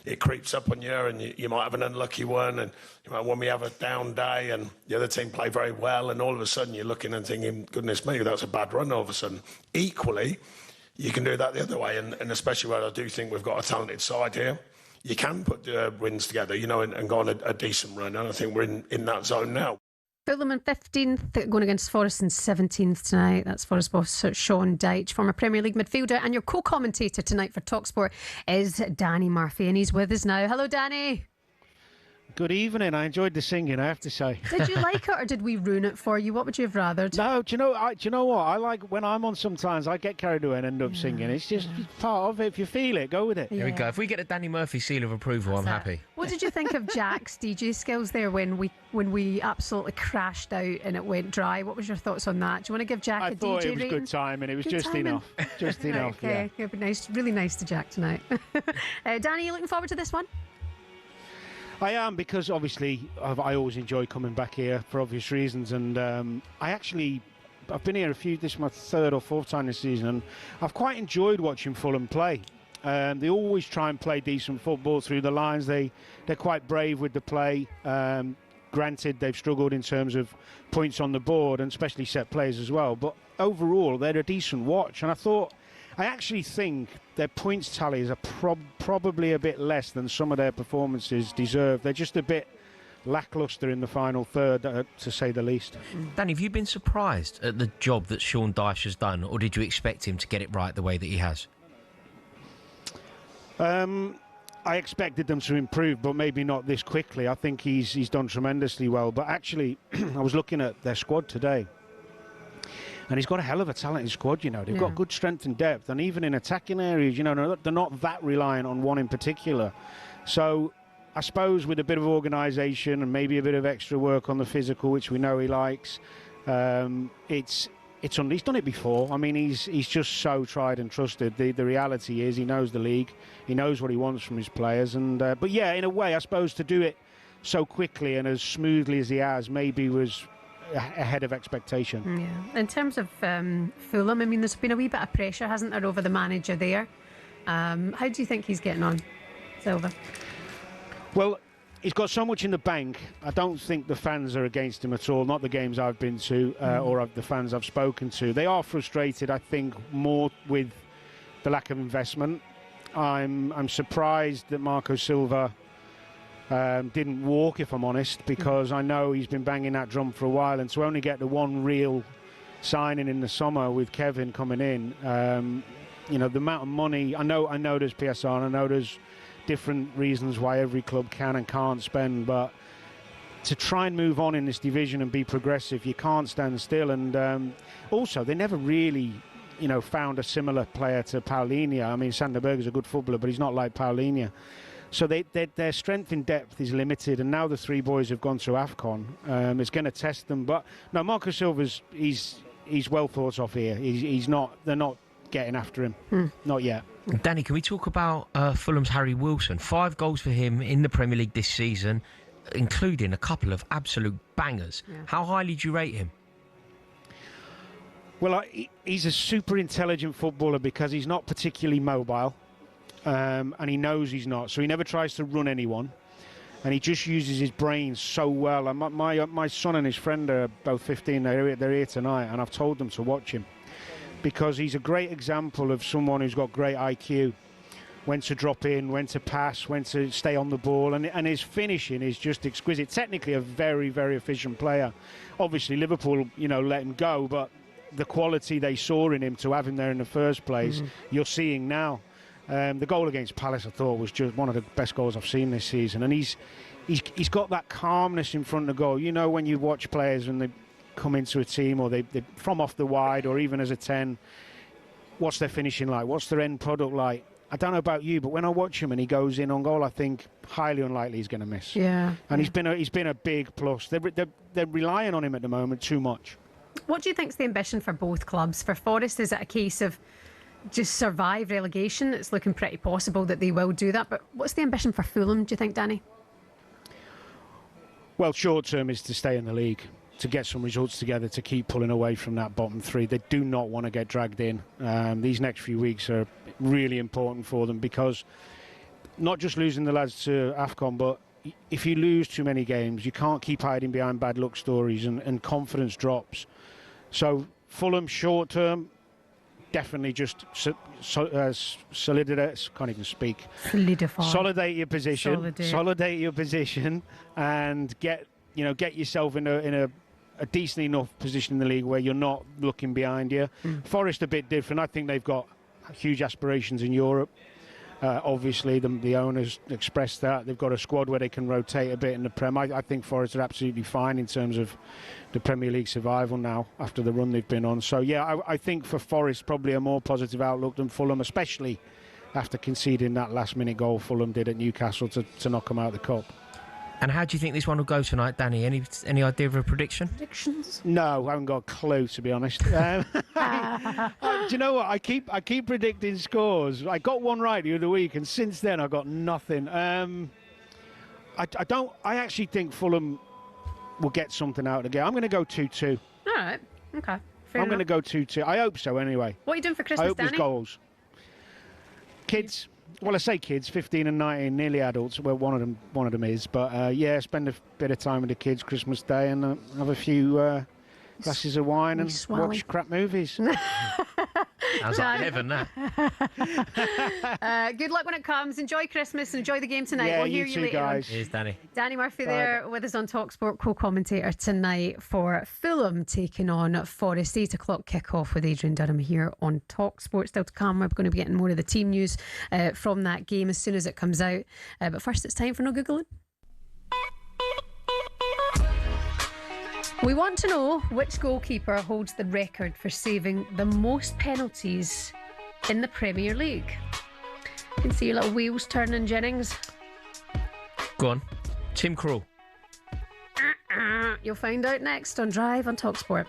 it creeps up on you, and you might have an unlucky one, and when we have a down day, and the other team play very well, and all of a sudden you're looking and thinking, goodness me, that's a bad run. All of a sudden, equally, you can do that the other way, and especially where I do think we've got a talented side here. You can put wins together, and go on a decent run, and I think we're in that zone now. Fulham in 15th, going against Forest in 17th tonight. That's Forest boss Sean Dyche, former Premier League midfielder. And your co-commentator tonight for talkSPORT is Danny Murphy, and he's with us now. Hello, Danny. Good evening. I enjoyed the singing, I have to say. Did you like it or did we ruin it for you? What would you have rathered? No, do you know what? I like when I'm on sometimes, I get carried away and end up singing. It's just part of it. If you feel it, go with it. Here we go. If we get a Danny Murphy seal of approval, I'm happy. What did you think of Jack's DJ skills there when we absolutely crashed out and it went dry? What was your thoughts on that? Do you want to give Jack a DJ thought it was rating? good timing. It was Good just timing. enough. Just enough, Okay, yeah. it'll be nice, really nice to Jack tonight. Danny, you looking forward to this one? I am, because obviously I always enjoy coming back here for obvious reasons, and I've been here this is my 3rd or 4th time this season, and I've quite enjoyed watching Fulham play. They always try and play decent football through the lines. They're quite brave with the play. Granted, they've struggled in terms of points on the board, and especially set plays as well, but overall they're a decent watch, and I actually think their points tallies are probably a bit less than some of their performances deserve. They're just a bit lacklustre in the final third, to say the least. Danny, have you been surprised at the job that Sean Dyche has done, or did you expect him to get it right the way that he has? I expected them to improve, but maybe not this quickly. I think he's done tremendously well. But actually, I was looking at their squad today, and he's got a hell of a talented squad, They've got good strength and depth, and even in attacking areas, they're not that reliant on one in particular. So I suppose with a bit of organisation and maybe a bit of extra work on the physical, which we know he likes, he's done it before. I mean, he's just so tried and trusted. The reality is he knows the league. He knows what he wants from his players. And but yeah, in a way, I suppose to do it so quickly and as smoothly as he has maybe was ahead of expectation. Yeah. In terms of Fulham, I mean, there's been a wee bit of pressure, hasn't there, over the manager there? How do you think he's getting on, Silva? Well, he's got so much in the bank. I don't think the fans are against him at all. Not the games I've been to or the fans I've spoken to. They are frustrated, I think, more with the lack of investment. I'm surprised that Marco Silva didn't walk, if I'm honest, because I know he's been banging that drum for a while, and to only get the one real signing in the summer with Kevin coming in, the amount of money, I know there's PSR, and I know there's different reasons why every club can and can't spend, but to try and move on in this division and be progressive, you can't stand still. And also, they never really found a similar player to Paulinho. I mean, Sander Berger's a good footballer, but he's not like Paulinho. So their strength in depth is limited, and now the 3 boys have gone through AFCON. It's going to test them. But no, Marco Silva's he's well thought of here. He's not. They're not getting after him. Not yet. Danny, can we talk about Fulham's Harry Wilson? 5 goals for him in the Premier League this season. including a couple of absolute bangers. Yeah. How highly do you rate him? Well, he's a super intelligent footballer because he's not particularly mobile, and he knows he's not, so he never tries to run anyone, and he just uses his brain so well. And my son and his friend are both 15, they're here tonight, and I've told them to watch him because he's a great example of someone who's got great IQ, when to drop in, when to pass, when to stay on the ball, and his finishing is just exquisite. Technically a very, very efficient player. Obviously Liverpool, let him go, but the quality they saw in him to have him there in the first place, you're seeing now. The goal against Palace, I thought, was just one of the best goals I've seen this season, and he's got that calmness in front of goal. When you watch players and they come into a team, or they from off the wide, or even as a 10, what's their finishing like? What's their end product like? I don't know about you, but when I watch him and he goes in on goal, I think highly unlikely he's going to miss. Yeah, and he's been a big plus. They're relying on him at the moment too much. What do you think's the ambition for both clubs? For Forest, is it a case of just survive relegation? It's looking pretty possible that they will do that. But what's the ambition for Fulham, do you think, Danny? Well, short term is to stay in the league, to get some results together, to keep pulling away from that bottom three. They do not want to get dragged in. These next few weeks are really important for them, because not just losing the lads to AFCON, but if you lose too many games, you can't keep hiding behind bad luck stories, and confidence drops. So Fulham, short term, definitely just solidify. Can't even speak. Solidate your position. Solidate your position, and get yourself in a decent enough position in the league where you're not looking behind you. Forest a bit different. I think they've got huge aspirations in Europe. Obviously, the owners expressed that. They've got a squad where they can rotate a bit in the Prem. I think Forest are absolutely fine in terms of the Premier League survival now after the run they've been on. So, yeah, I think for Forest probably a more positive outlook than Fulham, especially after conceding that last-minute goal Fulham did at Newcastle to knock them out of the cup. And how do you think this one will go tonight, Danny? Any idea of a prediction? Predictions? No, I haven't got a clue, to be honest. Do you know what? I keep predicting scores. I got one right the other week, and since then I got nothing. I actually think Fulham will get something out of the game. I'm going to go 2-2. All right. Okay. I'm going to go 2-2. I hope so, anyway. What are you doing for Christmas, I hope Danny? there's goals. Kids. Well, I say kids, 15 and 19, nearly adults. Well, one of them is. But, yeah, spend a bit of time with the kids Christmas Day, and have a few glasses of wine and watch crap movies. Sounds like heaven, that. Good luck when it comes. Enjoy Christmas and enjoy the game tonight. Yeah, we'll hear you later guys. Cheers, Danny. Danny Murphy there with us on talkSPORT, co-commentator tonight for Fulham taking on Forest. 8 o'clock kick-off with Adrian Durham here on talkSPORT. Still to come, we're going to be getting more of the team news from that game as soon as it comes out. But first, it's time for No Googling. We want to know which goalkeeper holds the record for saving the most penalties in the Premier League. You can see your little wheels turning, Jennings. Go on. Tim Krul. You'll find out next on Drive on talkSPORT.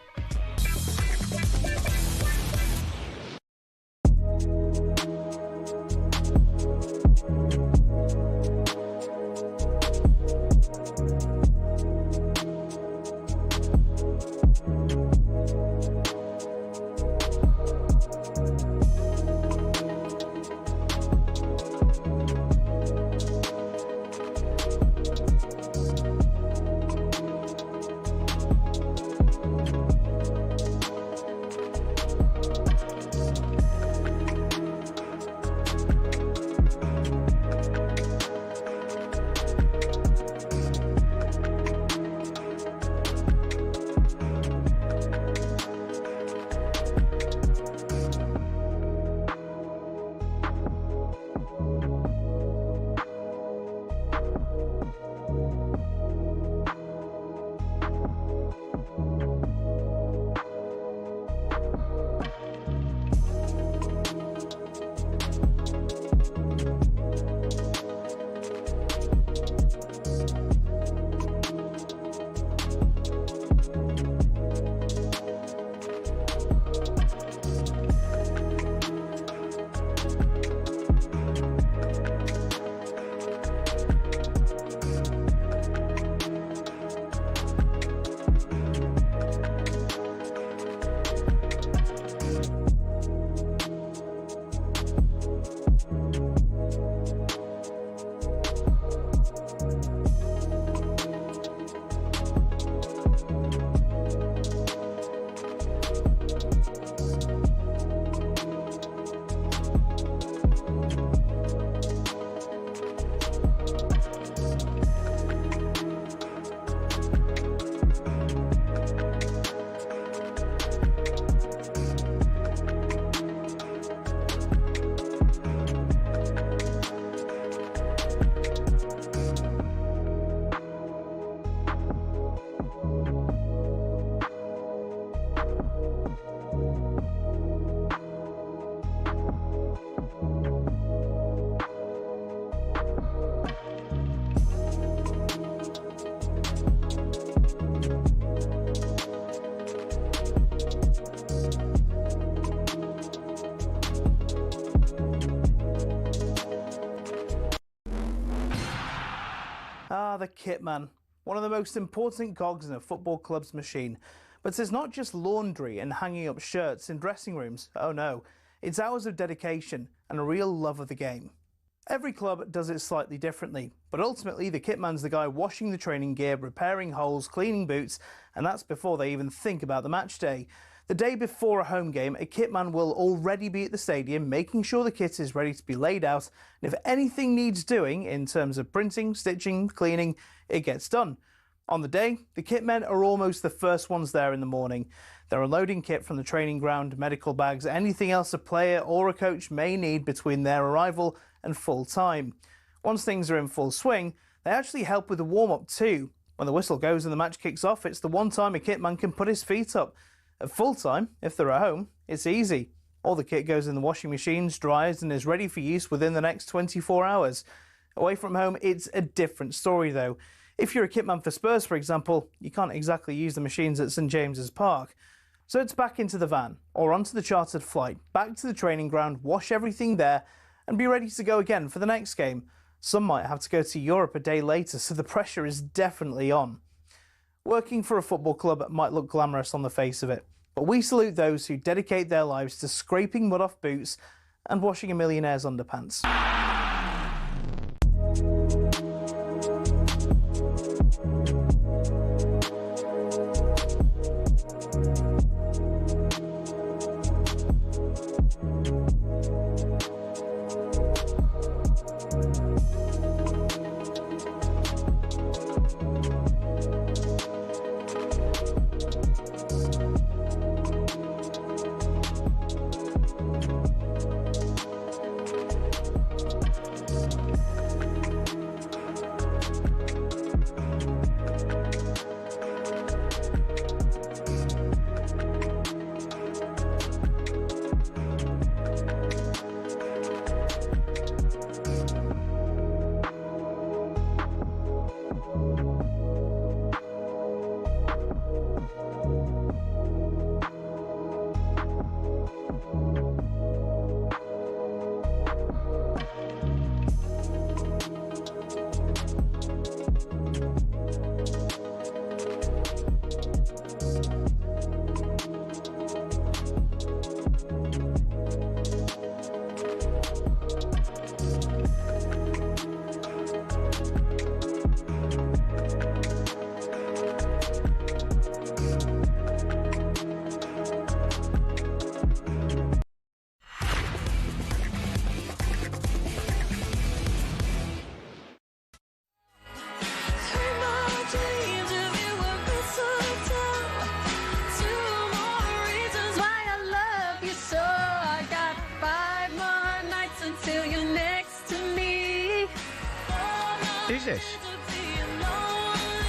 The kitman. One of the most important cogs in a football club's machine. But it's not just laundry and hanging up shirts in dressing rooms. Oh no. It's hours of dedication and a real love of the game. Every club does it slightly differently, but ultimately the kitman's the guy washing the training gear, repairing holes, cleaning boots, and that's before they even think about the match day. The day before a home game, a kitman will already be at the stadium making sure the kit is ready to be laid out, and if anything needs doing in terms of printing, stitching, cleaning, it gets done. On the day, the kitmen are almost the first ones there in the morning. They're unloading kit from the training ground, medical bags, anything else a player or a coach may need between their arrival and full time. Once things are in full swing, they actually help with the warm-up too. When the whistle goes and the match kicks off, it's the one time a kitman can put his feet up. At full time, if they're at home, it's easy. All the kit goes in the washing machines, dries and is ready for use within the next 24 hours. Away from home, it's a different story though. If you're a kitman for Spurs, for example, you can't exactly use the machines at St James's Park. So it's back into the van, or onto the chartered flight, back to the training ground, wash everything there, and be ready to go again for the next game. Some might have to go to Europe a day later, so the pressure is definitely on. Working for a football club might look glamorous on the face of it, but we salute those who dedicate their lives to scraping mud off boots and washing a millionaire's underpants. Who's this?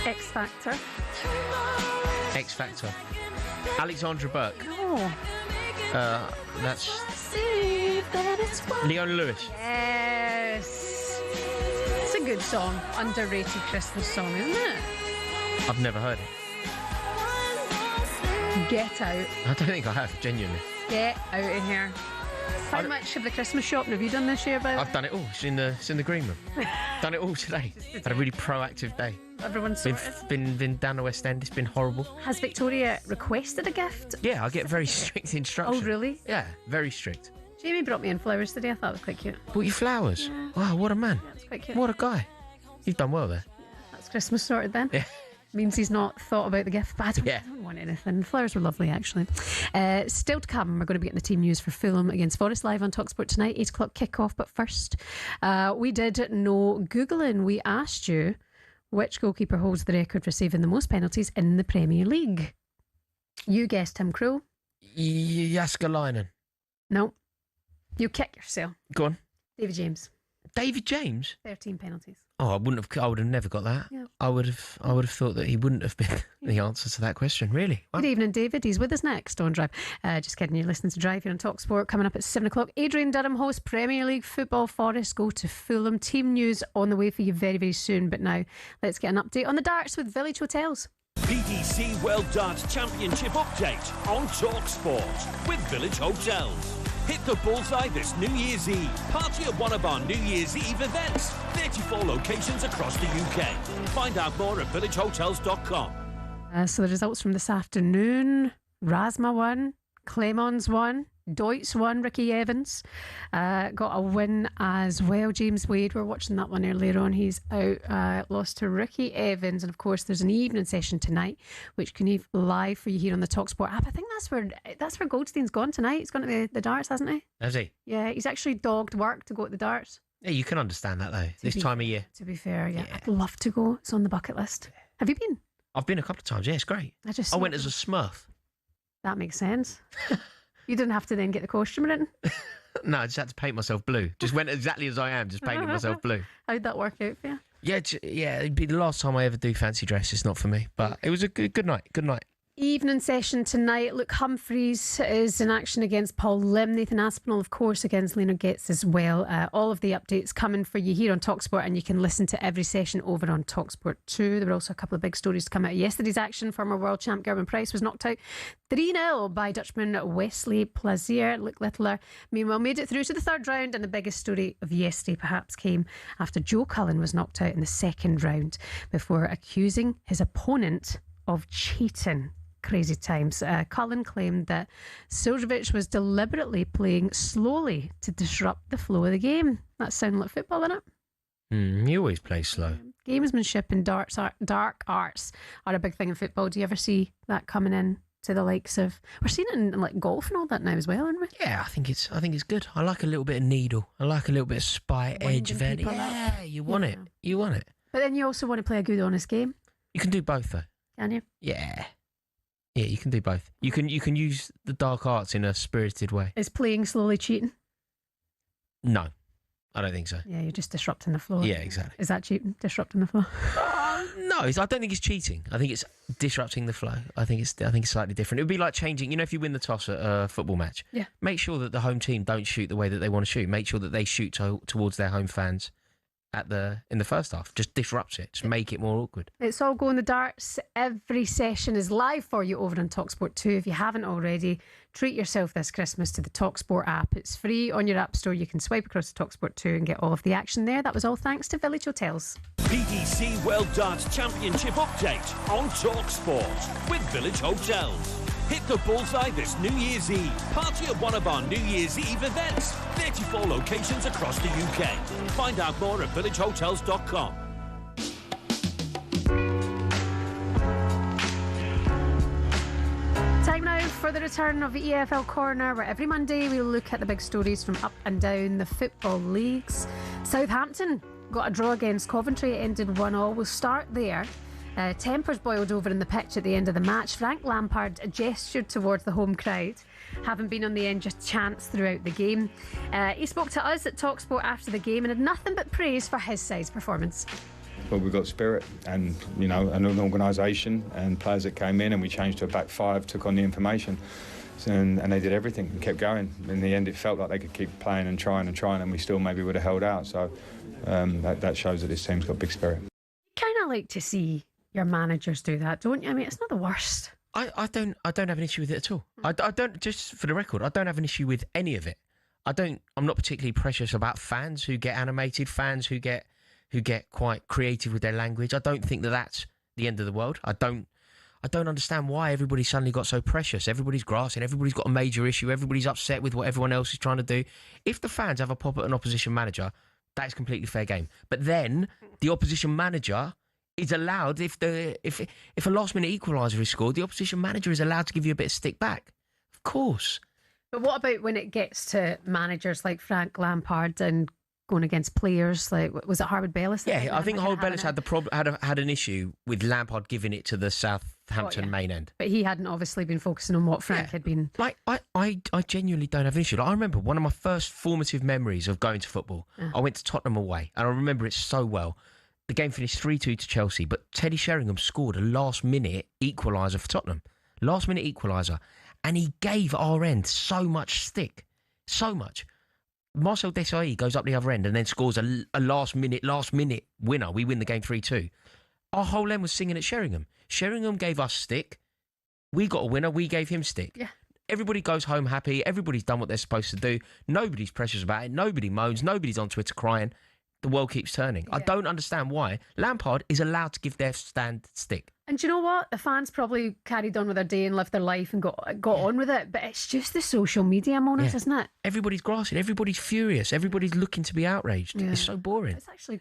X Factor. X Factor. Alexandra Burke. No. That's Leon Lewis. Yes. It's a good song. Underrated Christmas song, isn't it? I've never heard it. Get out. I don't think I have, genuinely. Get out of here. How much of the Christmas shopping have you done this year, by the way? I've done it all. It's in the green room. Done it all today. Had a really proactive day. Everyone's sorted. Been down the West End. It's been horrible. Has Victoria requested a gift? Yeah, I get very strict instructions. Oh, really? Yeah, very strict. Jamie brought me in flowers today. I thought it was quite cute. Brought you flowers? Yeah. Wow, what a man. Yeah, it's quite cute. What a guy. You've done well there. That's Christmas sorted then. Yeah. Means he's not thought about the gift, but I don't want anything. Flowers were lovely, actually. Still to come, we're going to be getting the team news for Fulham against Forest live on talkSPORT tonight, 8 o'clock kick-off. But first, we did no Googling. We asked you which goalkeeper holds the record for saving the most penalties in the Premier League. You guessed Tim Krul. Jaskalainen. No. You kick yourself. Go on. David James. David James? 13 penalties. Oh, I would have never got that. Yeah. I would have thought that he wouldn't have been the answer to that question, really. Wow. Good evening, David. He's with us next on Drive. Just kidding, you're listening to Drive here on talkSPORT. Coming up at 7 o'clock, Adrian Durham hosts Premier League football. Forest go to Fulham. Team news on the way for you very, very soon. But now, let's get an update on the darts with Village Hotels. PDC World Darts Championship update on talkSPORT with Village Hotels. Hit the bullseye this New Year's Eve. Party at one of our New Year's Eve events. 34 locations across the UK. Find out more at villagehotels.com. So the results from this afternoon: Rasma won, Clemons won, Deutsch won, Ricky Evans got a win as well. James Wade, we were watching that one earlier on, he's out, lost to Ricky Evans. And of course there's an evening session tonight which can be live for you here on the talkSPORT app. I think that's where Goldstein's gone tonight. He's gone to the darts, hasn't he? Has he? Yeah, he's actually dogged work to go to the darts. Yeah, you can understand that though, this time of year. To be fair, yeah. I'd love to go. It's on the bucket list. Have you been? I've been a couple of times, yeah, it's great. I went as a Smurf. That makes sense. You didn't have to then get the costume written? No, I just had to paint myself blue. Just went exactly as I am, just painting myself blue. How'd that work out for you? Yeah, it'd be the last time I ever do fancy dress. It's not for me. But it was a good night. Good night. Evening session tonight. Luke Humphreys is in action against Paul Lim. Nathan Aspinall, of course, against Leonard Gates as well. All of the updates coming for you here on talkSPORT, and you can listen to every session over on talkSPORT 2. There were also a couple of big stories to come out of yesterday's action. Former world champ Gerwyn Price was knocked out 3-0 by Dutchman Wesley Plazier. Luke Littler, meanwhile, made it through to the third round, and the biggest story of yesterday perhaps came after Joe Cullen was knocked out in the second round before accusing his opponent of cheating. Crazy times. Cullen claimed that Siljevic was deliberately playing slowly to disrupt the flow of the game. That sounds like football, doesn't it? He always plays slow. Gamesmanship and dark arts are a big thing in football. Do you ever see that coming in to the likes of? We're seeing it in like golf and all that now as well, aren't we? Yeah, I think it's good. I like a little bit of needle. I like a little bit of spy, edge of it. Yeah, you want it. You want it. But then you also want to play a good, honest game. You can do both, though. Can you? Yeah. Yeah, you can do both. You can use the dark arts in a spirited way. Is playing slowly cheating? No, I don't think so. Yeah, you're just disrupting the flow. Yeah, exactly. Is that cheating? Disrupting the flow? No, I don't think it's cheating. I think it's disrupting the flow. I think it's slightly different. It would be like changing. You know, if you win the toss at a football match, yeah, make sure that the home team don't shoot the way that they want to shoot. Make sure that they shoot towards their home fans in the first half. Just disrupts it. Just make it more awkward. It's all going the darts. Every session is live for you over on talkSPORT 2. If you haven't already, treat yourself this Christmas to the talkSPORT app. It's free on your app store. You can swipe across to talkSPORT 2 and get all of the action there. That was all thanks to Village Hotels. PDC World Darts Championship update on talkSPORT with Village Hotels. Hit the bullseye this New Year's Eve. Party at one of our New Year's Eve events. 34 locations across the UK. Find out more at villagehotels.com. Time now for the return of the EFL Corner, where every Monday we look at the big stories from up and down the football leagues. Southampton got a draw against Coventry. It ended 1-1. We'll start there. Tempers boiled over in the pitch at the end of the match. Frank Lampard gestured towards the home crowd, having been on the end just chants throughout the game. He spoke to us at talkSPORT after the game and had nothing but praise for his side's performance. Well, we've got spirit and, you know, an organisation and players that came in, and we changed to a back five, took on the information, and they did everything and kept going. In the end, it felt like they could keep playing and trying, and we still maybe would have held out. So that shows that this team's got big spirit. Kind of like to see your managers do that, don't you? I mean, it's not the worst. I don't have an issue with it at all. I don't, just for the record, I don't have an issue with any of it. I'm not particularly precious about fans who get animated, fans who get quite creative with their language. I don't think that that's the end of the world. I don't understand why everybody suddenly got so precious. Everybody's grasping, everybody's got a major issue, everybody's upset with what everyone else is trying to do. If the fans have a pop at an opposition manager, that's completely fair game. But then the opposition manager is allowed, if a last-minute equaliser is scored, the opposition manager is allowed to give you a bit of stick back. Of course. But what about when it gets to managers like Frank Lampard and going against players like, was it Harwood Bellis? Yeah, I think Harwood Bellis had an issue with Lampard giving it to the Southampton main end. But he hadn't obviously been focusing on what Frank had been. Like, I genuinely don't have an issue. Like, I remember one of my first formative memories of going to football. I went to Tottenham away, and I remember it so well. The game finished 3-2 to Chelsea, but Teddy Sheringham scored a last-minute equaliser for Tottenham. Last-minute equaliser. And he gave our end so much stick. So much. Marcel Desailly goes up the other end and then scores a last-minute winner. We win the game 3-2. Our whole end was singing at Sheringham. Sheringham gave us stick. We got a winner. We gave him stick. Yeah. everybody goes home happy. Everybody's done what they're supposed to do. Nobody's precious about it. Nobody moans. Nobody's on Twitter crying. The world keeps turning. Yeah. I don't understand why Lampard is allowed to give their stand stick. And do you know what? The fans probably carried on with their day and lived their life and got on with it. But it's just the social media moments, isn't it? Everybody's grassing. Everybody's furious. Everybody's looking to be outraged. Yeah. It's so boring. It's actually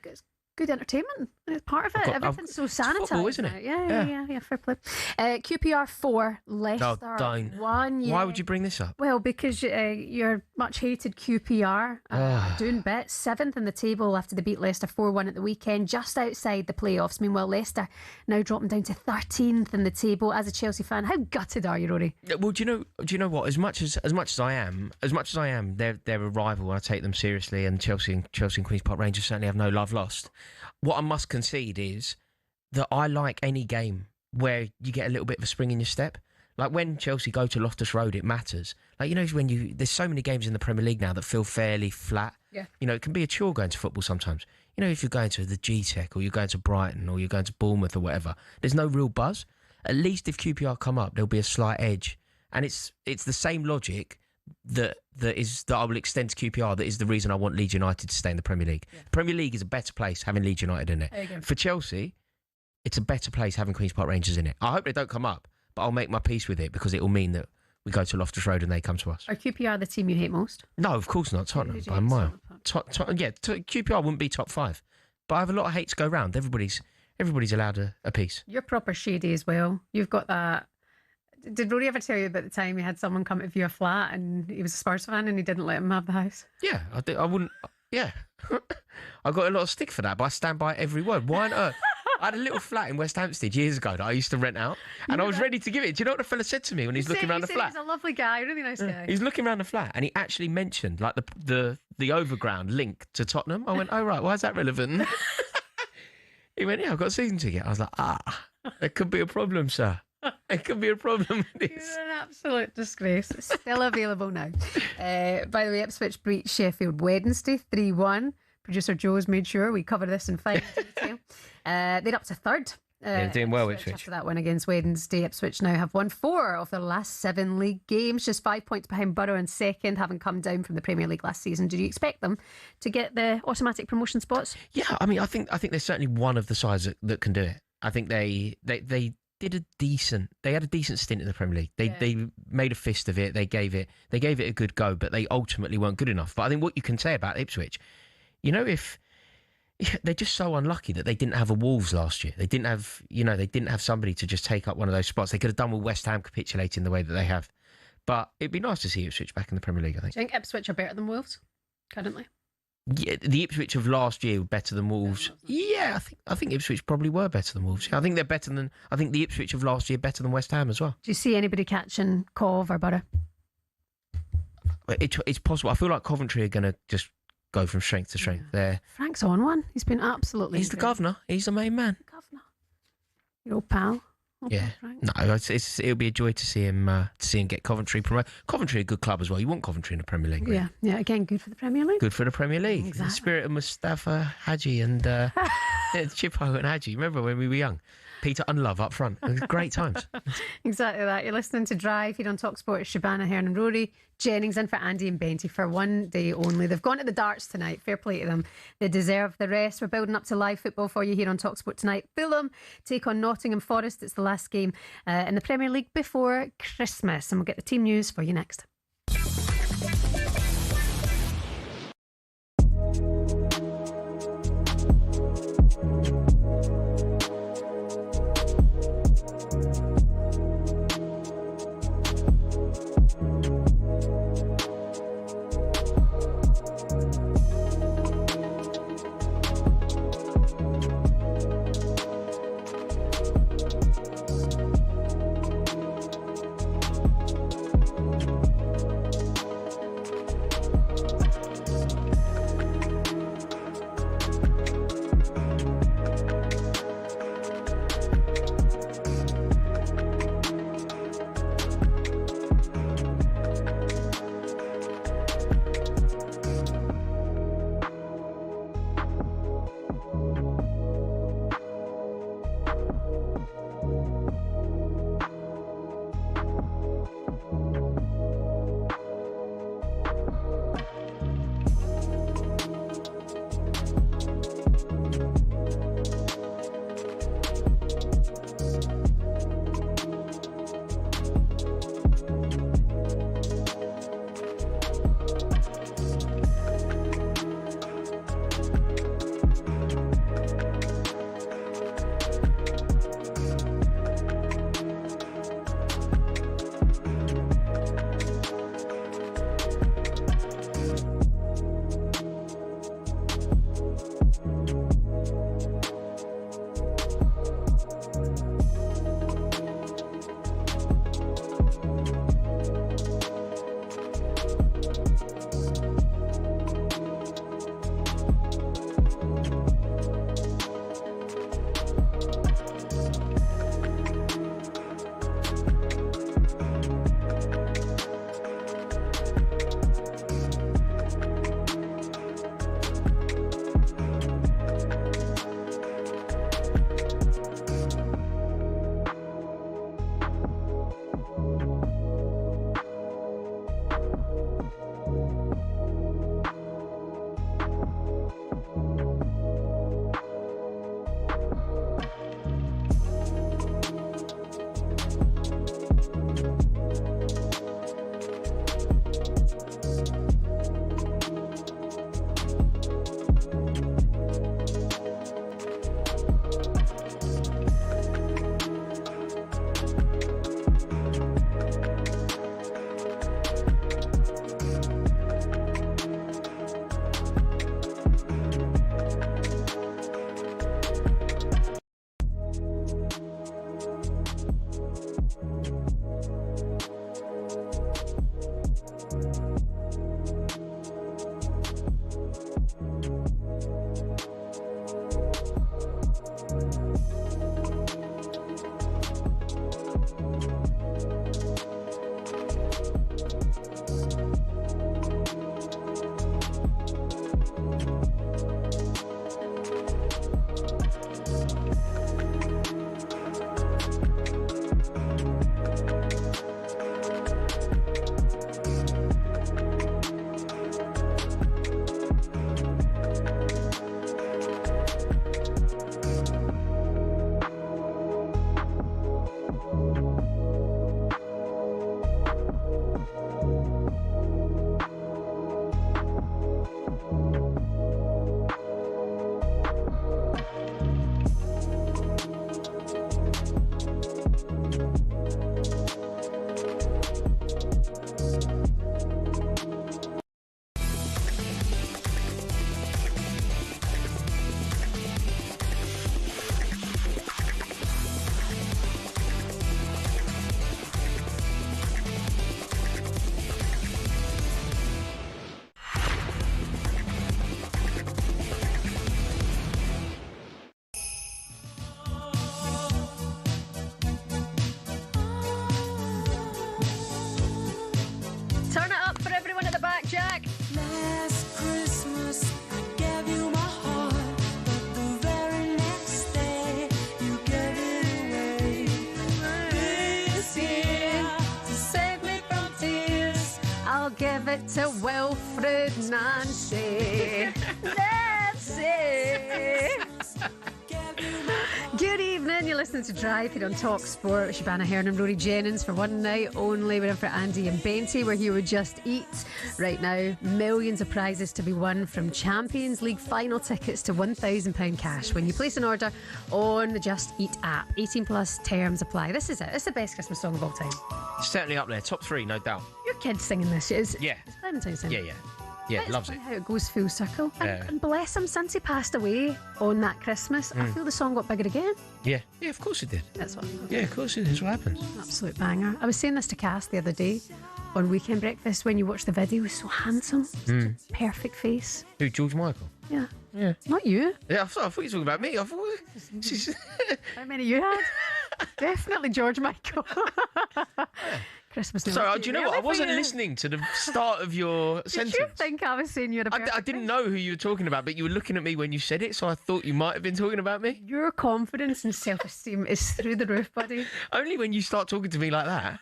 good entertainment. It's part of it. Everything's so sanitised. Football, isn't it? Yeah, fair play. QPR 4, Leicester 1. Why would you bring this up? Well, because your much hated QPR doing bits, 7th in the table after they beat Leicester 4-1 at the weekend, just outside the playoffs. Meanwhile, Leicester now dropping down to 13th in the table. As a Chelsea fan, how gutted are you, Rory? Well, do you know what? As much as I am, they're a rival. I take them seriously, and Chelsea and Queen's Park Rangers certainly have no love lost. What I must concede is that I like any game where you get a little bit of a spring in your step. Like when Chelsea go to Loftus Road, it matters. Like, you know, there's so many games in the Premier League now that feel fairly flat. Yeah. You know, it can be a chore going to football sometimes. You know, if you're going to the G-Tech or you're going to Brighton or you're going to Bournemouth or whatever, there's no real buzz. At least if QPR come up, there'll be a slight edge. And it's the same logic that I will extend to QPR. That is the reason I want Leeds United to stay in the Premier League. Yeah. Premier League is a better place having Leeds United in it. For Chelsea, it's a better place having Queen's Park Rangers in it. I hope they don't come up, but I'll make my peace with it because it will mean that we go to Loftus Road and they come to us. Are QPR the team you hate most? No, of course not. Tottenham by a mile. QPR wouldn't be top 5, but I have a lot of hate to go round. Everybody's allowed a piece. You're proper shady as well. You've got that. Did Rory ever tell you about the time he had someone come to view a flat and he was a Spurs fan and he didn't let him have the house? Yeah, I did. I wouldn't. Yeah, I got a lot of stick for that, but I stand by every word. Why on earth? I had a little flat in West Hampstead years ago that I used to rent out, and I was ready to give it. Do you know what the fella said to me when he's looking around the flat? He's a lovely guy, really nice guy. He's looking around the flat, and he actually mentioned like the overground link to Tottenham. I went, oh right, why is that relevant? He went, yeah, I've got a season ticket. I was like, there could be a problem, sir. It could be a problem with this. You're an absolute disgrace. It's still available now. By the way, Ipswich beat Sheffield Wednesday 3-1. Producer Joe's made sure we cover this in fine detail. They're up to 3rd. Doing well, Ipswich. After that win against Wednesday, Ipswich now have won 4 of their last 7 league games, just 5 points behind Borough in 2nd, having come down from the Premier League last season. Did you expect them to get the automatic promotion spots? Yeah, I mean, I think they're certainly one of the sides that can do it. I think they had a decent stint in the Premier League. They made a fist of it. They gave it a good go, but they ultimately weren't good enough. But I think what you can say about Ipswich, you know, if they're just so unlucky that they didn't have a Wolves last year. They didn't have somebody to just take up one of those spots. They could have done with West Ham capitulating the way that they have. But it'd be nice to see Ipswich back in the Premier League, I think. Do you think Ipswich are better than Wolves currently? Yeah, the Ipswich of last year were better than Wolves. Yeah, I think Ipswich probably were better than Wolves. I think they're better than. I think the Ipswich of last year better than West Ham as well. Do you see anybody catching Cov or Borough? It's possible. I feel like Coventry are going to just go from strength to strength. There, Frank's on one. He's been absolutely. He's the governor. He's the main man. Governor, your old pal. Yeah, no, it'll be a joy to see him get Coventry promoted. Coventry a good club as well. You want Coventry in the Premier League, right? Yeah. Again, good for the Premier League. Good for the Premier League. Exactly. The spirit of Mustafa Hadji and Chippo and Hadji. Remember when we were young? Peter Unlove up front. It was great times. Exactly that. You're listening to Drive here on talkSPORT. It's Shabana, Hearn and Rory Jennings in for Andy and Benty for one day only. They've gone to the darts tonight. Fair play to them. They deserve the rest. We're building up to live football for you here on talkSPORT tonight. Fulham take on Nottingham Forest. It's the last game in the Premier League before Christmas. And we'll get the team news for you next. Give it to Wilfred Nancy. Nancy. Good evening, you're listening to Drive here on talkSPORT with Shabana Hearn and Rory Jennings for one night only. We're in for Andy and Benty. We're here with Just Eat. Right now, millions of prizes to be won, from Champions League final tickets to £1,000 cash when you place an order on the Just Eat app. 18 plus terms apply. This is it. It's the best Christmas song of all time. Certainly up there, top 3, no doubt. Your kid's singing this. It's Clementine singing. Yeah, loves it. How it goes full circle. And bless him, since he passed away on that Christmas, I feel the song got bigger again. Yeah, of course it did. That's what. Yeah, of course it is. What happens? Absolute banger. I was saying this to Cass the other day on Weekend Breakfast. When you watch the video, he's so handsome. Perfect face. Who, George Michael? Yeah. Yeah. Not you. Yeah, I thought you were talking about me. I thought... How many you had? Definitely George Michael. Christmas. Sorry, do you know what? I wasn't listening to the start of your sentence. Did you think I was saying you had a I didn't know who you were talking about, but you were looking at me when you said it, so I thought you might have been talking about me. Your confidence and self-esteem is through the roof, buddy. Only when you start talking to me like that.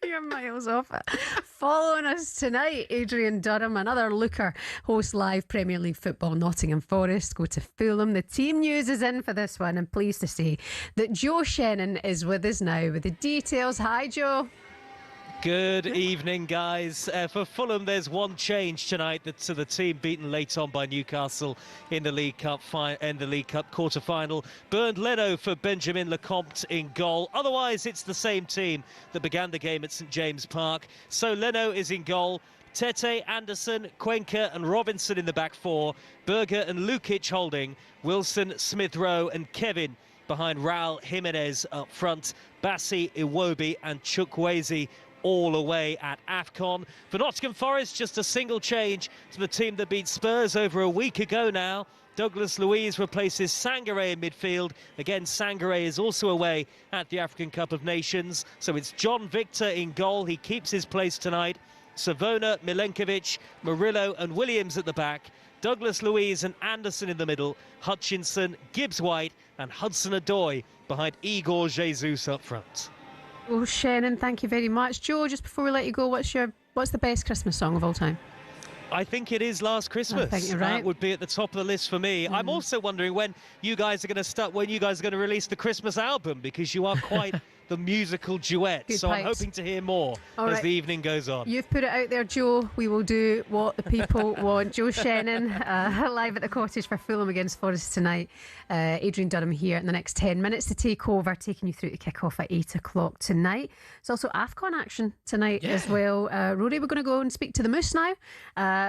You're miles off it. Following us tonight, Adrian Durham, another looker, hosts live Premier League football. Nottingham Forest go to Fulham. The team news is in for this one. I'm pleased to say that Joe Shannon is with us now with the details. Hi, Joe. Good evening, guys. For Fulham, there's one change tonight to the team beaten late on by Newcastle in the League Cup quarter-final. Bernd Leno for Benjamin Lecomte in goal. Otherwise, it's the same team that began the game at St James Park. So Leno is in goal. Tete, Anderson, Cuenca and Robinson in the back four. Berger and Lukic holding. Wilson, Smith-Rowe and Kevin behind Raul Jimenez up front. Bassi, Iwobi and Chukwueze all away at AFCON. For Nottingham Forest, just a single change to the team that beat Spurs over a week ago now. Douglas Luiz replaces Sangaré in midfield. Again, Sangaré is also away at the African Cup of Nations. So it's John Victor in goal. He keeps his place tonight. Savona, Milenkovic, Murillo and Williams at the back. Douglas Luiz and Anderson in the middle. Hutchinson, Gibbs-White and Hudson-Odoi behind Igor Jesus up front. Oh, Shannon, thank you very much. Joe, just before we let you go, what's the best Christmas song of all time? I think it is Last Christmas. I think you're right. That would be at the top of the list for me. I'm also wondering when you guys are going to release the Christmas album, because you are quite the musical duet. Good so pipes. I'm hoping to hear more as the evening goes on. You've put it out there, Joe. We will do what the people want. Joe Shannon, live at the Cottage for Fulham against Forest tonight. Adrian Durham here in the next 10 minutes to take over, taking you through to kick-off at 8 o'clock tonight. It's also AFCON action tonight as well. Rory, we're going to go and speak to the Moose now,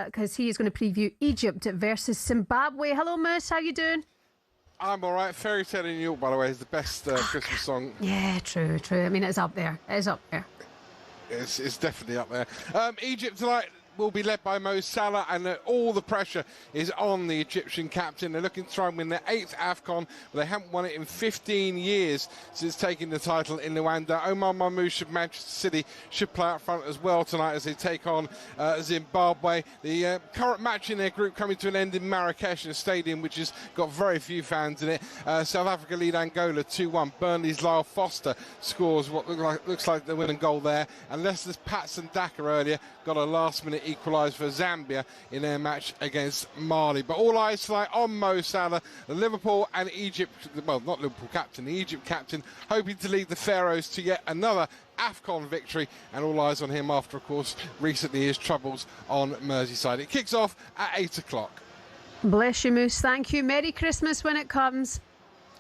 because he is going to preview Egypt versus Zimbabwe. Hello, Moose. How you doing? I'm all right. Fairy Tale in New York, by the way, is the best Christmas song. Yeah, true. I mean, it's up there. It's up there. It's definitely up there. Egypt tonight, will be led by Mo Salah, and all the pressure is on the Egyptian captain. They're looking to try and win their 8th AFCON, but they haven't won it in 15 years since taking the title in Luanda. Omar Marmoush of Manchester City should play up front as well tonight as they take on Zimbabwe. The current match in their group coming to an end in Marrakesh, in a stadium which has got very few fans in it. South Africa lead Angola 2-1. Burnley's Lyle Foster scores what looks like the winning goal there, and Leicester's Patson Daka earlier got a last-minute equaliser for Zambia in their match against Mali. But all eyes tonight on Mo Salah, the Liverpool and Egypt, well, not Liverpool captain, the Egypt captain, hoping to lead the Pharaohs to yet another AFCON victory, and all eyes on him after, of course, recently his troubles on Merseyside. It kicks off at 8 o'clock. Bless you, Moose. Thank you. Merry Christmas when it comes.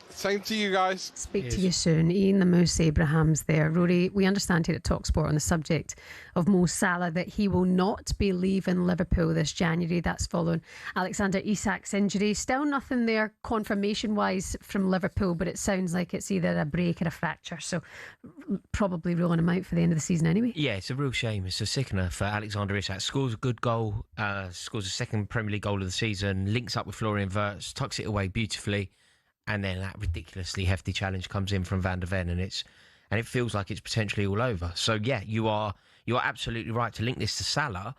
Same to you guys. Speak to you soon. Ian the Moose Abrahams there. Rory, we understand here at talkSPORT on the subject of Mo Salah that he will not be leaving Liverpool this January. That's following Alexander Isak's injury. Still nothing there confirmation-wise from Liverpool, but it sounds like it's either a break or a fracture. So probably ruling him out for the end of the season anyway. Yeah, it's a real shame. It's a sickener for Alexander Isak. Scores a good goal, scores a second Premier League goal of the season, links up with Florian Wirtz, tucks it away beautifully. And then that ridiculously hefty challenge comes in from Van der Ven, and it feels like it's potentially all over. So yeah, you are absolutely right to link this to Salah.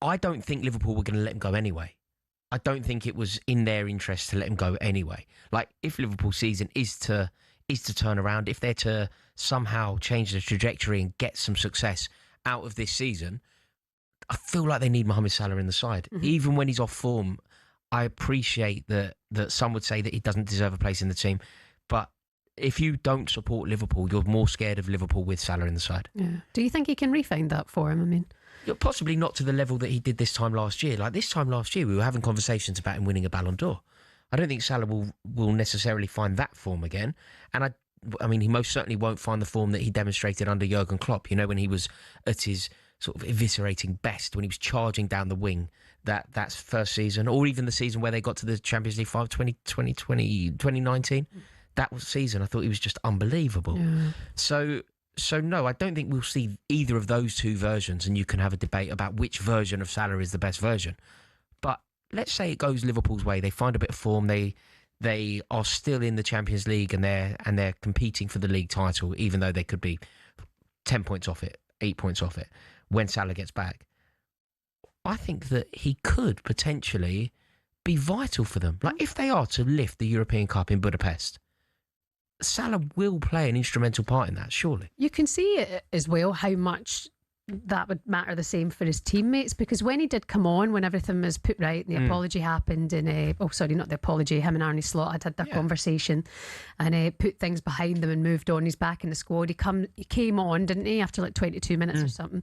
I don't think Liverpool were going to let him go anyway. I don't think it was in their interest to let him go anyway. Like, if Liverpool's season is to turn around, if they're to somehow change the trajectory and get some success out of this season, I feel like they need Mohamed Salah in the side, even when he's off form. I appreciate that some would say that he doesn't deserve a place in the team, but if you don't support Liverpool, you're more scared of Liverpool with Salah in the side. Yeah. Do you think he can refind that for him? I mean, possibly not to the level that he did this time last year. Like, this time last year, we were having conversations about him winning a Ballon d'Or. I don't think Salah will necessarily find that form again, and I mean, he most certainly won't find the form that he demonstrated under Jurgen Klopp. You know, when he was at his sort of eviscerating best, when he was charging down the wing. That's first season, or even the season where they got to the Champions League 2019. That was season. I thought he was just unbelievable. Yeah. So no, I don't think we'll see either of those two versions, and you can have a debate about which version of Salah is the best version. But let's say it goes Liverpool's way. They find a bit of form. They are still in the Champions League, and they're competing for the league title, even though they could be 10 points off it, 8 points off it when Salah gets back. I think that he could potentially be vital for them. Like, if they are to lift the European Cup in Budapest, Salah will play an instrumental part in that, surely. You can see it as well how much that would matter the same for his teammates, because when he did come on, when everything was put right and the apology happened, and not the apology, him and Arne Slot had their conversation and put things behind them and moved on. He's back in the squad. He came on, didn't he, after like 22 minutes or something,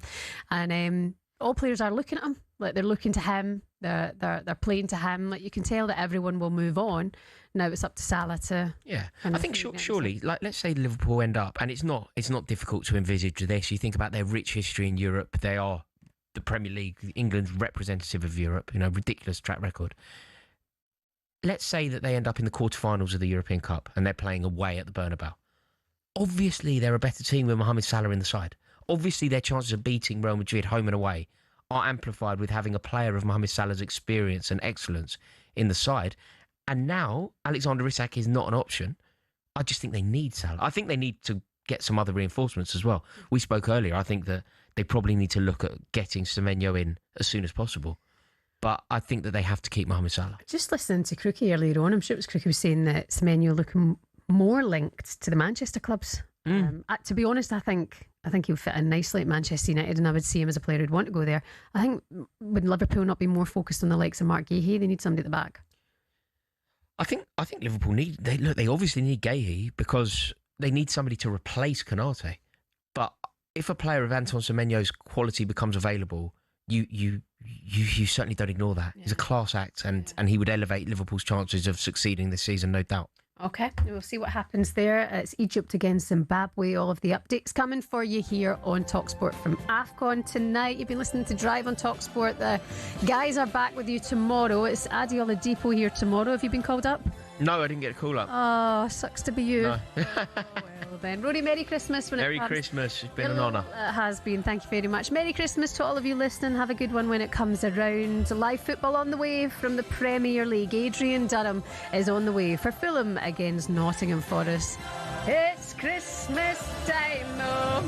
and all players are looking at him, like they're looking to him, they're playing to him. Like, you can tell that everyone will move on. Now it's up to Salah to. Yeah, I think surely, like, let's say Liverpool end up, and it's not difficult to envisage this. You think about their rich history in Europe. They are the Premier League, England's representative of Europe. You know, ridiculous track record. Let's say that they end up in the quarterfinals of the European Cup and they're playing away at the Bernabeu. Obviously, they're a better team with Mohamed Salah in the side. Obviously, their chances of beating Real Madrid home and away are amplified with having a player of Mohamed Salah's experience and excellence in the side. And now, Alexander Isak is not an option. I just think they need Salah. I think they need to get some other reinforcements as well. We spoke earlier. I think that they probably need to look at getting Semenyo in as soon as possible. But I think that they have to keep Mohamed Salah. Just listening to Crookie earlier on, I'm sure it was Crookie was saying that Semenyo looking more linked to the Manchester clubs. To be honest, I think he'll fit in nicely at Manchester United, and I would see him as a player who'd want to go there. I think, would Liverpool not be more focused on the likes of Mark Guéhi? They need somebody at the back. I think Liverpool they obviously need Guéhi because they need somebody to replace Konate. But if a player of Anton Semenyo's quality becomes available, you certainly don't ignore that. Yeah. He's a class act, and he would elevate Liverpool's chances of succeeding this season, no doubt. Okay, we'll see what happens there. It's Egypt against Zimbabwe. All of the updates coming for you here on talkSPORT from AFCON tonight. You've been listening to Drive on talkSPORT. The guys are back with you tomorrow. It's Ade Oladipo here tomorrow. Have you been called up? No, I didn't get a call up. Oh, sucks to be you. No. Well then, Rory, Merry Christmas when Merry it comes. Christmas. It's been an honour. It has been. Thank you very much. Merry Christmas to all of you listening. Have a good one when it comes around. Live football on the way from the Premier League. Adrian Durham is on the way for Fulham against Nottingham Forest. It's Christmas time, oh.